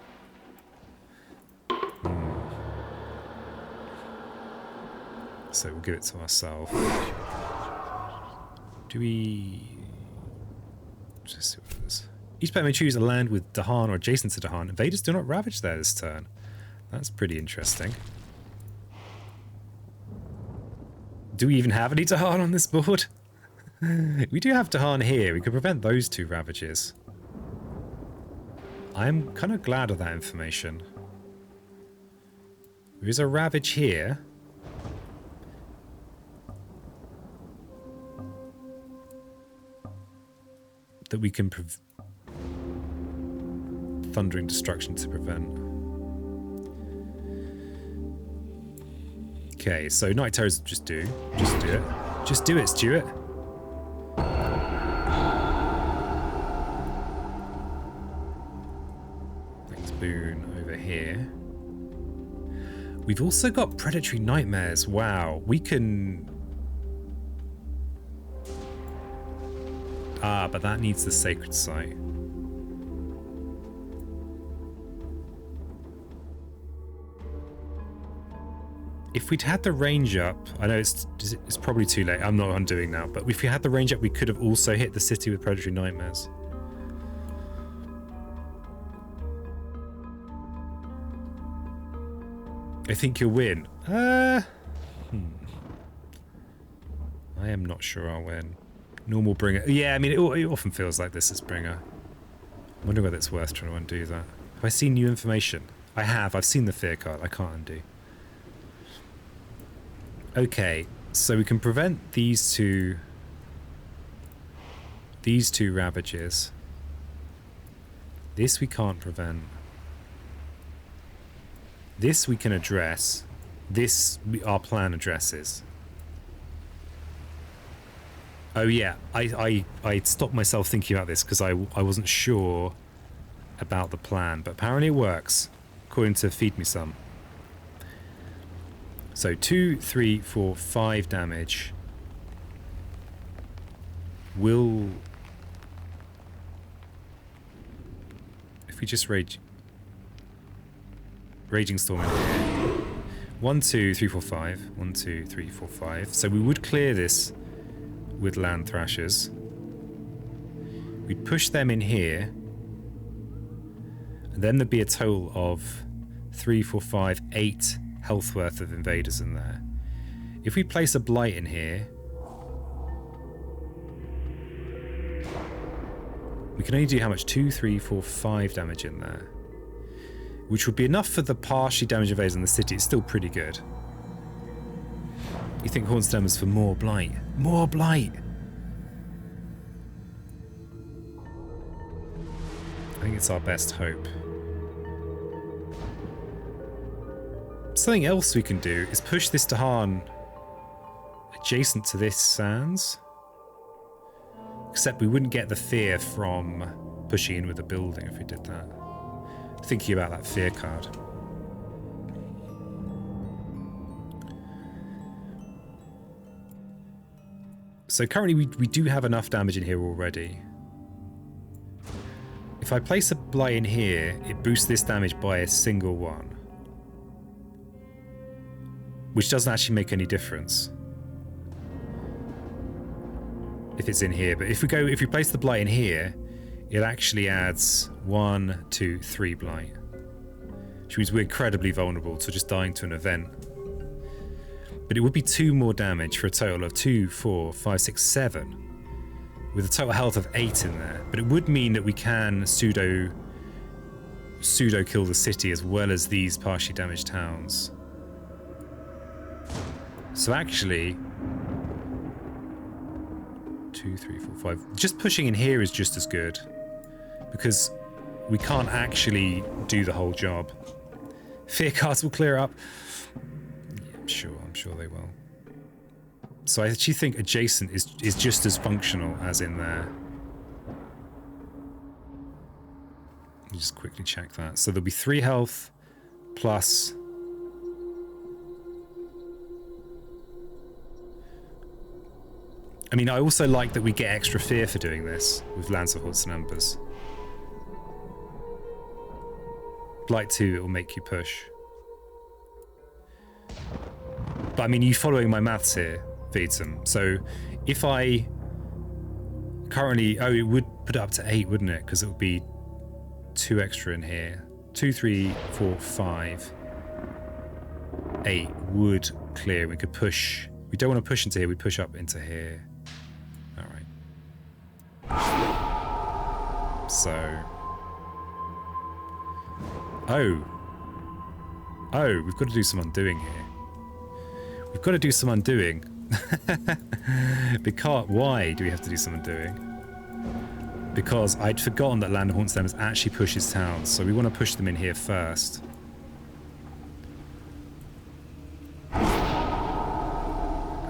[SPEAKER 1] So we'll give it to ourselves. Do we... Just see what it is. Each player may choose a land with Dahan or adjacent to Dahan. Invaders do not ravage there this turn. That's pretty interesting. Do we even have any Dahan on this board? We do have Dahan here. We could prevent those 2 ravages. I'm kind of glad of that information. There is a ravage here. That we can thundering destruction to prevent. Okay, so night terrors just do it. Just do it, Stuart. Thanks, Boone, over here. We've also got predatory nightmares. Wow, we can... Ah, but that needs the sacred site. If we'd had the range up, I know it's probably too late, I'm not undoing now, but if we had the range up, we could have also hit the city with predatory nightmares. I think you'll win. I am not sure I'll win. Normal bringer. Yeah, I mean, it often feels like this is bringer. I wonder whether it's worth trying to undo that. Have I seen new information? I have. I've seen the fear card. I can't undo. Okay, so we can prevent these two ravages. This we can't prevent. This we can address. This our plan addresses. Oh yeah, I stopped myself thinking about this because I wasn't sure about the plan, but apparently it works, according to Feed Me Some. So 2, 3, 4, 5 damage will... If we just Raging Storm in here. 1, 2, 3, 4, 5. 1, 2, 3, 4, 5. So we would clear this with Land Thrashers. We'd push them in here. And then there'd be a total of 3, 4, 5, 8 health worth of invaders in there. If we place a Blight in here, we can only do how much? 2, 3, 4, 5 damage in there. Which would be enough for the partially damaged invaders in the city. It's still pretty good. You think Hornstem is for more Blight? More Blight! I think it's our best hope. Something else we can do is push this Dahan adjacent to this Sands. Except we wouldn't get the fear from pushing in with a building if we did that. Thinking about that fear card. So currently we do have enough damage in here already. If I place a Blight in here, it boosts this damage by a single one. Which doesn't actually make any difference. If it's in here. But if we place the Blight in here, it actually adds 1, 2, 3 Blight. Which means we're incredibly vulnerable to just dying to an event. But it would be 2 more damage for a total of 2, 4, 5, 6, 7. With a total health of 8 in there. But it would mean that we can pseudo kill the city as well as these partially damaged towns. So actually... 2, 3, 4, 5. Just pushing in here is just as good. Because we can't actually do the whole job. Fear cards will clear up. Yeah, I'm sure they will. So I actually think adjacent is just as functional as in there. Let me just quickly check that. So there'll be 3 health plus... I mean, I also like that we get extra fear for doing this with Lance of Hordes and Embers. Blight 2, it will make you push. But I mean, you following my maths here, Veetsum. So if I currently... Oh, it would put it up to 8, wouldn't it? Because it would be 2 extra in here. 2, 3, 4, 5. 8 would clear. We could push... We don't want to push into here, we push up into here. Alright. So... Oh, we've got to do some undoing here. We've got to do some undoing. Because why do we have to do some undoing? Because I'd forgotten that Land Haunts Them actually pushes towns, so we want to push them in here first.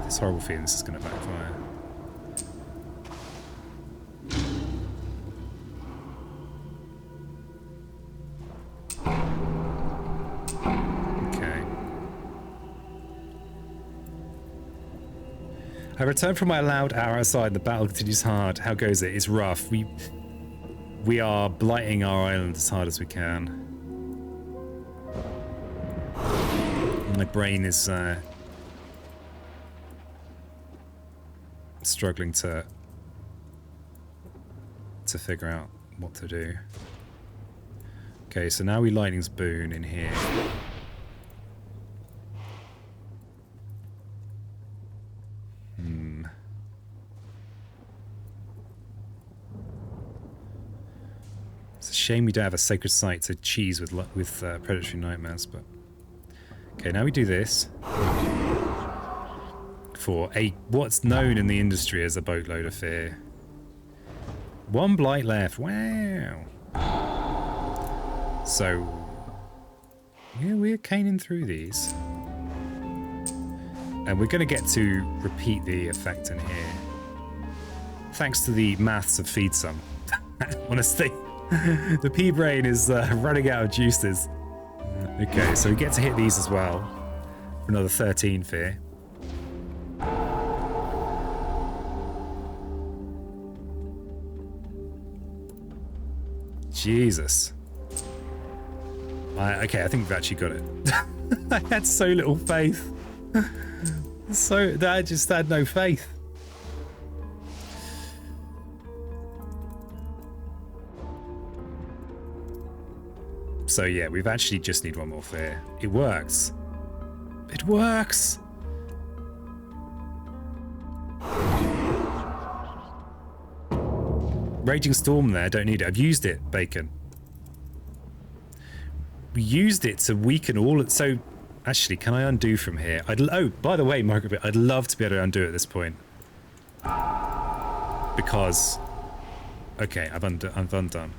[SPEAKER 1] This horrible feeling this is going to backfire. I returned from my allowed hour outside. The battle continues hard. How goes it? It's rough. We are blighting our island as hard as we can. My brain is struggling to figure out what to do. Okay, so now we lightning's boon in here. It's a shame we don't have a sacred site to cheese with predatory nightmares, but okay, now we do this for what's known in the industry as a boatload of fear. One blight left. Wow. So yeah, we're caning through these, and we're going to get to repeat the effect in here, thanks to the maths of feed some. Honestly. The pea brain is running out of juices. Okay, so we get to hit these as well for another 13 fear. Jesus. Okay, I think we've actually got it. I had so little faith. I just had no faith. So yeah, we've actually just need one more fear. It works. It works! Raging Storm there, don't need it. I've used it, Bacon. We used it to weaken all... So, actually, can I undo from here? Oh, by the way, Margaret, I'd love to be able to undo at this point. Because... Okay, I've undone.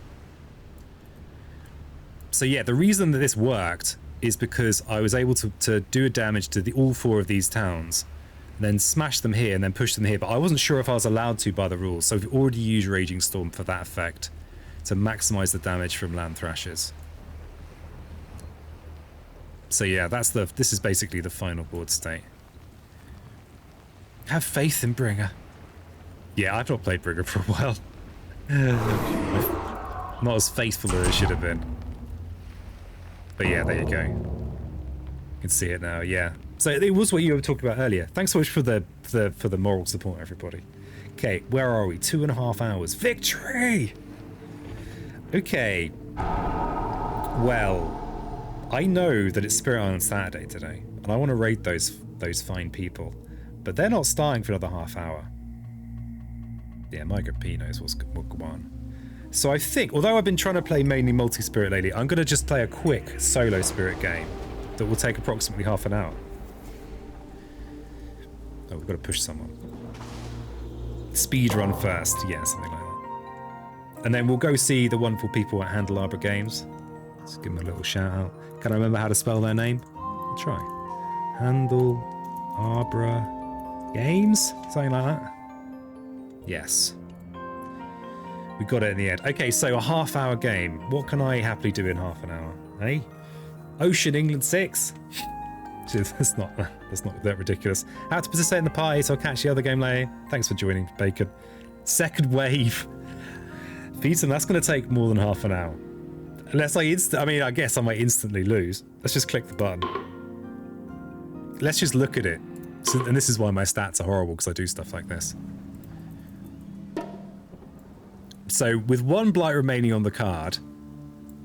[SPEAKER 1] So yeah, the reason that this worked is because I was able to do a damage to all four of these towns, and then smash them here and then push them here, but I wasn't sure if I was allowed to by the rules, so we've already used Raging Storm for that effect, to maximise the damage from land thrashes. So yeah, this is basically the final board state. Have faith in Bringer. Yeah, I've not played Bringer for a while. Not as faithful as it should have been. But yeah, there you go. You can see it now, yeah. So it was what you were talking about earlier. Thanks so much for the moral support, everybody. Okay, where are we? 2.5 hours. Victory! Okay. Well, I know that it's Spirit Island Saturday today, and I want to raid those fine people. But they're not starting for another half hour. Yeah, Migrant P knows what's going on. So I think, although I've been trying to play mainly multi-spirit lately, I'm going to just play a quick solo spirit game that will take approximately half an hour. Oh, we've got to push someone. Speedrun first. Yeah, something like that. And then we'll go see the wonderful people at Handelabra Games. Let's give them a little shout out. Can I remember how to spell their name? I'll try. Handelabra Games? Something like that. Yes. We got it in the end. Okay, so a half-hour game. What can I happily do in half an hour? Eh? Ocean England 6? That's not that ridiculous. How to participate in the party, so I'll catch the other game later. Thanks for joining, Bacon. Second wave. Feedson, that's going to take more than half an hour. Unless I I guess I might instantly lose. Let's just click the button. Let's just look at it. So, and this is why my stats are horrible, because I do stuff like this. So, with one blight remaining on the card,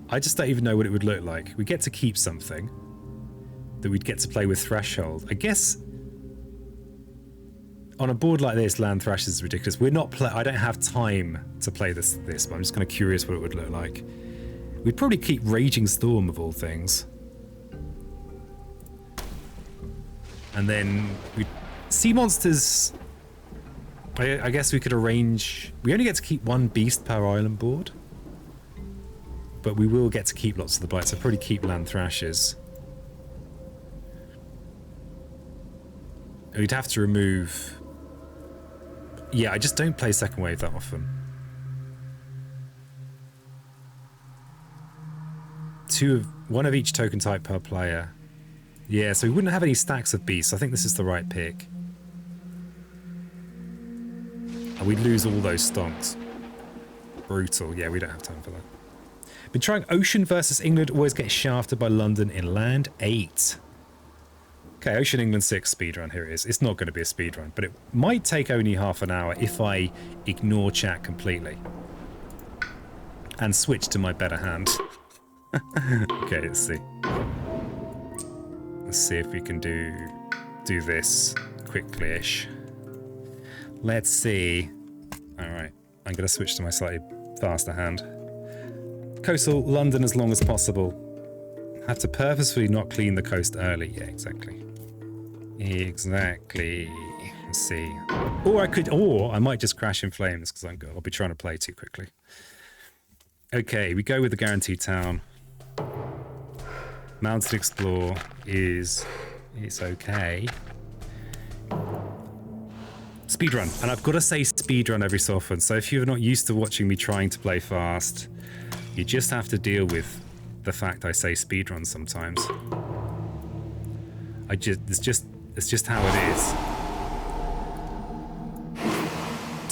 [SPEAKER 1] I just don't even know what it would look like. We get to keep something that we'd get to play with Threshold. I guess on a board like this, land thrashers is ridiculous. We're not I don't have time to play this, but I'm just kind of curious what it would look like. We'd probably keep Raging Storm of all things. And then we sea monsters. I guess we could arrange. We only get to keep one beast per island board, but we will get to keep lots of the blight. So probably keep land thrashers. We'd have to remove. Yeah, I just don't play second wave that often. One of each token type per player. Yeah, so we wouldn't have any stacks of beasts. I think this is the right pick. And we'd lose all those stonks. Brutal. Yeah, we don't have time for that. Been trying Ocean versus England. Always get shafted by London in land 8. Okay, Ocean England 6 speedrun. Here it is. It's not going to be a speedrun, but it might take only half an hour if I ignore chat completely. And switch to my better hand. Okay, let's see. Let's see if we can do this quickly-ish. Let's see. Alright, I'm going to switch to my slightly faster hand. Coastal London as long as possible. Have to purposefully not clean the coast early. Yeah, exactly. Exactly. Let's see. Or I might just crash in flames because I'll be trying to play too quickly. Okay, we go with the guaranteed town. Mountain Explore it's okay. Speedrun, and I've got to say speedrun every so often. So if you're not used to watching me trying to play fast, you just have to deal with the fact I say speedrun sometimes. It's just how it is.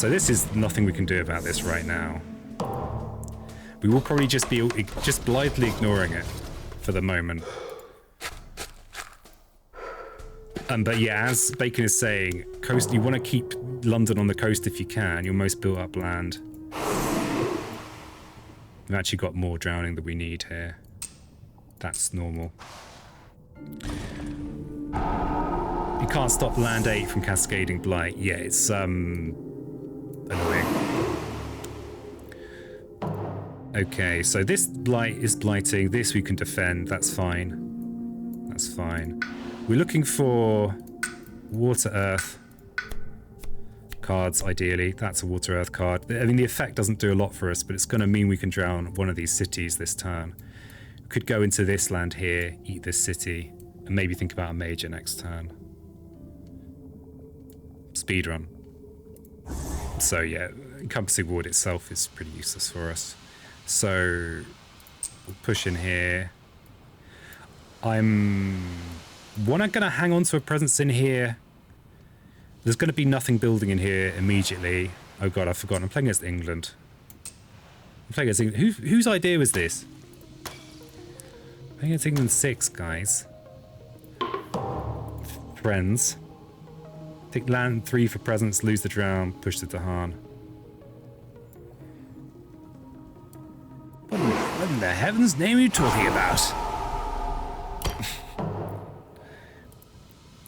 [SPEAKER 1] So this is nothing we can do about this right now. We will probably just be blithely ignoring it for the moment. But yeah, as Bacon is saying, coast. You want to keep London on the coast if you can. Your most built-up land. We've actually got more drowning than we need here. That's normal. You can't stop land 8 from cascading blight. Yeah, it's annoying. Okay, so this blight is blighting. This we can defend. That's fine. That's fine. We're looking for water earth cards, ideally. That's a water earth card. I mean, the effect doesn't do a lot for us, but it's going to mean we can drown one of these cities this turn. We could go into this land here, eat this city, and maybe think about a major next turn. Speedrun. So yeah, encompassing ward itself is pretty useless for us. So we'll push in here. I'm going to hang on to a presence in here. There's going to be nothing building in here immediately. Oh god, I've forgotten. I'm playing against England. I'm playing against England. Whose idea was this? I'm playing against England 6, guys. Friends. Take land 3 for presence, lose the drown, push the Dahan. What in the heaven's name are you talking about?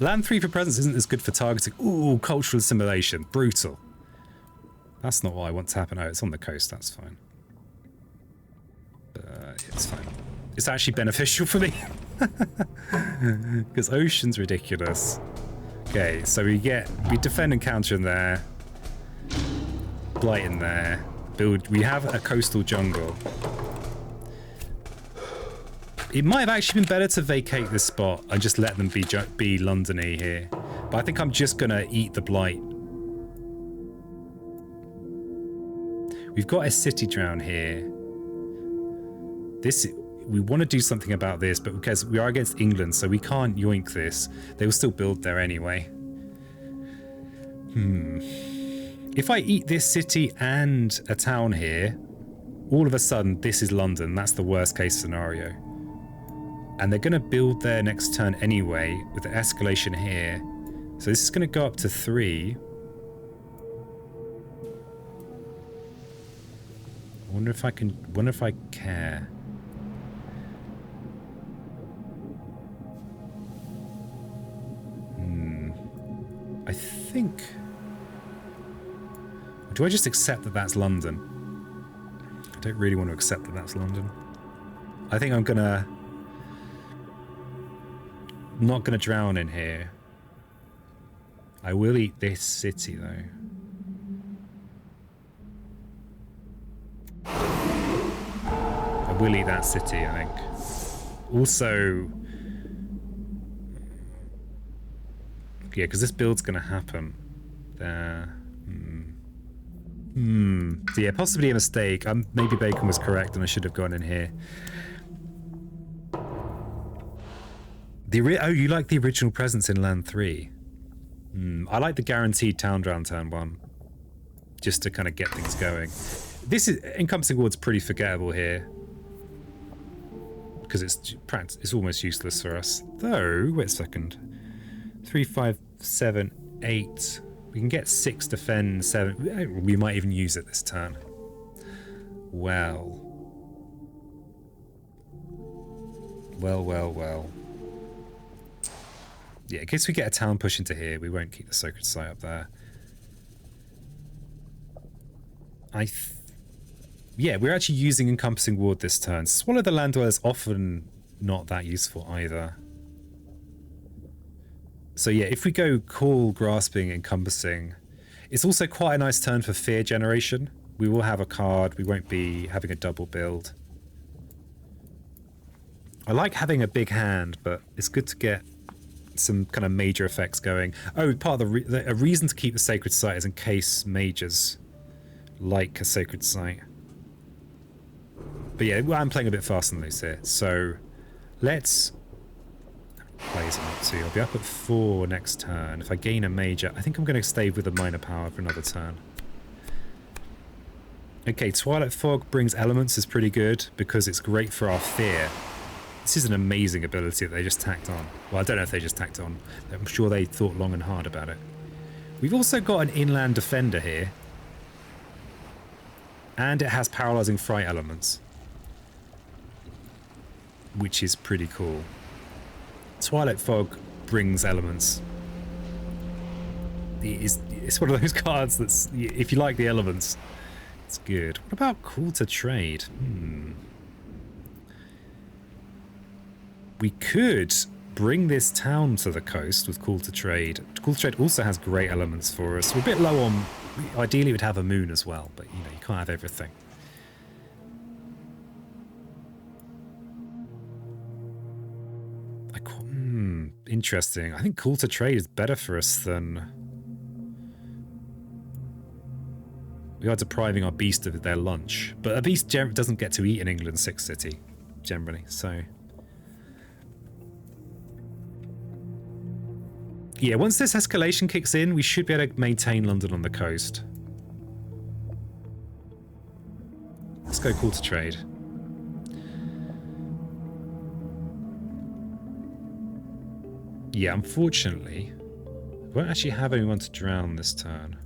[SPEAKER 1] Land 3 for presence isn't as good for targeting. Ooh, cultural assimilation. Brutal. That's not what I want to happen. Oh, it's on the coast. That's fine. It's fine. It's actually beneficial for me. Because ocean's ridiculous. Okay, so we defend and counter in there. Blight in there. We have a coastal jungle. It might have actually been better to vacate this spot and just let them be London-y here. But I think I'm just going to eat the blight. We've got a city drown here. We want to do something about this, but because we are against England, so we can't yoink this. They will still build there anyway. If I eat this city and a town here, all of a sudden this is London. That's the worst case scenario. And they're going to build there next turn anyway with the escalation here. So this is going to go up to 3. I wonder if I care. I think Do I just accept that that's London? I don't really want to accept that that's London. I think I'm gonna... not gonna drown in here. I will eat this city, though. I will eat that city, I think. Also... yeah, because this build's gonna happen. There... So yeah, possibly a mistake. Maybe Bacon was correct and I should have gone in here. Oh, you like the original presence in Land 3? I like the guaranteed town round turn 1. Just to kind of get things going. This is... encompassing ward's pretty forgettable here. Because it's almost useless for us. Though, wait a second. 3, 5, 7, 8... we can get 6 defend, 7... we might even use it this turn. Well. Well. Yeah, in case we get a town push into here, we won't keep the sacred site up there. Yeah, we're actually using encompassing ward this turn. Swallow the land dweller is often not that useful either. So yeah, if we go call, grasping, encompassing, it's also quite a nice turn for fear generation. We will have a card, we won't be having a double build. I like having a big hand, but it's good to get some kind of major effects going. Oh, part of a reason to keep the sacred site is in case mages like a sacred site. But yeah, I'm playing a bit fast and loose here, so let's... plays I'm up to. I'll be up at 4 next turn. If I gain a major, I think I'm going to stay with a minor power for another turn. Okay, Twilight Fog brings elements is pretty good because it's great for our fear. This is an amazing ability that they just tacked on. Well, I don't know if they just tacked on. I'm sure they thought long and hard about it. We've also got an inland defender here. And it has paralyzing fright elements. Which is pretty cool. Twilight Fog brings elements. It's one of those cards that's, if you like the elements, it's good. What about Call to Trade? We could bring this town to the coast with Call to Trade. Call to Trade also has great elements for us. We're a bit low on... ideally it would have a moon as well, but you know, you can't have everything. Interesting. I think Call to Trade is better for us than... we are depriving our beast of their lunch. But a beast doesn't get to eat in England's 6th city, generally, so... yeah, once this escalation kicks in, we should be able to maintain London on the coast. Let's go Call to Trade. Yeah, unfortunately, we won't actually have anyone to drown this turn.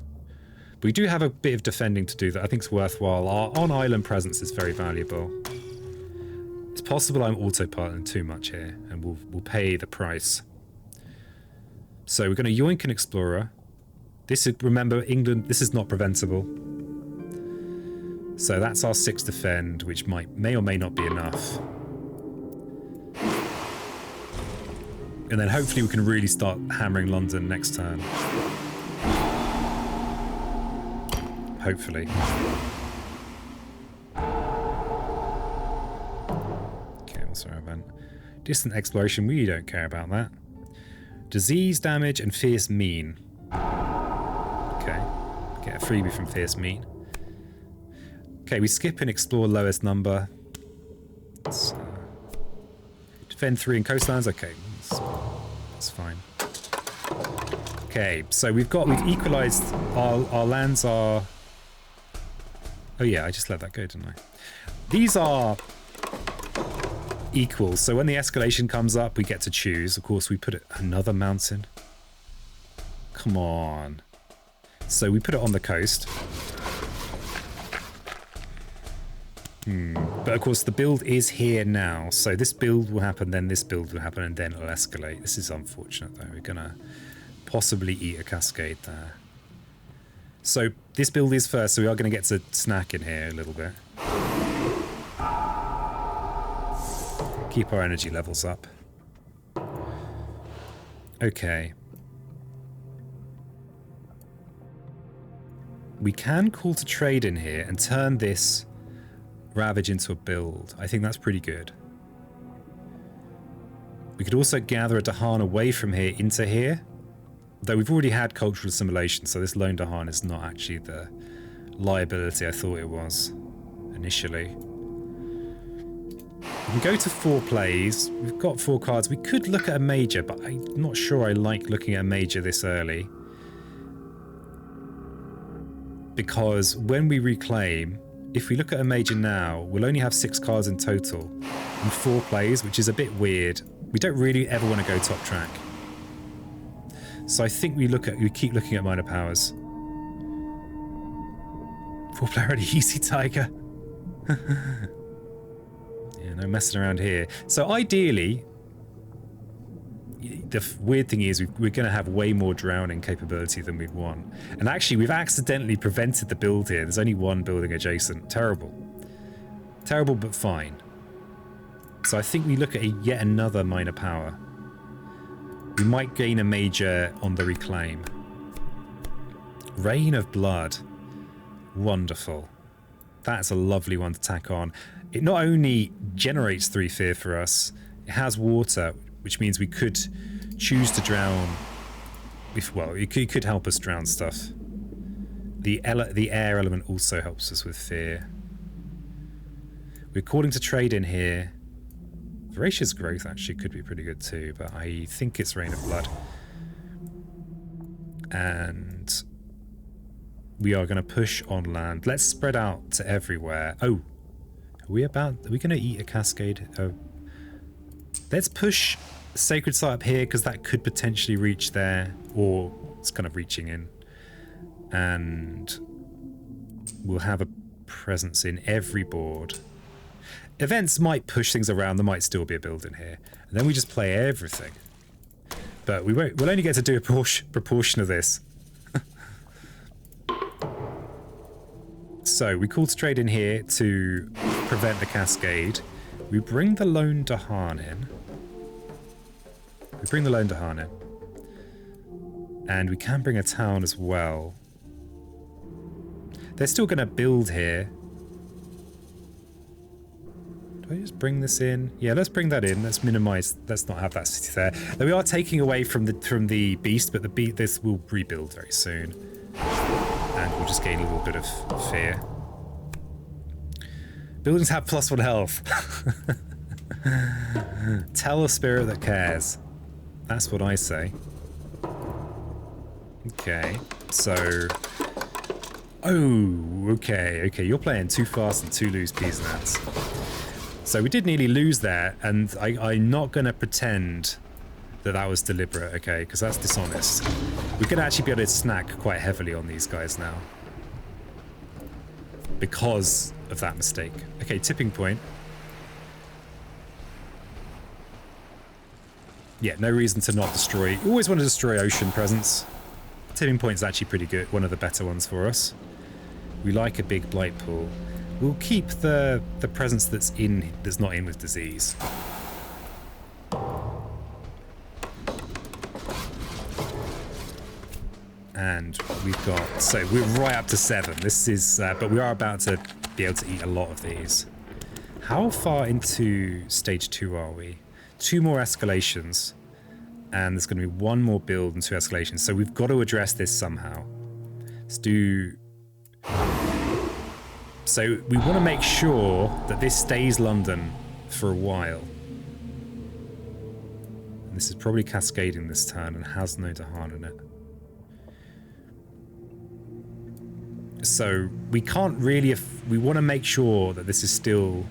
[SPEAKER 1] But we do have a bit of defending to do that I think is worthwhile. Our on-island presence is very valuable. It's possible I'm autopiloting too much here, and we'll pay the price. So we're going to yoink an explorer. This is, remember, England, this is not preventable. So that's our 6 defend, which may or may not be enough. And then hopefully we can really start hammering London next turn. Hopefully. Okay, what's our event? Distant exploration, we don't care about that. Disease, damage, and fierce mean. Okay. Get a freebie from fierce mean. Okay, we skip and explore lowest number. Let's, defend 3 in coastlines. Okay, that's fine. Okay, so we've equalized our lands are... oh yeah, I just let that go, didn't I? These are equal, so when the escalation comes up, we get to choose. Of course, we put it another mountain. Come on. So we put it on the coast. But of course, the build is here now. So this build will happen, then this build will happen, and then it'll escalate. This is unfortunate, though. We're going to possibly eat a cascade there. So this build is first, so we are going to get to snack in here a little bit. Keep our energy levels up. Okay. We can call to trade in here and turn this Ravage into a build. I think that's pretty good. We could also gather a Dahan away from here into here. Though we've already had cultural assimilation, so this lone Dahan is not actually the liability I thought it was initially. We can go to 4 plays. We've got 4 cards. We could look at a major, but I'm not sure I like looking at a major this early. Because when we reclaim, if we look at a major now, we'll only have 6 cards in total and 4 plays, which is a bit weird. We don't really ever want to go top track. So I think we keep looking at minor powers. 4-player already, easy tiger. Yeah, no messing around here. So ideally, the weird thing is we're going to have way more drowning capability than we'd want. And actually, we've accidentally prevented the build here. There's only 1 building adjacent. Terrible. Terrible, but fine. So I think we look at yet another minor power. We might gain a major on the reclaim. Rain of Blood. Wonderful. That's a lovely one to tack on. It not only generates 3 fear for us, it has water, which means we could choose to drown. Well, it could help us drown stuff. The air element also helps us with fear. We're calling to trade in here. Voracious Growth actually could be pretty good too, but I think it's Rain of Blood. And we are going to push on land. Let's spread out to everywhere. Oh, are we going to eat a cascade? Let's push Sacred Site up here because that could potentially reach there, or it's kind of reaching in. And we'll have a presence in every board. Events might push things around. There might still be a build in here. And then we just play everything. But we'll only get to do a proportion of this. So we call to trade in here to prevent the cascade. We bring the lone Dahan in. And we can bring a town as well. They're still going to build here. Do I just bring this in? Yeah, let's bring that in. Let's minimize. Let's not have that city there. Now, we are taking away from the beast, but this will rebuild very soon, and we'll just gain a little bit of fear. Buildings have +1 health. Tell a spirit that cares. That's what I say. Okay, so. Oh, okay. You're playing too fast and too loose, peas and ants. So we did nearly lose there, and I'm not going to pretend that was deliberate, okay, because that's dishonest. We're going to actually be able to snack quite heavily on these guys now. Because of that mistake. Okay, tipping point. Yeah, no reason to not destroy. You always want to destroy ocean presence. Tipping point is actually pretty good, one of the better ones for us. We like a big blight pool. We'll keep the presence that's not in with disease. And we've got, so we're right up to 7. This is, but we are about to be able to eat a lot of these. How far into stage 2 are we? 2 more escalations, and there's going to be 1 more build and 2 escalations. So we've got to address this somehow. Let's do. So we want to make sure that this stays London for a while. And this is probably cascading this turn and has no Dahan in it. So we can't really, we want to make sure that this is still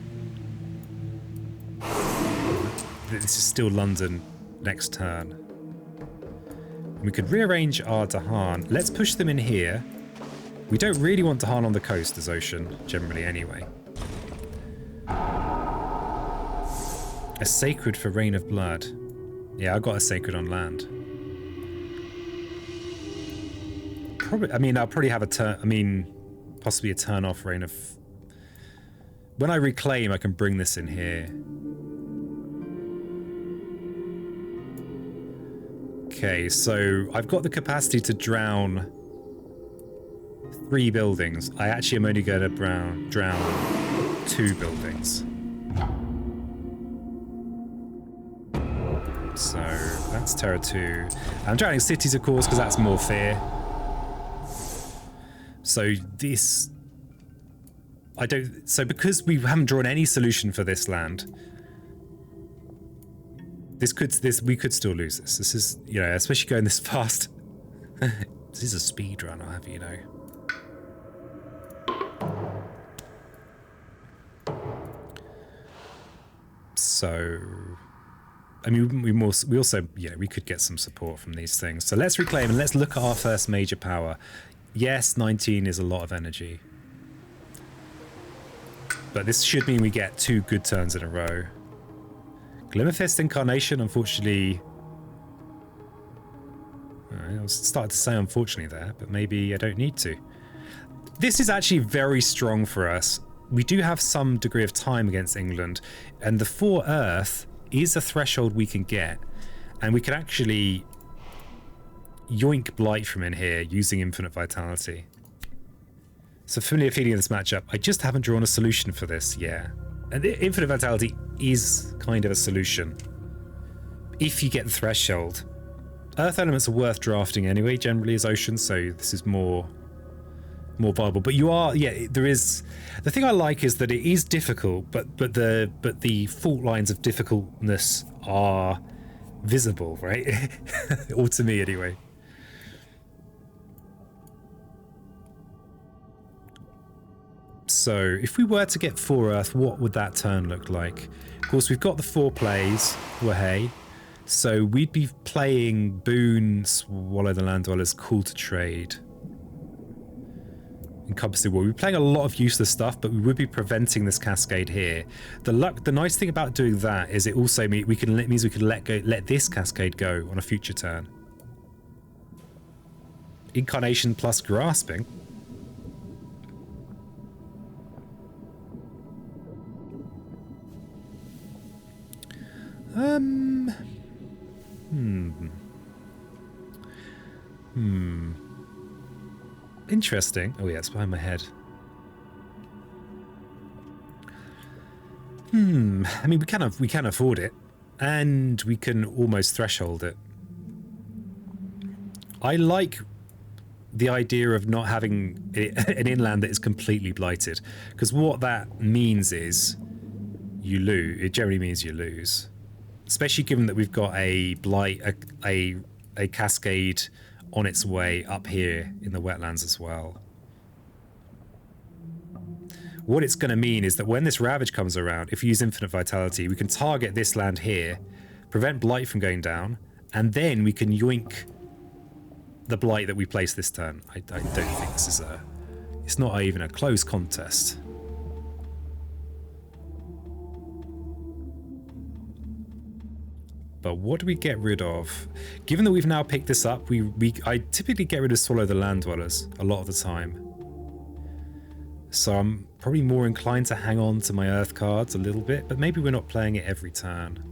[SPEAKER 1] London next turn. We could rearrange our Dahan. Let's push them in here. We don't really want Dahan on the coast as ocean, generally anyway. A sacred for Rain of Blood. Yeah, I got a sacred on land. probably, I mean, I'll probably have a turn, I mean, possibly a turn off reign of... When I reclaim, I can bring this in here. Okay, so I've got the capacity to drown 3 buildings. I actually am only going to drown 2 buildings. So that's Terra 2. I'm drowning cities, of course, because that's more fear. So this... I don't... So because we haven't drawn any solution for this land, we could still lose this. This is, you know, especially going this fast. This is a speed run, I'll have you know. So, I mean, we also, yeah, we could get some support from these things. So let's reclaim and let's look at our first major power. Yes, 19 is a lot of energy. But this should mean we get 2 good turns in a row. Glimmerfist Incarnation, unfortunately... I was starting to say unfortunately there, but maybe I don't need to. This is actually very strong for us. We do have some degree of time against England, and the 4 Earth is a threshold we can get, and we can actually yoink Blight from in here using Infinite Vitality. So familiar feeling of this matchup. I just haven't drawn a solution for this, yeah. And Infinite Vitality is kind of a solution if you get the threshold. Earth elements are worth drafting anyway, generally as oceans, so this is more viable. But you are, yeah, there is... The thing I like is that it is difficult, but the fault lines of difficultness are visible, right? Or to me, anyway. So, if we were to get 4 Earth, what would that turn look like? Of course, we've got the 4 plays, wahey. So, we'd be playing Boon, Swallow the Land Dwellers, Call to Trade. Encompassing War. We're playing a lot of useless stuff, but we would be preventing this cascade here. The nice thing about doing that is it also means we can let this cascade go on a future turn. Incarnation plus Grasping. Interesting. Oh yeah, it's behind my head. I mean, we can afford it, and we can almost threshold it. I like the idea of not having an inland that is completely blighted, because what that means is you lose. It generally means you lose. Especially given that we've got a blight, a cascade on its way up here in the wetlands as well. What it's going to mean is that when this Ravage comes around, if we use Infinite Vitality, we can target this land here, prevent Blight from going down, and then we can yoink the Blight that we place this turn. I don't think this is a... It's not even a close contest. But what do we get rid of? Given that we've now picked this up, I typically get rid of Swallow the Land Dwellers a lot of the time. So I'm probably more inclined to hang on to my Earth cards a little bit, but maybe we're not playing it every turn.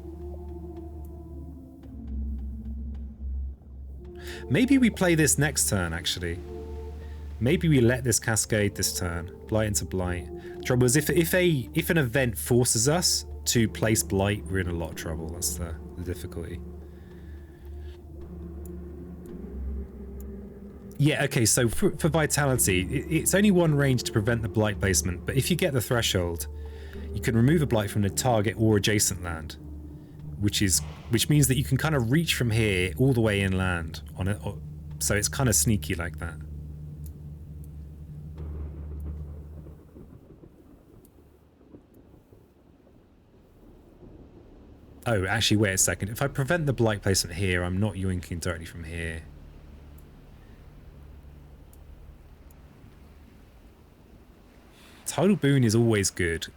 [SPEAKER 1] Maybe we play this next turn, actually. Maybe we let this cascade this turn. Blight into Blight. Trouble is, if an event forces us to place Blight, we're in a lot of trouble. That's the difficulty. Yeah, okay, so for Vitality, it's only one range to prevent the Blight placement, but if you get the threshold, you can remove a Blight from the target or adjacent land, which means that you can kind of reach from here all the way inland on it, so it's kind of sneaky like that. Oh, actually, wait a second. If I prevent the Blight placement here, I'm not yoinking directly from here. Tidal Boon is always good.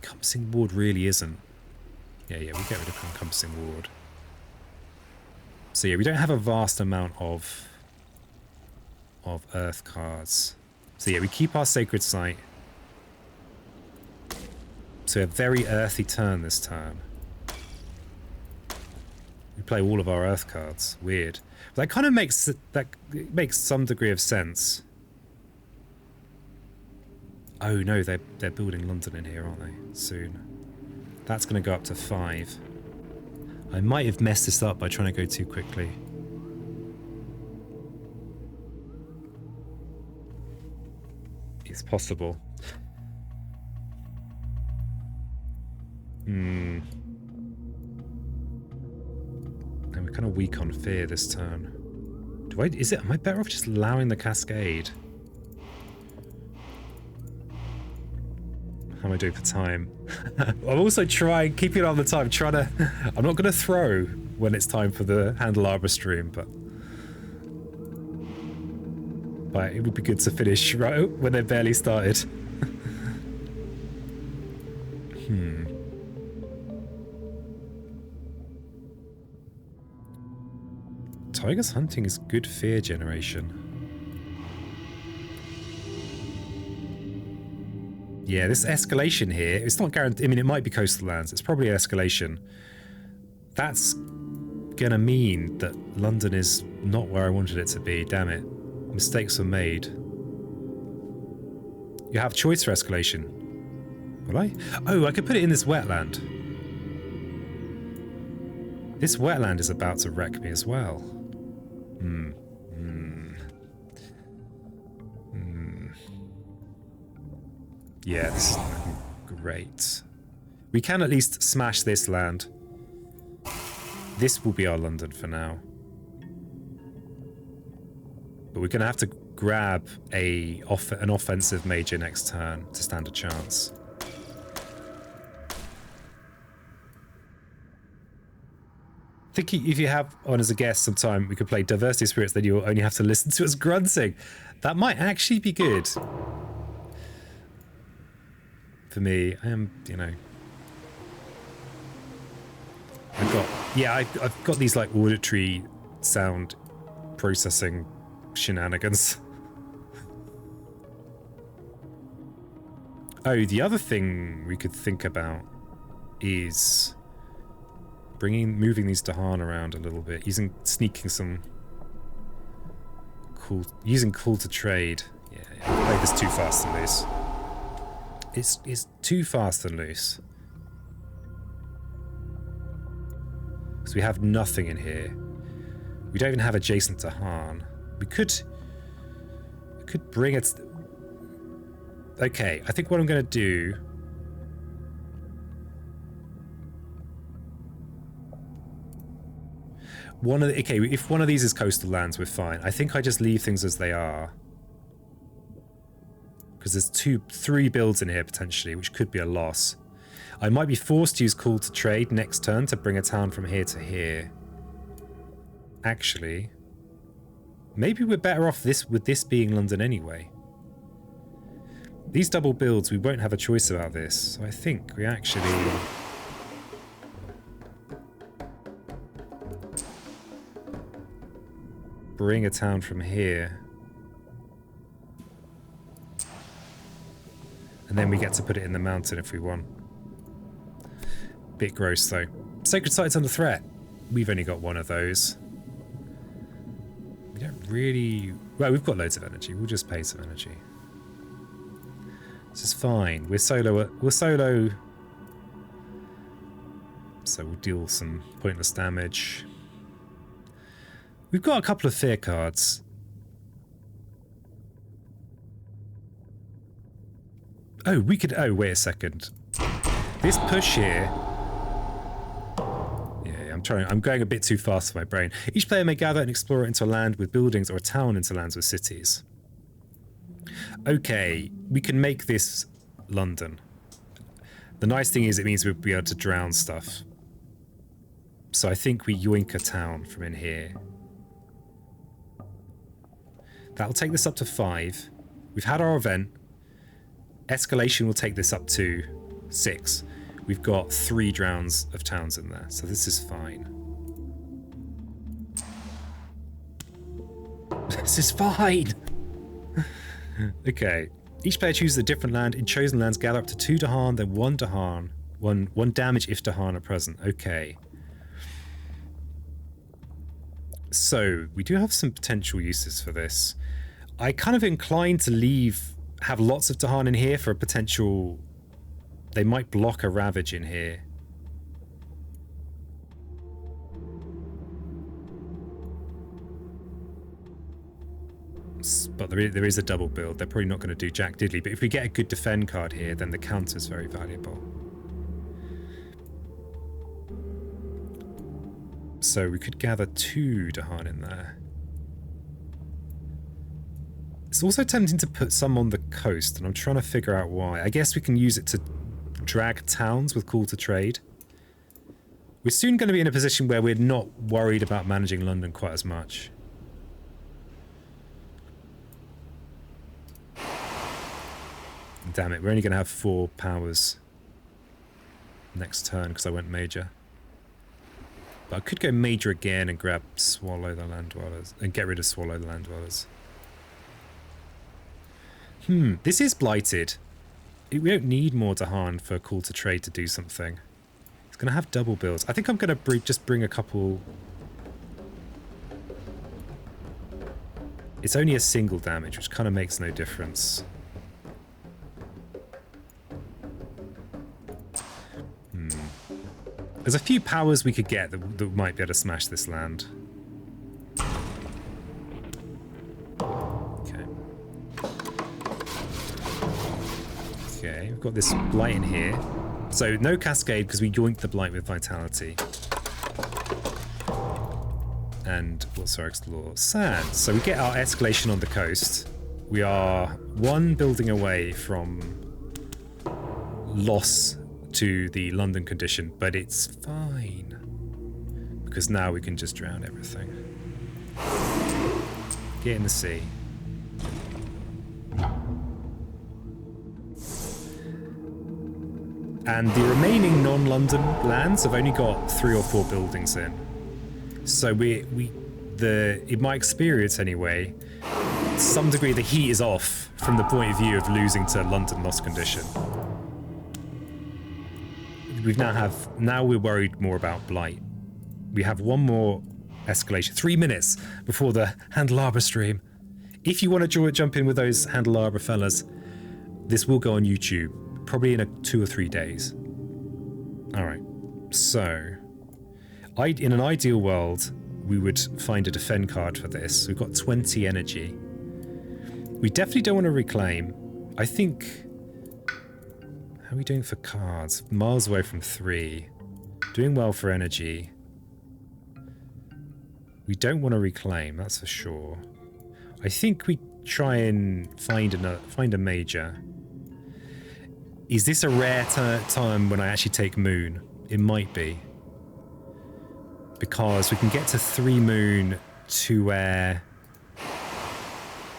[SPEAKER 1] Encompassing Ward really isn't. Yeah, we get rid of Encompassing Ward. So yeah, we don't have a vast amount of earth cards. So yeah, we keep our sacred site. So a very earthy turn this turn. We play all of our earth cards. Weird. But that kind of makes some degree of sense. Oh no, they're building London in here, aren't they? Soon. That's going to go up to 5. I might have messed this up by trying to go too quickly. It's possible. And we're kind of weak on fear this turn. Am I better off just allowing the cascade? How am I doing for time? I'm also keeping it on the time, I'm not going to throw when it's time for the Handle Arbor stream, but it would be good to finish right when they've barely started. Tigers hunting is good fear generation. Yeah, this escalation here, it's not guaranteed. I mean, it might be coastal lands. It's probably escalation. That's gonna mean that London is not where I wanted it to be. Damn it. Mistakes were made. You have choice for escalation. Will I? Oh, I could put it in this wetland. This wetland is about to wreck me as well. Yeah, this is great. We can at least smash this land. This will be our London for now. But we're going to have to grab an offensive major next turn to stand a chance. I think if you have on as a guest sometime, we could play Diversity of Spirits, then you'll only have to listen to us grunting. That might actually be good. For me, I am, you know... I've got these, like, auditory sound processing shenanigans. Oh, the other thing we could think about is moving these Dahan around a little bit, sneaking some using cool to trade. Yeah, I played this too fast and loose. It's too fast and loose. Because we have nothing in here. We don't even have adjacent to Han. We could bring it... Okay, I think what I'm going to do... if one of these is coastal lands, we're fine. I think I just leave things as they are. Because there's 3 builds in here, potentially, which could be a loss. I might be forced to use Call to Trade next turn to bring a town from here to here. Actually, maybe we're better off with this being London anyway. These double builds, we won't have a choice about this. So I think we actually... bring a town from here. And then we get to put it in the mountain if we want. Bit gross though. Sacred Site's under threat. We've only got one of those. We don't really... Well, we've got loads of energy. We'll just pay some energy. This is fine. We're solo... So we'll deal some pointless damage. We've got a couple of fear cards. Oh, we could... Oh, wait a second. This push here... Yeah, I'm going a bit too fast for my brain. Each player may gather and explore it into a land with buildings or a town into lands with cities. Okay, we can make this London. The nice thing is it means we'll be able to drown stuff. So I think we yoink a town from in here. That'll take this up to 5. We've had our event. Escalation will take this up to 6. We've got 3 drowns of towns in there, so this is fine. This is fine. Okay. Each player chooses a different land. In chosen lands, gather up to 2 Dahan, then 1 Dahan. One damage if Dahan are present. Okay. So, we do have some potential uses for this. I kind of inclined to have lots of Dahan in here for a potential... They might block a Ravage in here. But there is a double build. They're probably not going to do Jack Diddley. But if we get a good defend card here, then the counter's very valuable. So we could gather 2 Dahan in there. It's also tempting to put some on the coast, and I'm trying to figure out why. I guess we can use it to drag towns with call to trade. We're soon going to be in a position where we're not worried about managing London quite as much. Damn it, we're only going to have 4 powers next turn because I went major. But I could go major again and grab Swallow the Land Dwellers and get rid of Swallow the Land Dwellers. This is blighted. We don't need more Dahan for call to trade to do something. It's going to have double builds. I think I'm going to just bring a couple... It's only a single damage, which kind of makes no difference. There's a few powers we could get that might be able to smash this land. Okay. Okay, we've got this blight in here. So no cascade because we yoinked the blight with vitality. And what's our explore? Sand. So we get our escalation on the coast. We are 1 building away from loss to the London condition, but it's fine because now we can just drown everything. Get in the sea. And the remaining non-London lands have only got 3 or 4 buildings in. So in my experience anyway, to some degree the heat is off from the point of view of losing to London loss condition. Now we're worried more about blight. We have 1 more escalation. 3 minutes before the Handle Arbor stream. If you want to jump in with those Handle Arbor fellas, this will go on YouTube, probably in 2 or 3 days. Alright, so in an ideal world, we would find a defend card for this. We've got 20 energy. We definitely don't want to reclaim. I think... How are we doing for cards? Miles away from 3. Doing well for energy. We don't want to reclaim, that's for sure. I think we try and find a major. Is this a rare time when I actually take Moon? It might be. Because we can get to 3 Moon, 2 air,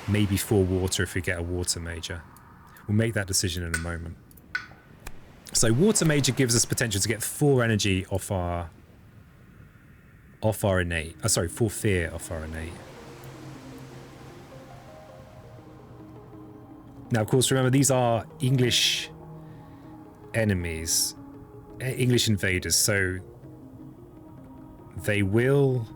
[SPEAKER 1] maybe 4 water if we get a water major. We'll make that decision in a moment. So water major gives us potential to get 4 energy off our innate. Sorry, 4 fear off our innate. Now, of course, remember these are English enemies, English invaders, so they will.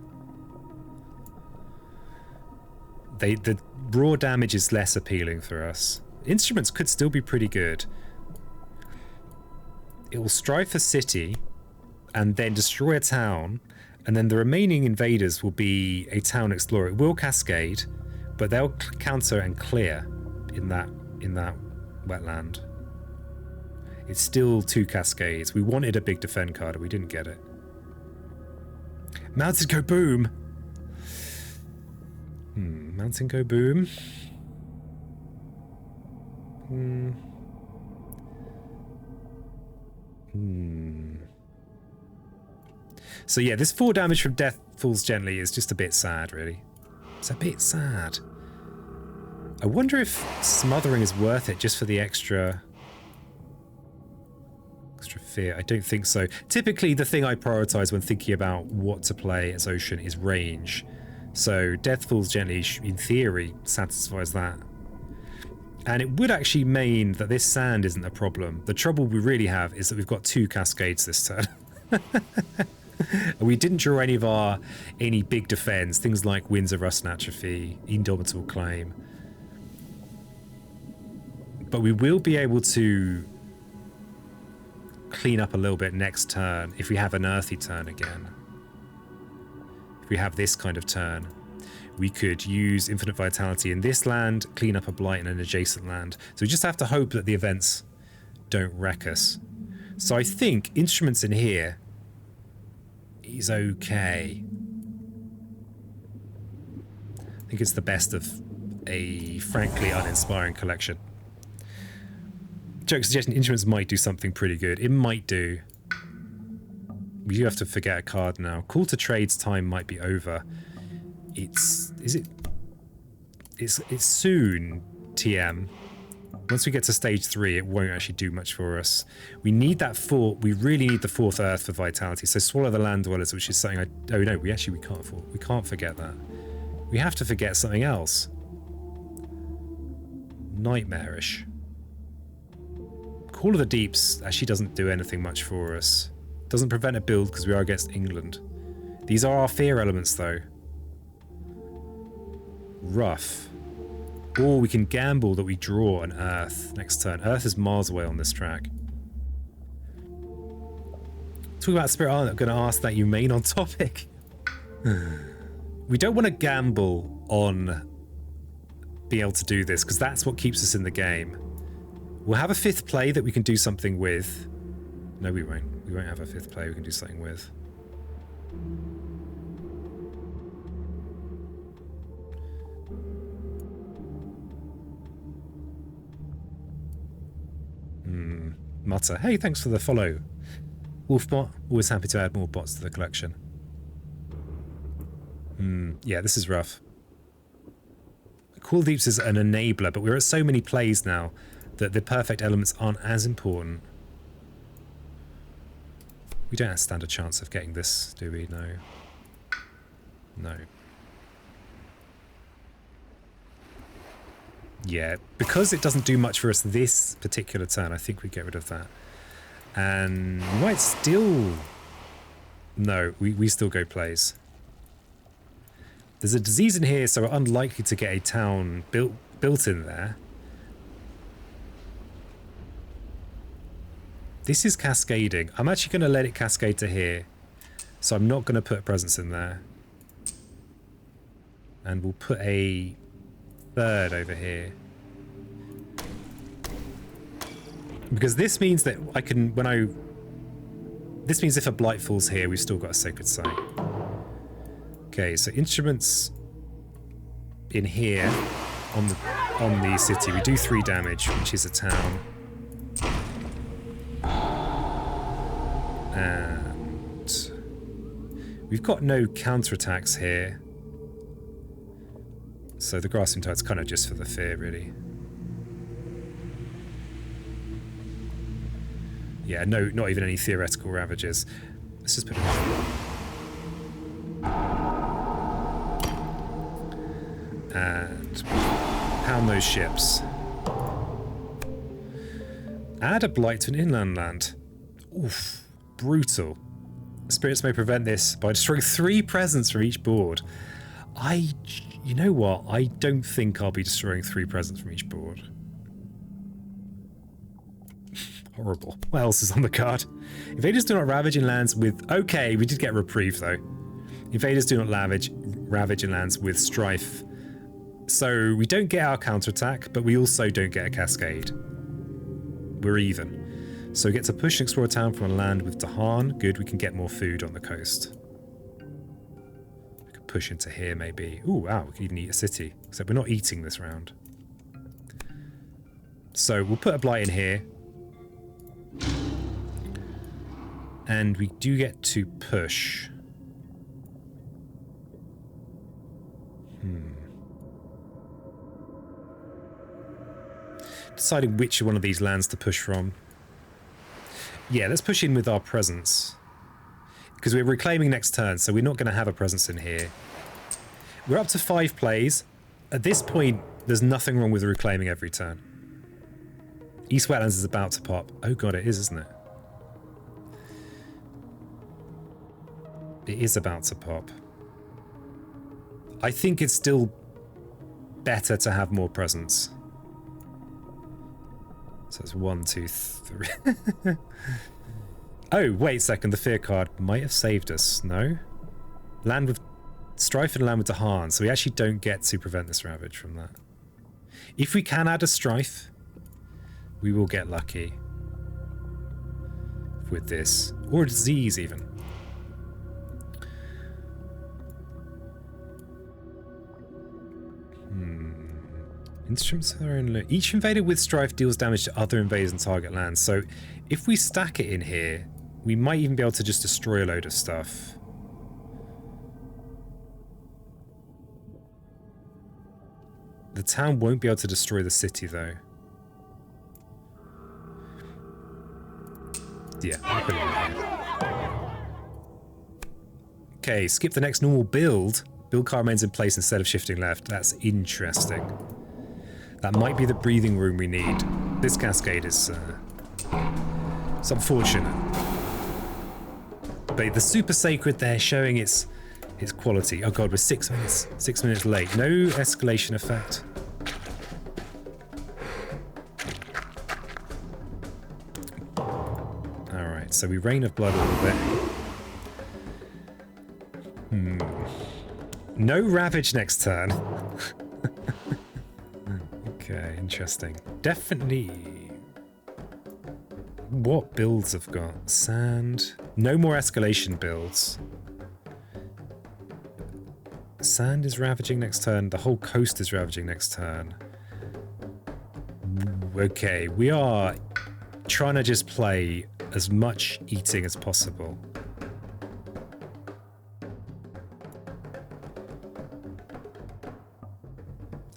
[SPEAKER 1] The raw damage is less appealing for us. Instruments could still be pretty good. It will strive for city and then destroy a town, and then the remaining invaders will be a town explorer. It will cascade, but they'll counter and clear in that wetland. It's still 2 cascades. We wanted a big defend card and we didn't get it. Mountain go boom. Mountain go boom. So yeah, this 4 damage from Death Falls Gently is just a bit sad, really. It's a bit sad. I wonder if Smothering is worth it just for the extra fear. I don't think so. Typically, the thing I prioritize when thinking about what to play as Ocean is range. So Death Falls Gently, in theory, satisfies that. And it would actually mean that this sand isn't a problem. The trouble we really have is that we've got 2 cascades this turn. We didn't draw any big defense, things like Winds of Rust and Atrophy, Indomitable Claim. But we will be able to clean up a little bit next turn if we have an earthy turn again. If we have this kind of turn, we could use Infinite Vitality in this land, clean up a Blight in an adjacent land. So we just have to hope that the events don't wreck us. So I think Instruments in here is okay. I think it's the best of a frankly uninspiring collection. Joke suggestion, Instruments might do something pretty good. It might do. We do have to forget a card now. Call to Trade's time might be over. It's soon, TM. Once we get to stage 3, it won't actually do much for us. We need that 4. We really need the 4th Earth for vitality. So Swallow the Land Dwellers, which is something I... Oh no, we can't. We can't forget that. We have to forget something else. Nightmarish. Call of the Deeps actually doesn't do anything much for us. Doesn't prevent a build because we are against England. These are our fear elements though. Rough. Or we can gamble that we draw an Earth next turn. Earth is miles away on this track. Talking about Spirit Island, I'm going to ask that you main on topic. We don't want to gamble on being able to do this because that's what keeps us in the game. We'll have a 5th play that we can do something with. No, we won't. We won't have a 5th play we can do something with. Mutter. Hey, thanks for the follow. Wolfbot, always happy to add more bots to the collection. Yeah, this is rough. Cool Deeps is an enabler, but we're at so many plays now that the perfect elements aren't as important. We don't stand a chance of getting this, do we? No. No. Yeah, because it doesn't do much for us this particular turn, I think we get rid of that. And we might still... No, we still go plays. There's a disease in here, so we're unlikely to get a town built in there. This is cascading. I'm actually going to let it cascade to here. So I'm not going to put a presence in there. And we'll put a 3rd over here. Because this means that I can, this means if a Blight falls here, we've still got a Sacred Site. Okay, so Instruments in here on the city. We do 3 damage, which is a town. And we've got no counterattacks here. So the Grasping Tide's kind of just for the fear, really. Yeah, no, not even any theoretical ravages. Let's just put it on. And pound those ships. Add a Blight to an inland land. Oof, brutal. Spirits may prevent this by destroying 3 presents from each board. You know what? I don't think I'll be destroying 3 presents from each board. Horrible. What else is on the card? Invaders do not ravage in lands with... Okay, we did get reprieve though. Invaders do not ravage in lands with strife. So we don't get our counterattack, but we also don't get a cascade. We're even. So we get to push and explore a town from a land with Dahan. Good, we can get more food on the coast. We could push into here maybe. Ooh, wow, we can even eat a city. Except we're not eating this round. So we'll put a Blight in here. And we do get to push. Deciding which one of these lands to push from. Yeah, let's push in with our presence. Because we're reclaiming next turn, so we're not going to have a presence in here. We're up to 5 plays. At this point, there's nothing wrong with reclaiming every turn. East Wetlands is about to pop. Oh god, it is, isn't it? It is about to pop. I think it's still better to have more presence. So it's 1, 2, 3. Oh, wait a second. The fear card might have saved us. No? Land with Strife and land with Dahan. So we actually don't get to prevent this ravage from that. If we can add a Strife, we will get lucky with this. Or a disease, even. Instruments are in. Each invader with Strife deals damage to other invaders and target lands. So if we stack it in here, we might even be able to just destroy a load of stuff. The town won't be able to destroy the city, though. Yeah, I'll put it in here. Okay, skip the next normal build. Build card remains in place instead of shifting left. That's interesting. That might be the breathing room we need. This cascade is it's unfortunate. But the super sacred there showing its quality. Oh god, we're 6 minutes. 6 minutes late. No escalation effect. Alright, so we Rain of Blood a little bit. No Ravage next turn. Okay, interesting. Definitely. What builds have got? Sand. No more escalation builds. Sand is ravaging next turn. The whole coast is ravaging next turn. Okay, we are trying to just play as much eating as possible.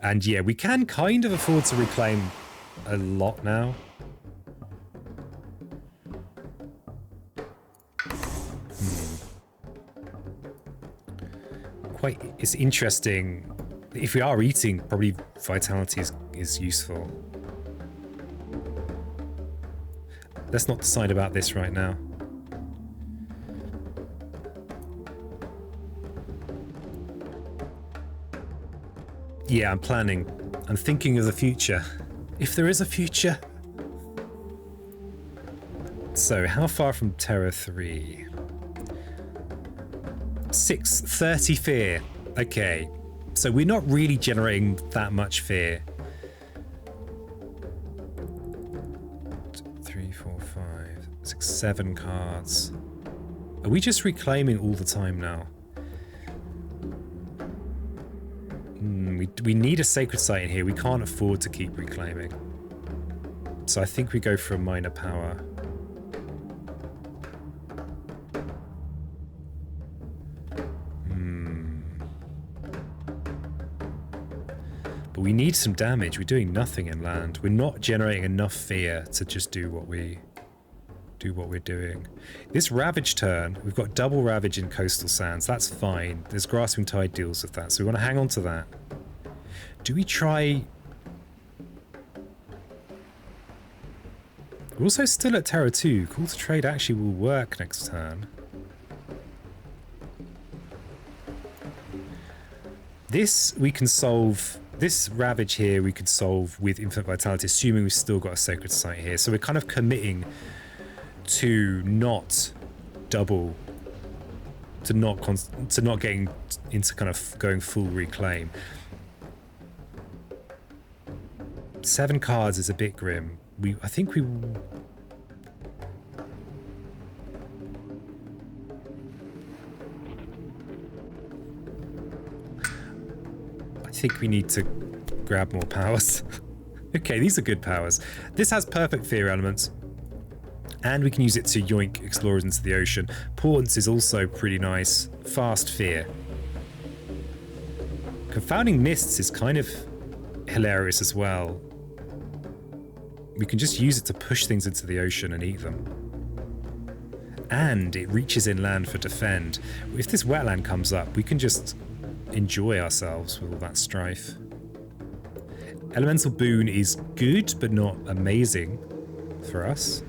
[SPEAKER 1] And yeah, we can kind of afford to reclaim a lot now. It's interesting. If we are eating, probably vitality is useful. Let's not decide about this right now. Yeah, I'm planning. I'm thinking of the future. If there is a future. So, how far from Terror 3? 30 fear. Okay. So we're not really generating that much fear. 3, 4, 5, 6, 7 cards. Are we just reclaiming all the time now? We need a sacred site in here. We can't afford to keep reclaiming. So I think we go for a minor power. But we need some damage. We're doing nothing in land. We're not generating enough fear to just do what we're doing. This Ravage turn, we've got double Ravage in Coastal Sands. That's fine. There's Grasping Tide deals with that, so we want to hang on to that. Do we try... We're also still at Terror 2. Call to Trade actually will work next turn. This we can solve... This Ravage here we can solve with Infinite Vitality, assuming we've still got a Sacred Site here. So we're kind of committing to not double... to not getting into kind of going full reclaim. 7 cards is a bit grim. I think we... I think we need to grab more powers. Okay, these are good powers. This has perfect fear elements. And we can use it to yoink explorers into the ocean. Portents is also pretty nice. Fast fear. Confounding Mists is kind of hilarious as well. We can just use it to push things into the ocean and eat them. And it reaches inland for defend. If this wetland comes up, we can just enjoy ourselves with all that strife. Elemental Boon is good, but not amazing for us.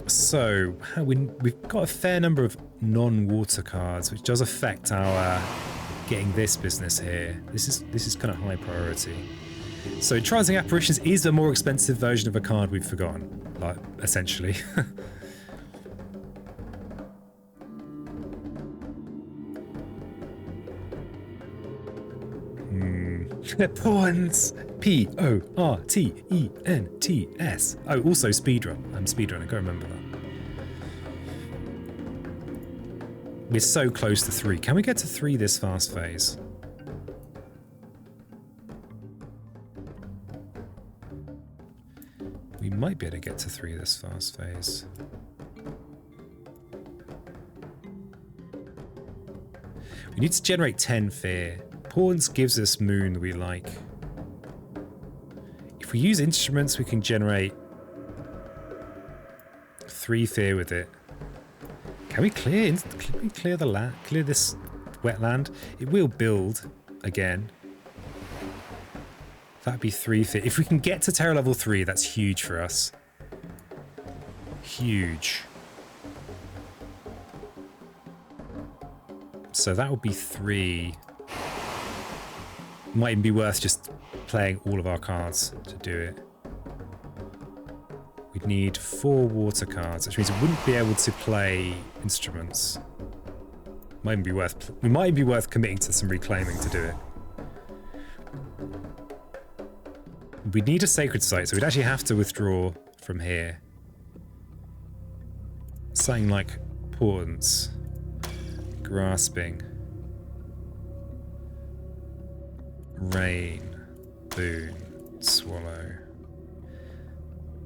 [SPEAKER 1] So, we've got a fair number of non-water cards, which does affect our getting this business here. This is kind of high priority. So, Transing Apparitions is a more expensive version of a card we've forgotten, like, essentially. Portents! Portents! Oh, also speedrun. I'm speedrun, I can't remember that. We're so close to 3. Can we get to 3 this fast phase? We might be able to get to 3 this fast phase. We need to generate 10 fear. Portents gives us moon that we like. If we use instruments, we can generate 3 fear with it. Can we clear the land? Clear this wetland? It will build again. That'd be 3 fear. If we can get to terror level 3, that's huge for us. Huge. So that would be 3. Might even be worth just playing all of our cards to do it. We'd need 4 water cards, which means we wouldn't be able to play instruments. We might even be worth committing to some reclaiming to do it. We'd need a sacred site, so we'd actually have to withdraw from here. Something like portents, grasping, rain, boon, swallow.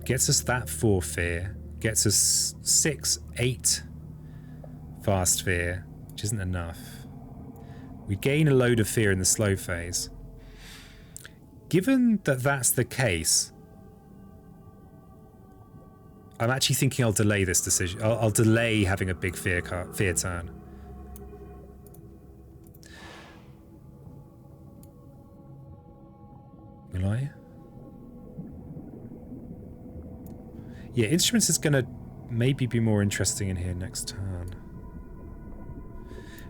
[SPEAKER 1] Gets us that 4 fear. Gets us 6, 8 fast fear, which isn't enough. We gain a load of fear in the slow phase. Given that that's the case, I'm actually thinking I'll delay this decision. I'll delay having a big fear turn. Will I? Yeah, instruments is going to maybe be more interesting in here next turn.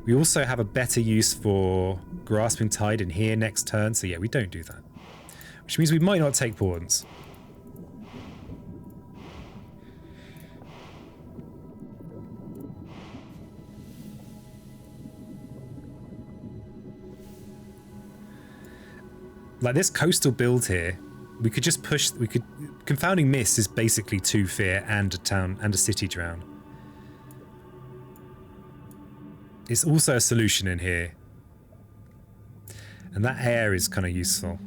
[SPEAKER 1] We also have a better use for Grasping Tide in here next turn, so yeah, we don't do that. Which means we might not take portents. Like this coastal build here, we could just push, Confounding Mist is basically 2 fear and a town and a city drown. It's also a solution in here. And that air is kind of useful.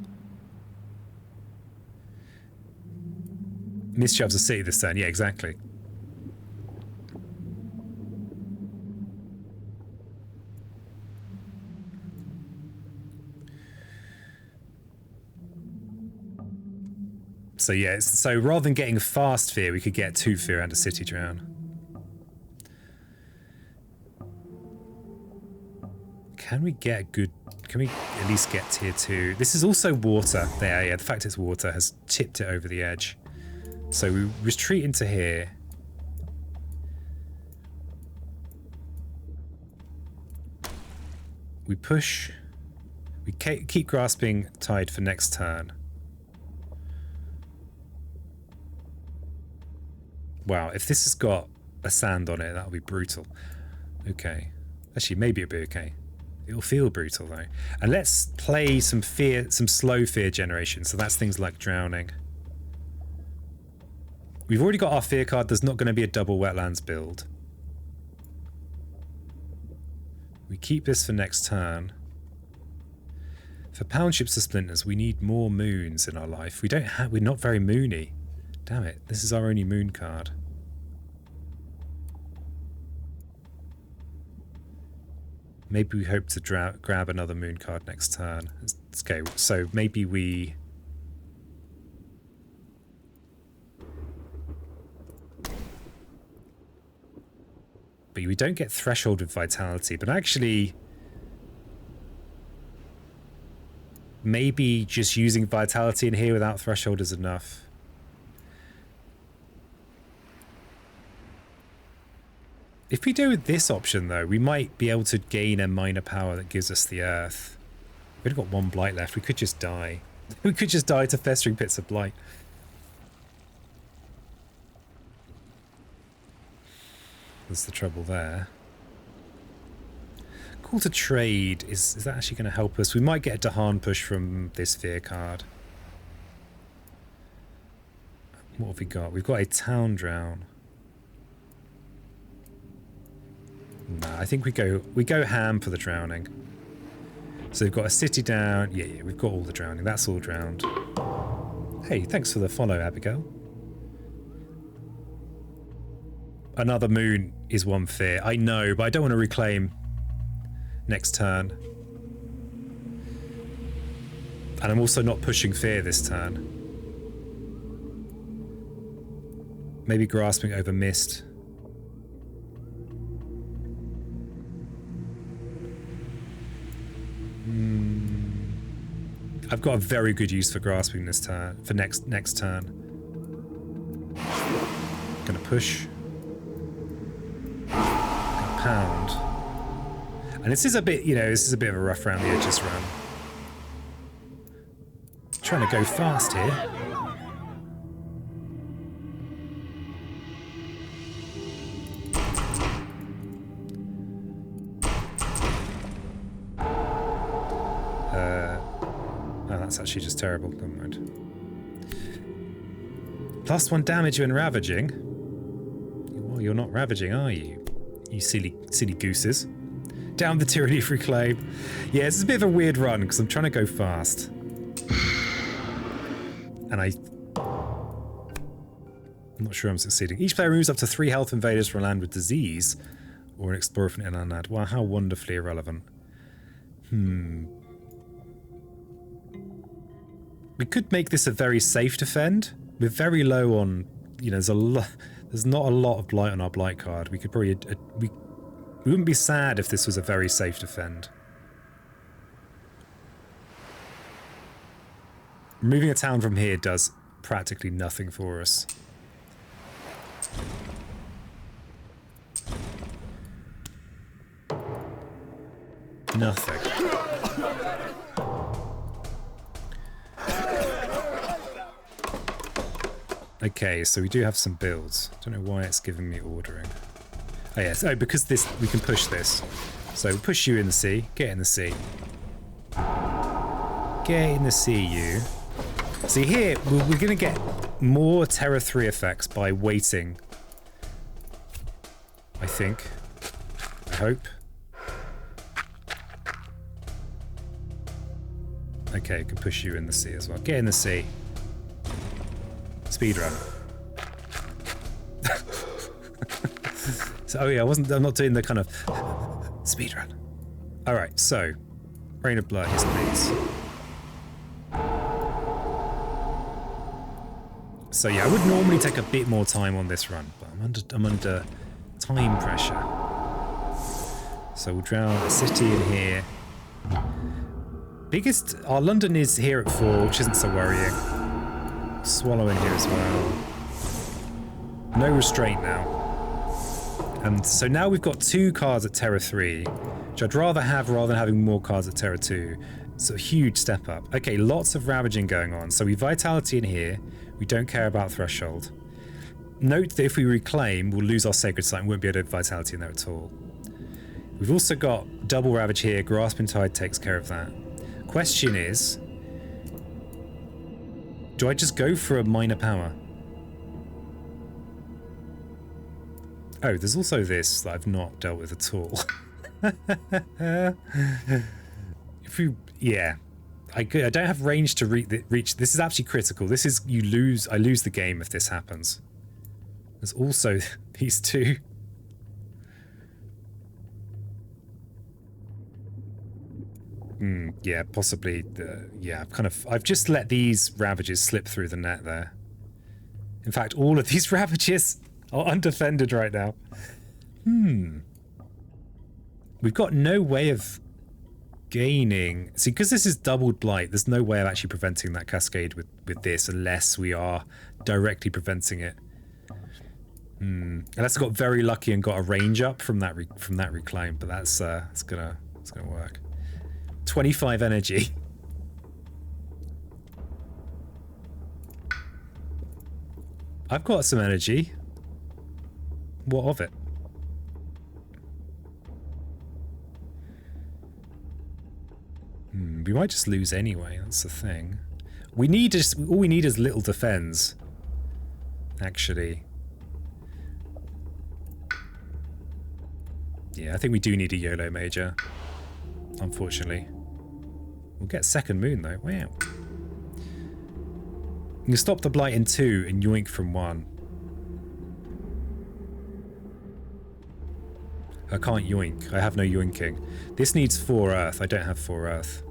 [SPEAKER 1] Mist shoves a city this turn, yeah, exactly. So yeah, so rather than getting fast fear, we could get 2 fear and a city drown. Can we get good? Can we at least get tier 2? This is also water. There, yeah, the fact it's water has tipped it over the edge. So we retreat into here. We push. We keep Grasping Tide for next turn. Wow, if this has got a sand on it, that'll be brutal. Okay. Actually, maybe it'll be okay. It'll feel brutal, though. And let's play some fear, some slow fear generation. So that's things like drowning. We've already got our fear card. There's not going to be a double wetlands build. We keep this for next turn. For Pound Ships to Splinters, we need more moons in our life. We're not very moony. Damn it, this is our only moon card. Maybe we hope to grab another moon card next turn. Okay, so maybe we... But we don't get threshold with vitality. But actually, maybe just using vitality in here without threshold is enough. If we do with this option, though, we might be able to gain a minor power that gives us the earth. We've only got one blight left. We could just die. We could just die to festering pits of blight. That's the trouble there. Call to trade. Is that actually going to help us? We might get a Dahan push from this fear card. What have we got? We've got a town drown. Nah, I think we go ham for the drowning. So we've got a city down. Yeah, we've got all the drowning. That's all drowned. Hey, thanks for the follow, Abigail. Another moon is one fear. I know, but I don't want to reclaim next turn. And I'm also not pushing fear this turn. Maybe grasping over mist. I've got a very good use for grasping this turn, for next turn. Gonna push. Gonna pound. And this is a bit, you know, this is a bit of a rough around the edges run. Trying to go fast here. That's actually just terrible. Never mind. +1 damage when ravaging. Well, you're not ravaging, are you? You silly gooses. Down the tyranny of reclaim. Yeah, it's a bit of a weird run because I'm trying to go fast. And I'm not sure I'm succeeding. Each player removes up to 3 health invaders from a land with disease or an explorer from an inland land. Wow, how wonderfully irrelevant. We could make this a very safe defend. We're very low on, you know, there's not a lot of blight on our blight card. We could probably, we wouldn't be sad if this was a very safe defend. Removing a town from here does practically nothing for us. Nothing. Okay, so we do have some builds. Don't know why it's giving me ordering. Oh yes, oh, because this, we can push this. So we push you in the sea, get in the sea. Get in the sea, you. See here, we're gonna get more Terra 3 effects by waiting. I think. I hope. Okay, we can push you in the sea as well. Get in the sea. Speedrun. So, oh yeah, I'm not doing the kind of speedrun. Alright, so Rain of Blood, yes please. So yeah, I would normally take a bit more time on this run, but I'm under time pressure. So we'll drown a city in here. Our London is here at 4, which isn't so worrying. Swallow in here as well. No restraint now. And so now we've got 2 cards at Terra 3, which I'd rather have rather than having more cards at Terra 2. So a huge step up. Okay, lots of ravaging going on. So we vitality in here. We don't care about threshold. Note that if we reclaim, we'll lose our sacred site and won't be able to have vitality in there at all. We've also got double ravage here. Grasping Tide takes care of that. Question is, do I just go for a minor power? Oh, there's also this that I've not dealt with at all. If we, yeah, I don't have range to reach. This is actually critical. This is, I lose the game if this happens. There's also these 2. Yeah, possibly. Yeah, I've just let these ravages slip through the net there. In fact, all of these ravages are undefended right now. We've got no way of gaining... See, because this is doubled blight, there's no way of actually preventing that cascade with this unless we are directly preventing it. Unless I got very lucky and got a range up from that reclaim, but that's it's gonna work. 25 energy. I've got some energy. What of it? We might just lose anyway, that's the thing. All we need is little defense. Actually. Yeah, I think we do need a YOLO major. Unfortunately. We'll get second moon though. Wow. You can stop the blight in 2 and yoink from 1. I can't yoink. I have no yoinking. This needs 4 earth. I don't have 4 earth.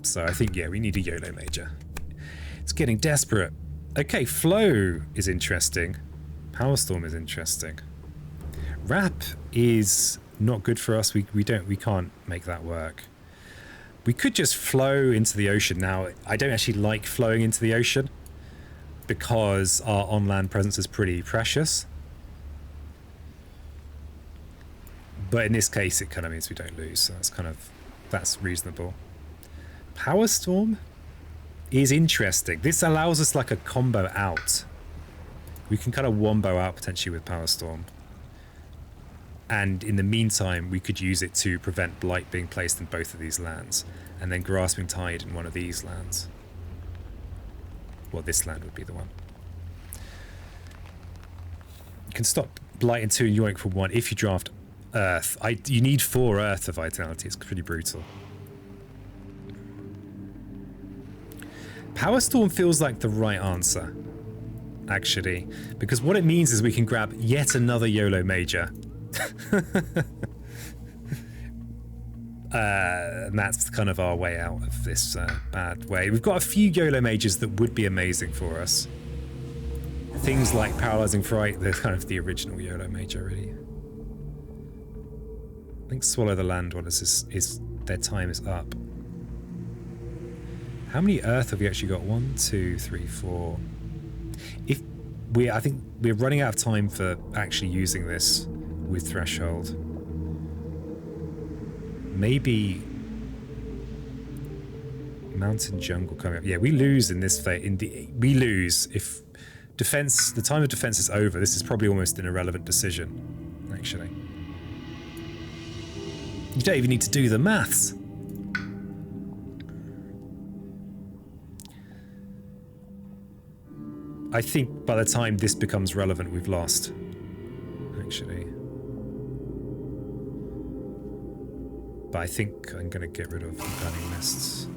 [SPEAKER 1] So I think, yeah, we need a YOLO major. It's getting desperate. Okay, flow is interesting. Power storm is interesting. Wrap is not good for us. We can't make that work. We could just flow into the ocean. Now, I don't actually like flowing into the ocean because our on-land presence is pretty precious. But in this case, it kind of means we don't lose. So that's reasonable. Power storm is interesting. This allows us like a combo out. We can kind of wombo out potentially with power storm. And in the meantime, we could use it to prevent blight being placed in both of these lands. And then grasping tide in one of these lands. Well, this land would be the one. You can stop blight in 2 and yoink for 1 if you draft earth. You need 4 earth for vitality. It's pretty brutal. Power storm feels like the right answer, actually. Because what it means is we can grab yet another YOLO major. And that's kind of our way out of this bad way. We've got a few YOLO majors that would be amazing for us. Things like Paralyzing Fright, they're kind of the original YOLO major, really. I think Swallow the Land one is their time is up. How many earth have we actually got? 1, 2, 3, 4. I think we're running out of time for actually using this with Threshold. Maybe Mountain Jungle coming up. Yeah, we lose in this phase. We lose if defense. The time of defense is over. This is probably almost an irrelevant decision, actually. You don't even need to do the maths. I think by the time this becomes relevant, we've lost, actually. But I think I'm going to get rid of the Burning Mists.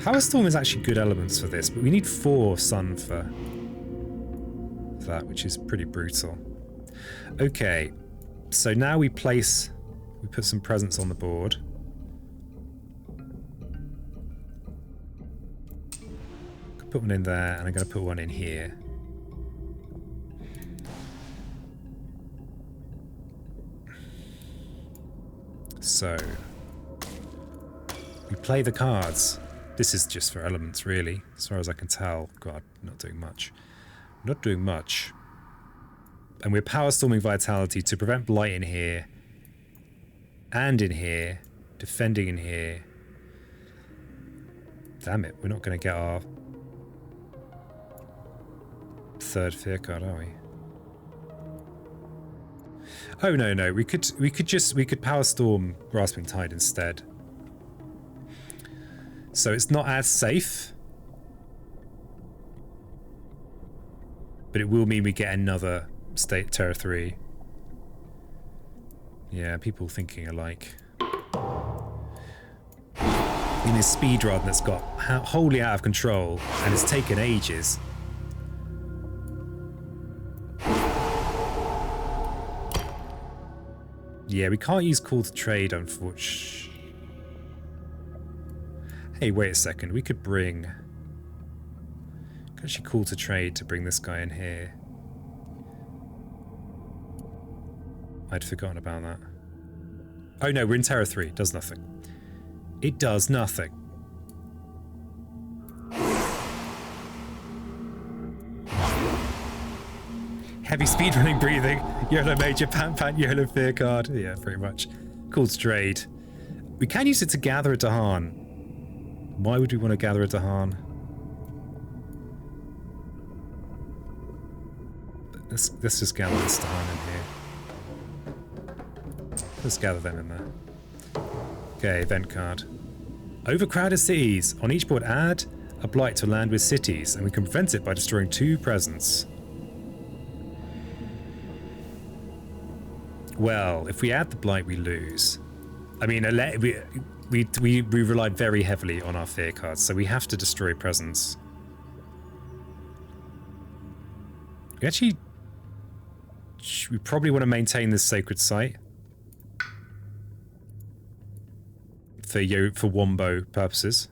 [SPEAKER 1] Power Storm is actually good elements for this, but we need 4 Sun for that, which is pretty brutal. Okay, so now we put some presents on the board. Put one in there, and I'm going to put one in here. So, we play the cards. This is just for elements, really, as far as I can tell. God, not doing much. Not doing much. And we're Power Storming Vitality to prevent blight in here, and in here, defending in here. Damn it, we're not going to get our 3rd fear card, are we? Oh no, we could Power Storm Grasping Tide instead. So it's not as safe, but it will mean we get another State Terror 3. Yeah, people thinking alike. In this speedrun that's got wholly out of control and it's taken ages. Yeah, we can't use Call to Trade, unfortunately. Hey, wait a second. We could actually Call to Trade to bring this guy in here. I'd forgotten about that. Oh no, we're in Terra 3. It does nothing. It does nothing. Heavy speedrunning breathing. YOLO major, pant pant, YOLO fear card. Yeah, pretty much. Called Strayed. We can use it to gather a Dahan. Why would we want to gather a Dahan? Let's just gather this Dahan in here. Let's gather them in there. Okay, event card. Overcrowded cities. On each board, add a blight to land with cities, and we can prevent it by destroying 2 presents. Well, if we add the blight, we lose. I mean, we rely very heavily on our fear cards, so we have to destroy presents. We probably want to maintain this sacred site for Wombo purposes.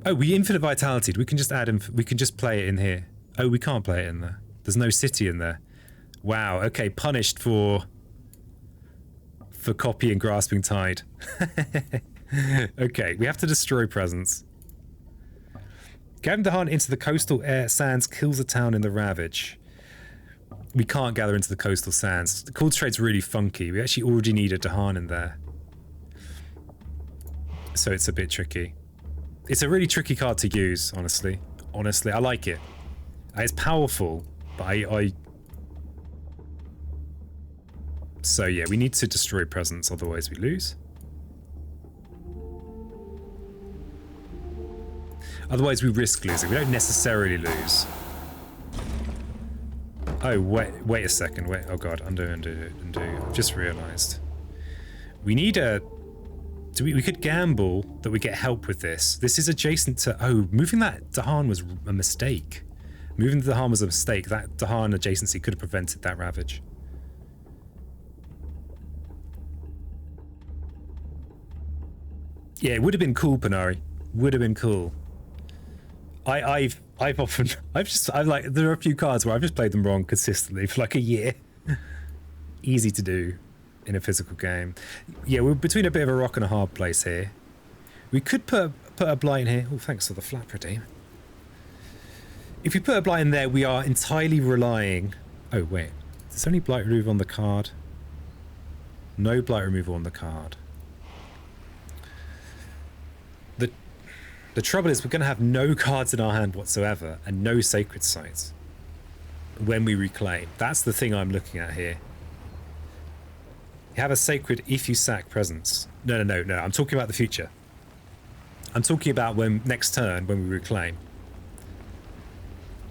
[SPEAKER 1] Oh, we infinite vitality. We can just add in. We can just play it in here. Oh, we can't play it in there. There's no city in there. Wow. Okay, punished for copying Grasping Tide. Okay, we have to destroy presents. Gathering Dahan into the coastal air sands kills a town in the Ravage. We can't gather into the coastal sands. The Cold Trade's really funky. We actually already need a Dahan in there. So it's a bit tricky. It's a really tricky card to use, honestly. Honestly, I like it. It's powerful, but So yeah, we need to destroy presents, otherwise we lose. Otherwise we risk losing. We don't necessarily lose. Oh, wait a second. Wait, oh god, undo. I've just realised. We need a... we could gamble that we get help with this. This is adjacent to... Oh, moving that Dahan was a mistake. Moving the Dahan was a mistake. That Dahan adjacency could have prevented that Ravage. Yeah, it would have been cool, Panari. Would have been cool. I've like, there are a few cards where I've just played them wrong consistently for like a year. Easy to do in a physical game. Yeah, we're between a bit of a rock and a hard place here. We could put a blight in here. Oh, thanks for the flat redeem. If we put a blight in there, we are entirely relying... Oh, wait. Is there any blight removal on the card? No blight removal on the card. The trouble is we're going to have no cards in our hand whatsoever and no sacred sites when we reclaim. That's the thing I'm looking at here. You have a sacred if you sack presence. No. I'm talking about the future. I'm talking about when next turn when we reclaim.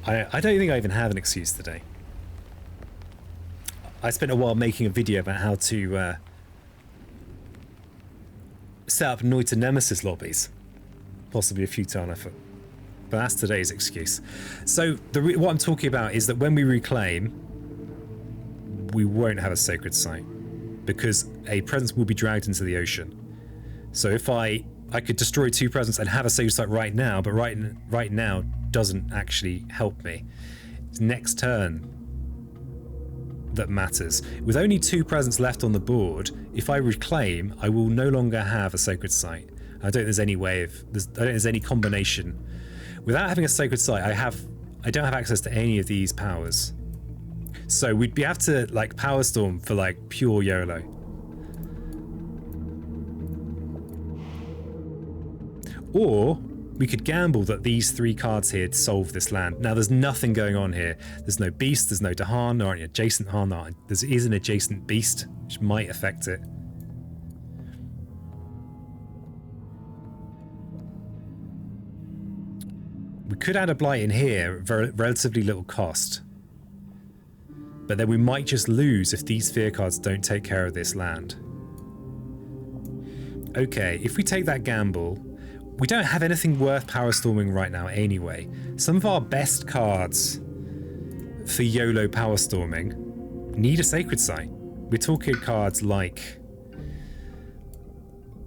[SPEAKER 1] I don't think I even have an excuse today. I spent a while making a video about how to set up Noita Nemesis lobbies. Possibly a futile effort. But that's today's excuse. So what I'm talking about is that when we reclaim, we won't have a sacred site because a presence will be dragged into the ocean. So if I could destroy 2 presents and have a sacred site right now, but right now doesn't actually help me. It's next turn that matters. With only 2 presents left on the board, if I reclaim, I will no longer have a sacred site. I don't think there's any way of... I don't think there's any combination. Without having a sacred site, I don't have access to any of these powers. So we'd have to, like, Power Storm for, like, pure YOLO. Or we could gamble that these 3 cards here solve this land. Now, there's nothing going on here. There's no beast, there's no Dahan, there aren't adjacent Dahan. There is an adjacent beast, which might affect it. We could add a blight in here at relatively little cost. But then we might just lose if these fear cards don't take care of this land. Okay, if we take that gamble, we don't have anything worth power storming right now anyway. Some of our best cards for YOLO power storming need a sacred site. We're talking cards like...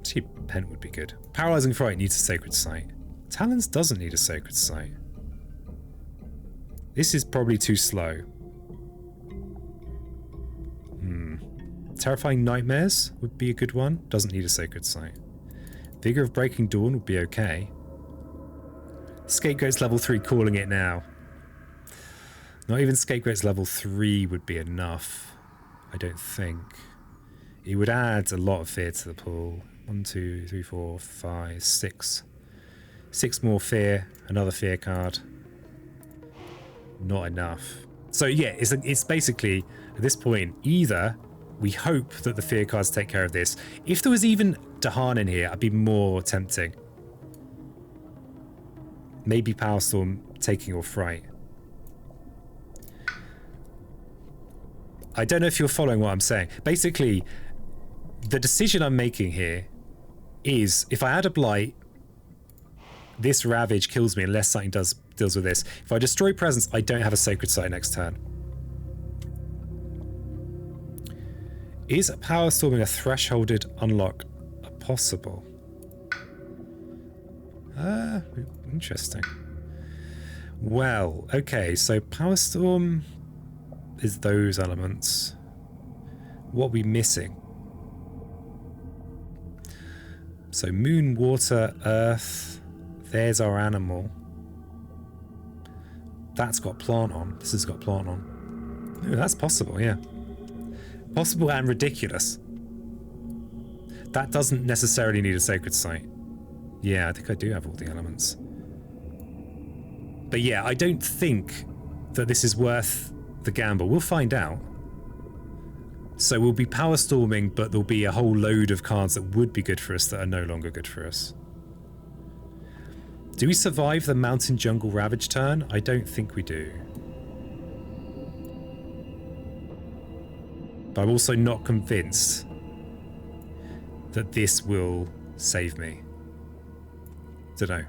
[SPEAKER 1] See, Pen would be good. Paralyzing Fright needs a sacred site. Talons doesn't need a sacred site. This is probably too slow. Terrifying Nightmares would be a good one. Doesn't need a sacred site. Vigor of Breaking Dawn would be okay. Scapegoat's level 3, calling it now. Not even Scapegoat's level 3 would be enough, I don't think. It would add a lot of fear to the pool. 1, 2, 3, 4, 5, 6. 6 more fear, another fear card. Not enough. So yeah, it's basically, at this point, either we hope that the fear cards take care of this. If there was even Dahan in here, I'd be more tempting. Maybe Power Storm taking or Fright. I don't know if you're following what I'm saying. Basically, the decision I'm making here is if I add a Blight, this Ravage kills me unless something deals with this. If I destroy Presence, I don't have a Sacred Site next turn. Is Power Storming a thresholded unlock possible? Interesting. Well, okay, so Power Storm is those elements. What are we missing? So Moon, Water, Earth. There's our animal. That's got plant on. This has got plant on. Ooh, that's possible, yeah. Possible and ridiculous. That doesn't necessarily need a sacred site. Yeah, I think I do have all the elements. But yeah, I don't think that this is worth the gamble. We'll find out. So we'll be power storming, but there'll be a whole load of cards that would be good for us that are no longer good for us. Do we survive the Mountain Jungle Ravage turn? I don't think we do. But I'm also not convinced that this will save me. Don't know.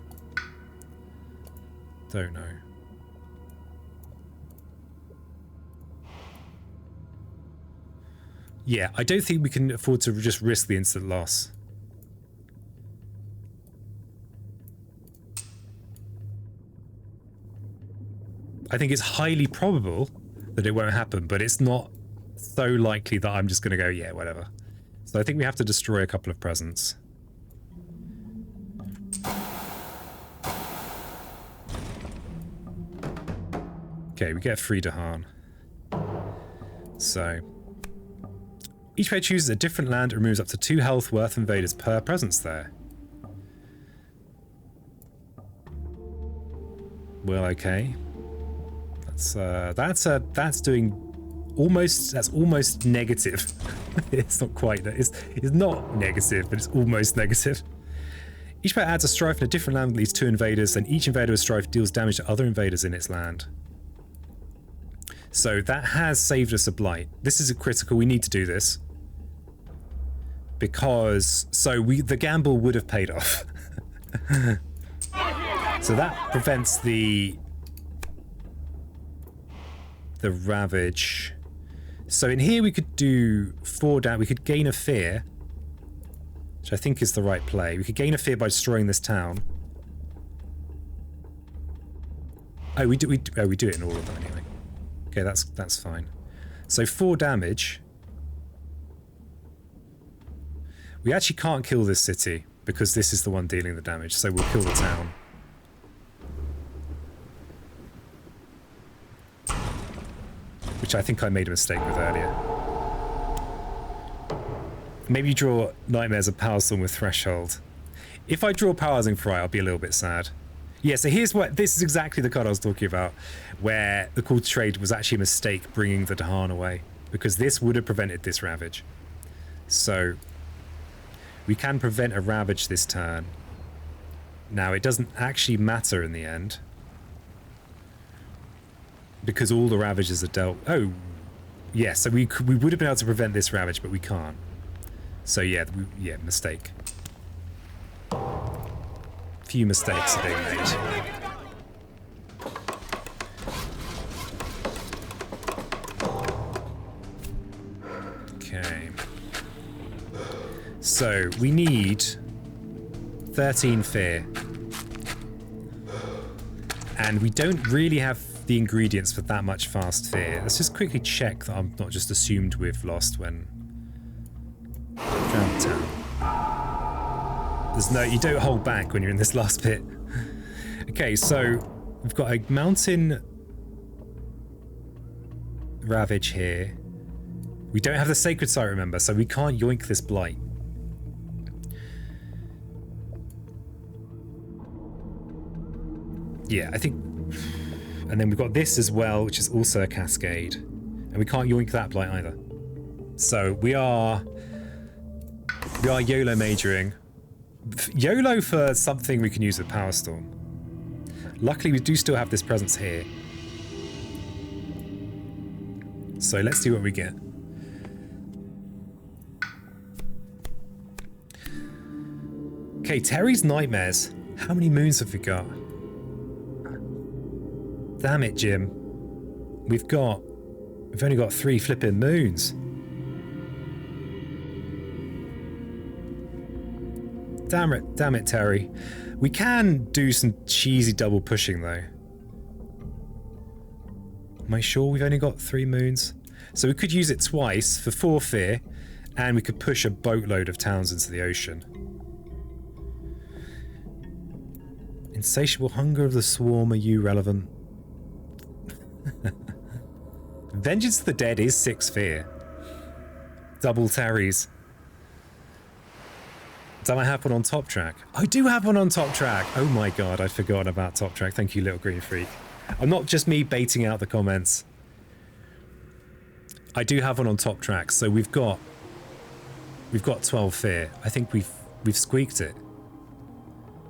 [SPEAKER 1] Don't know. Yeah, I don't think we can afford to just risk the instant loss. I think it's highly probable that it won't happen, but it's not so likely that I'm just going to go, yeah, whatever. So I think we have to destroy a couple of presents. Okay, we get free Dahan. So each player chooses a different land and removes up to 2 health worth invaders per presence there. Well, okay. That's doing almost. That's almost negative. It's not quite. It's not negative, but it's almost negative. Each player adds a strife in a different land with these 2 invaders, and each invader with strife deals damage to other invaders in its land. So that has saved us a blight. This is a critical. We need to do this because the gamble would have paid off. So that prevents the ravage. So in here we could do 4 down. We could gain a fear, which I think is the right play. We could gain a fear by destroying this town. Oh, we do it in all of them anyway. Okay, that's fine. So 4 damage. We actually can't kill this city because this is the one dealing the damage. So we'll kill the town. Which I think I made a mistake with earlier. Maybe you draw Nightmares of Power Storm with Threshold. If I draw Powersing Fright, I'll be a little bit sad. Yeah, so this is exactly the card I was talking about, where the call to trade was actually a mistake bringing the Dahan away, because this would have prevented this Ravage. So we can prevent a Ravage this turn. Now, it doesn't actually matter in the end, because all the Ravages are dealt... Oh, yeah, so we would have been able to prevent this Ravage, but we can't. So yeah, mistake. Few mistakes are being made. Okay. So we need 13 fear. And we don't really have the ingredients for that much fast fear. Let's just quickly check that I'm not just assumed we've lost when There's no, you don't hold back when you're in this last bit. Okay, so we've got a mountain ravage here. We don't have the sacred site, remember, so we can't yoink this blight. Yeah, I think... And then we've got this as well, which is also a cascade. And we can't yoink that blight either. So we are YOLO majoring. YOLO for something we can use with Power Storm. Luckily, we do still have this presence here. So let's see what we get. Okay, Terry's Nightmares. How many moons have we got? Damn it, Jim. We've only got 3 flipping moons. Damn it, Terry. We can do some cheesy double pushing, though. Am I sure we've only got 3 moons? So we could use it twice for 4 fear, and we could push a boatload of towns into the ocean. Insatiable hunger of the swarm, are you relevant? Vengeance of the Dead is 6 fear. Double Terry's. Do I have one on top track? I do have one on top track. Oh my god, I'd forgotten about top track. Thank you, little green freak. I'm not just me baiting out the comments. I do have one on top track, so we've got 12 fear. I think we've squeaked it.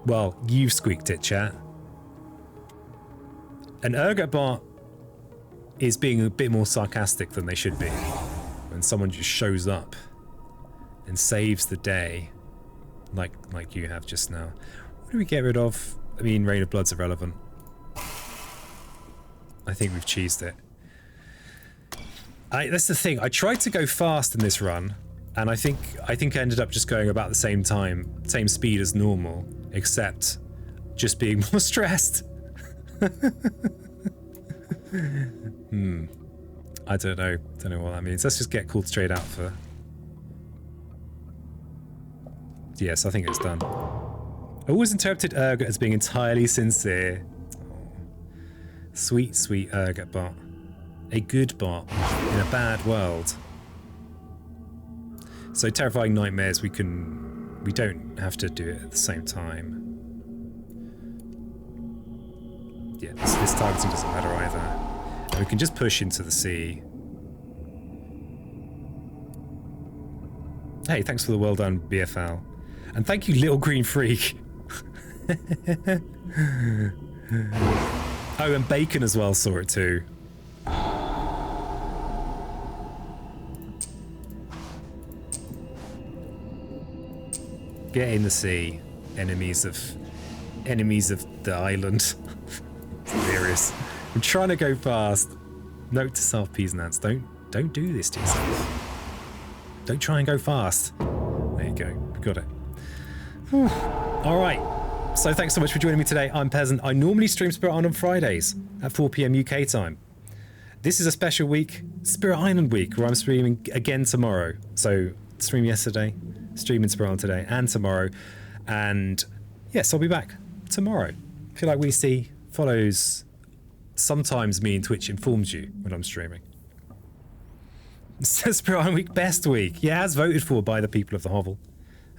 [SPEAKER 1] Well, you've squeaked it, chat. And Urgatbot is being a bit more sarcastic than they should be when someone just shows up and saves the day like you have just now. What do we get rid of? I mean, Rain of Blood's irrelevant. I think we've cheesed it. That's the thing. I tried to go fast in this run, and I think I ended up just going about the same speed as normal, except just being more stressed. I don't know what that means. Let's just get called straight out for... Yes, I think it's done. I always interpreted Urgot as being entirely sincere. Sweet, sweet Urgot bot. A good bot in a bad world. So Terrifying Nightmares, we don't have to do it at the same time. Yeah, this targeting doesn't matter either. And we can just push into the sea. Hey, thanks for the well done, BFL. And thank you, little green freak. Oh, and Bacon as well saw it too. Get in the sea, enemies of the island. Hilarious. I'm trying to go fast. Note to self, peas and ants. Don't do this to yourself. Don't try and go fast. There you go. We got it. Whew. All right. So thanks so much for joining me today. I'm Peasant. I normally stream Spirit Island on Fridays at 4 PM UK time. This is a special week, Spirit Island week, where I'm streaming again tomorrow. So stream yesterday, streaming Spirit Island today and tomorrow. And yes, I'll be back tomorrow. If you like what you see, follows sometimes me and Twitch informs you when I'm streaming. Spirit Island week, best week. Yeah, as voted for by the people of the hovel.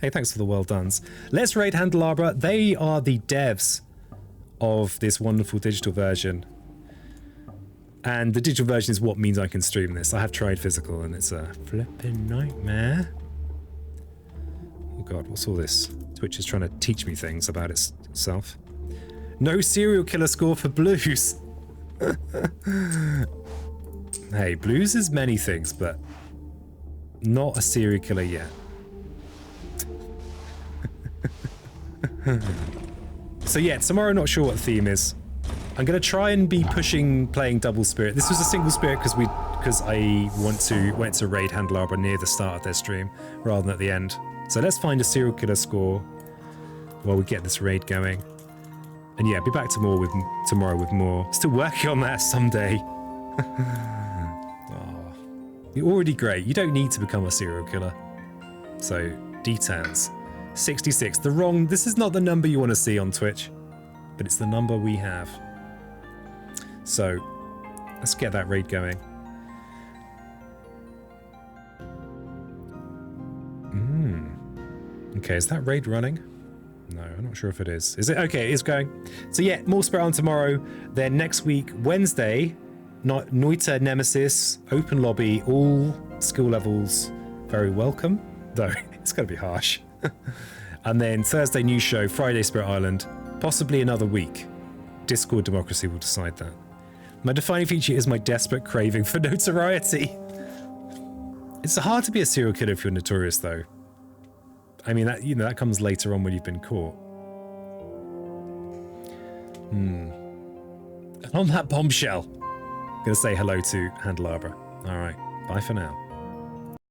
[SPEAKER 1] Hey, thanks for the well dones. Let's raid Handelabra. They are the devs of this wonderful digital version. And the digital version is what means I can stream this. I have tried physical and it's a flipping nightmare. Oh god, what's all this? Twitch is trying to teach me things about itself. No serial killer score for blues. Hey, blues is many things, but not a serial killer yet. So yeah, tomorrow not sure what the theme is. I'm gonna try and be playing double spirit. This was a single spirit because I went to raid Handelabra near the start of their stream rather than at the end. So let's find a serial killer score while we get this raid going. And yeah, be back tomorrow with more. Still working on that someday. Oh, you're already great. You don't need to become a serial killer. So details. 66. The wrong... This is not the number you want to see on Twitch, but it's the number we have. So, let's get that raid going. Okay, is that raid running? No, I'm not sure if it is. Is it? Okay, it is going. So yeah, more Spirit on tomorrow. Then next week, Wednesday, Noita Nemesis, open lobby, all skill levels very welcome. Though, it's going to be harsh. And then Thursday, new show, Friday, Spirit Island, possibly another week. Discord democracy will decide that. My defining feature is my desperate craving for notoriety. It's hard to be a serial killer if you're notorious, though. I mean, that, you know, that comes later on when you've been caught. And on that bombshell, I'm going to say hello to Handelabra. All right, bye for now.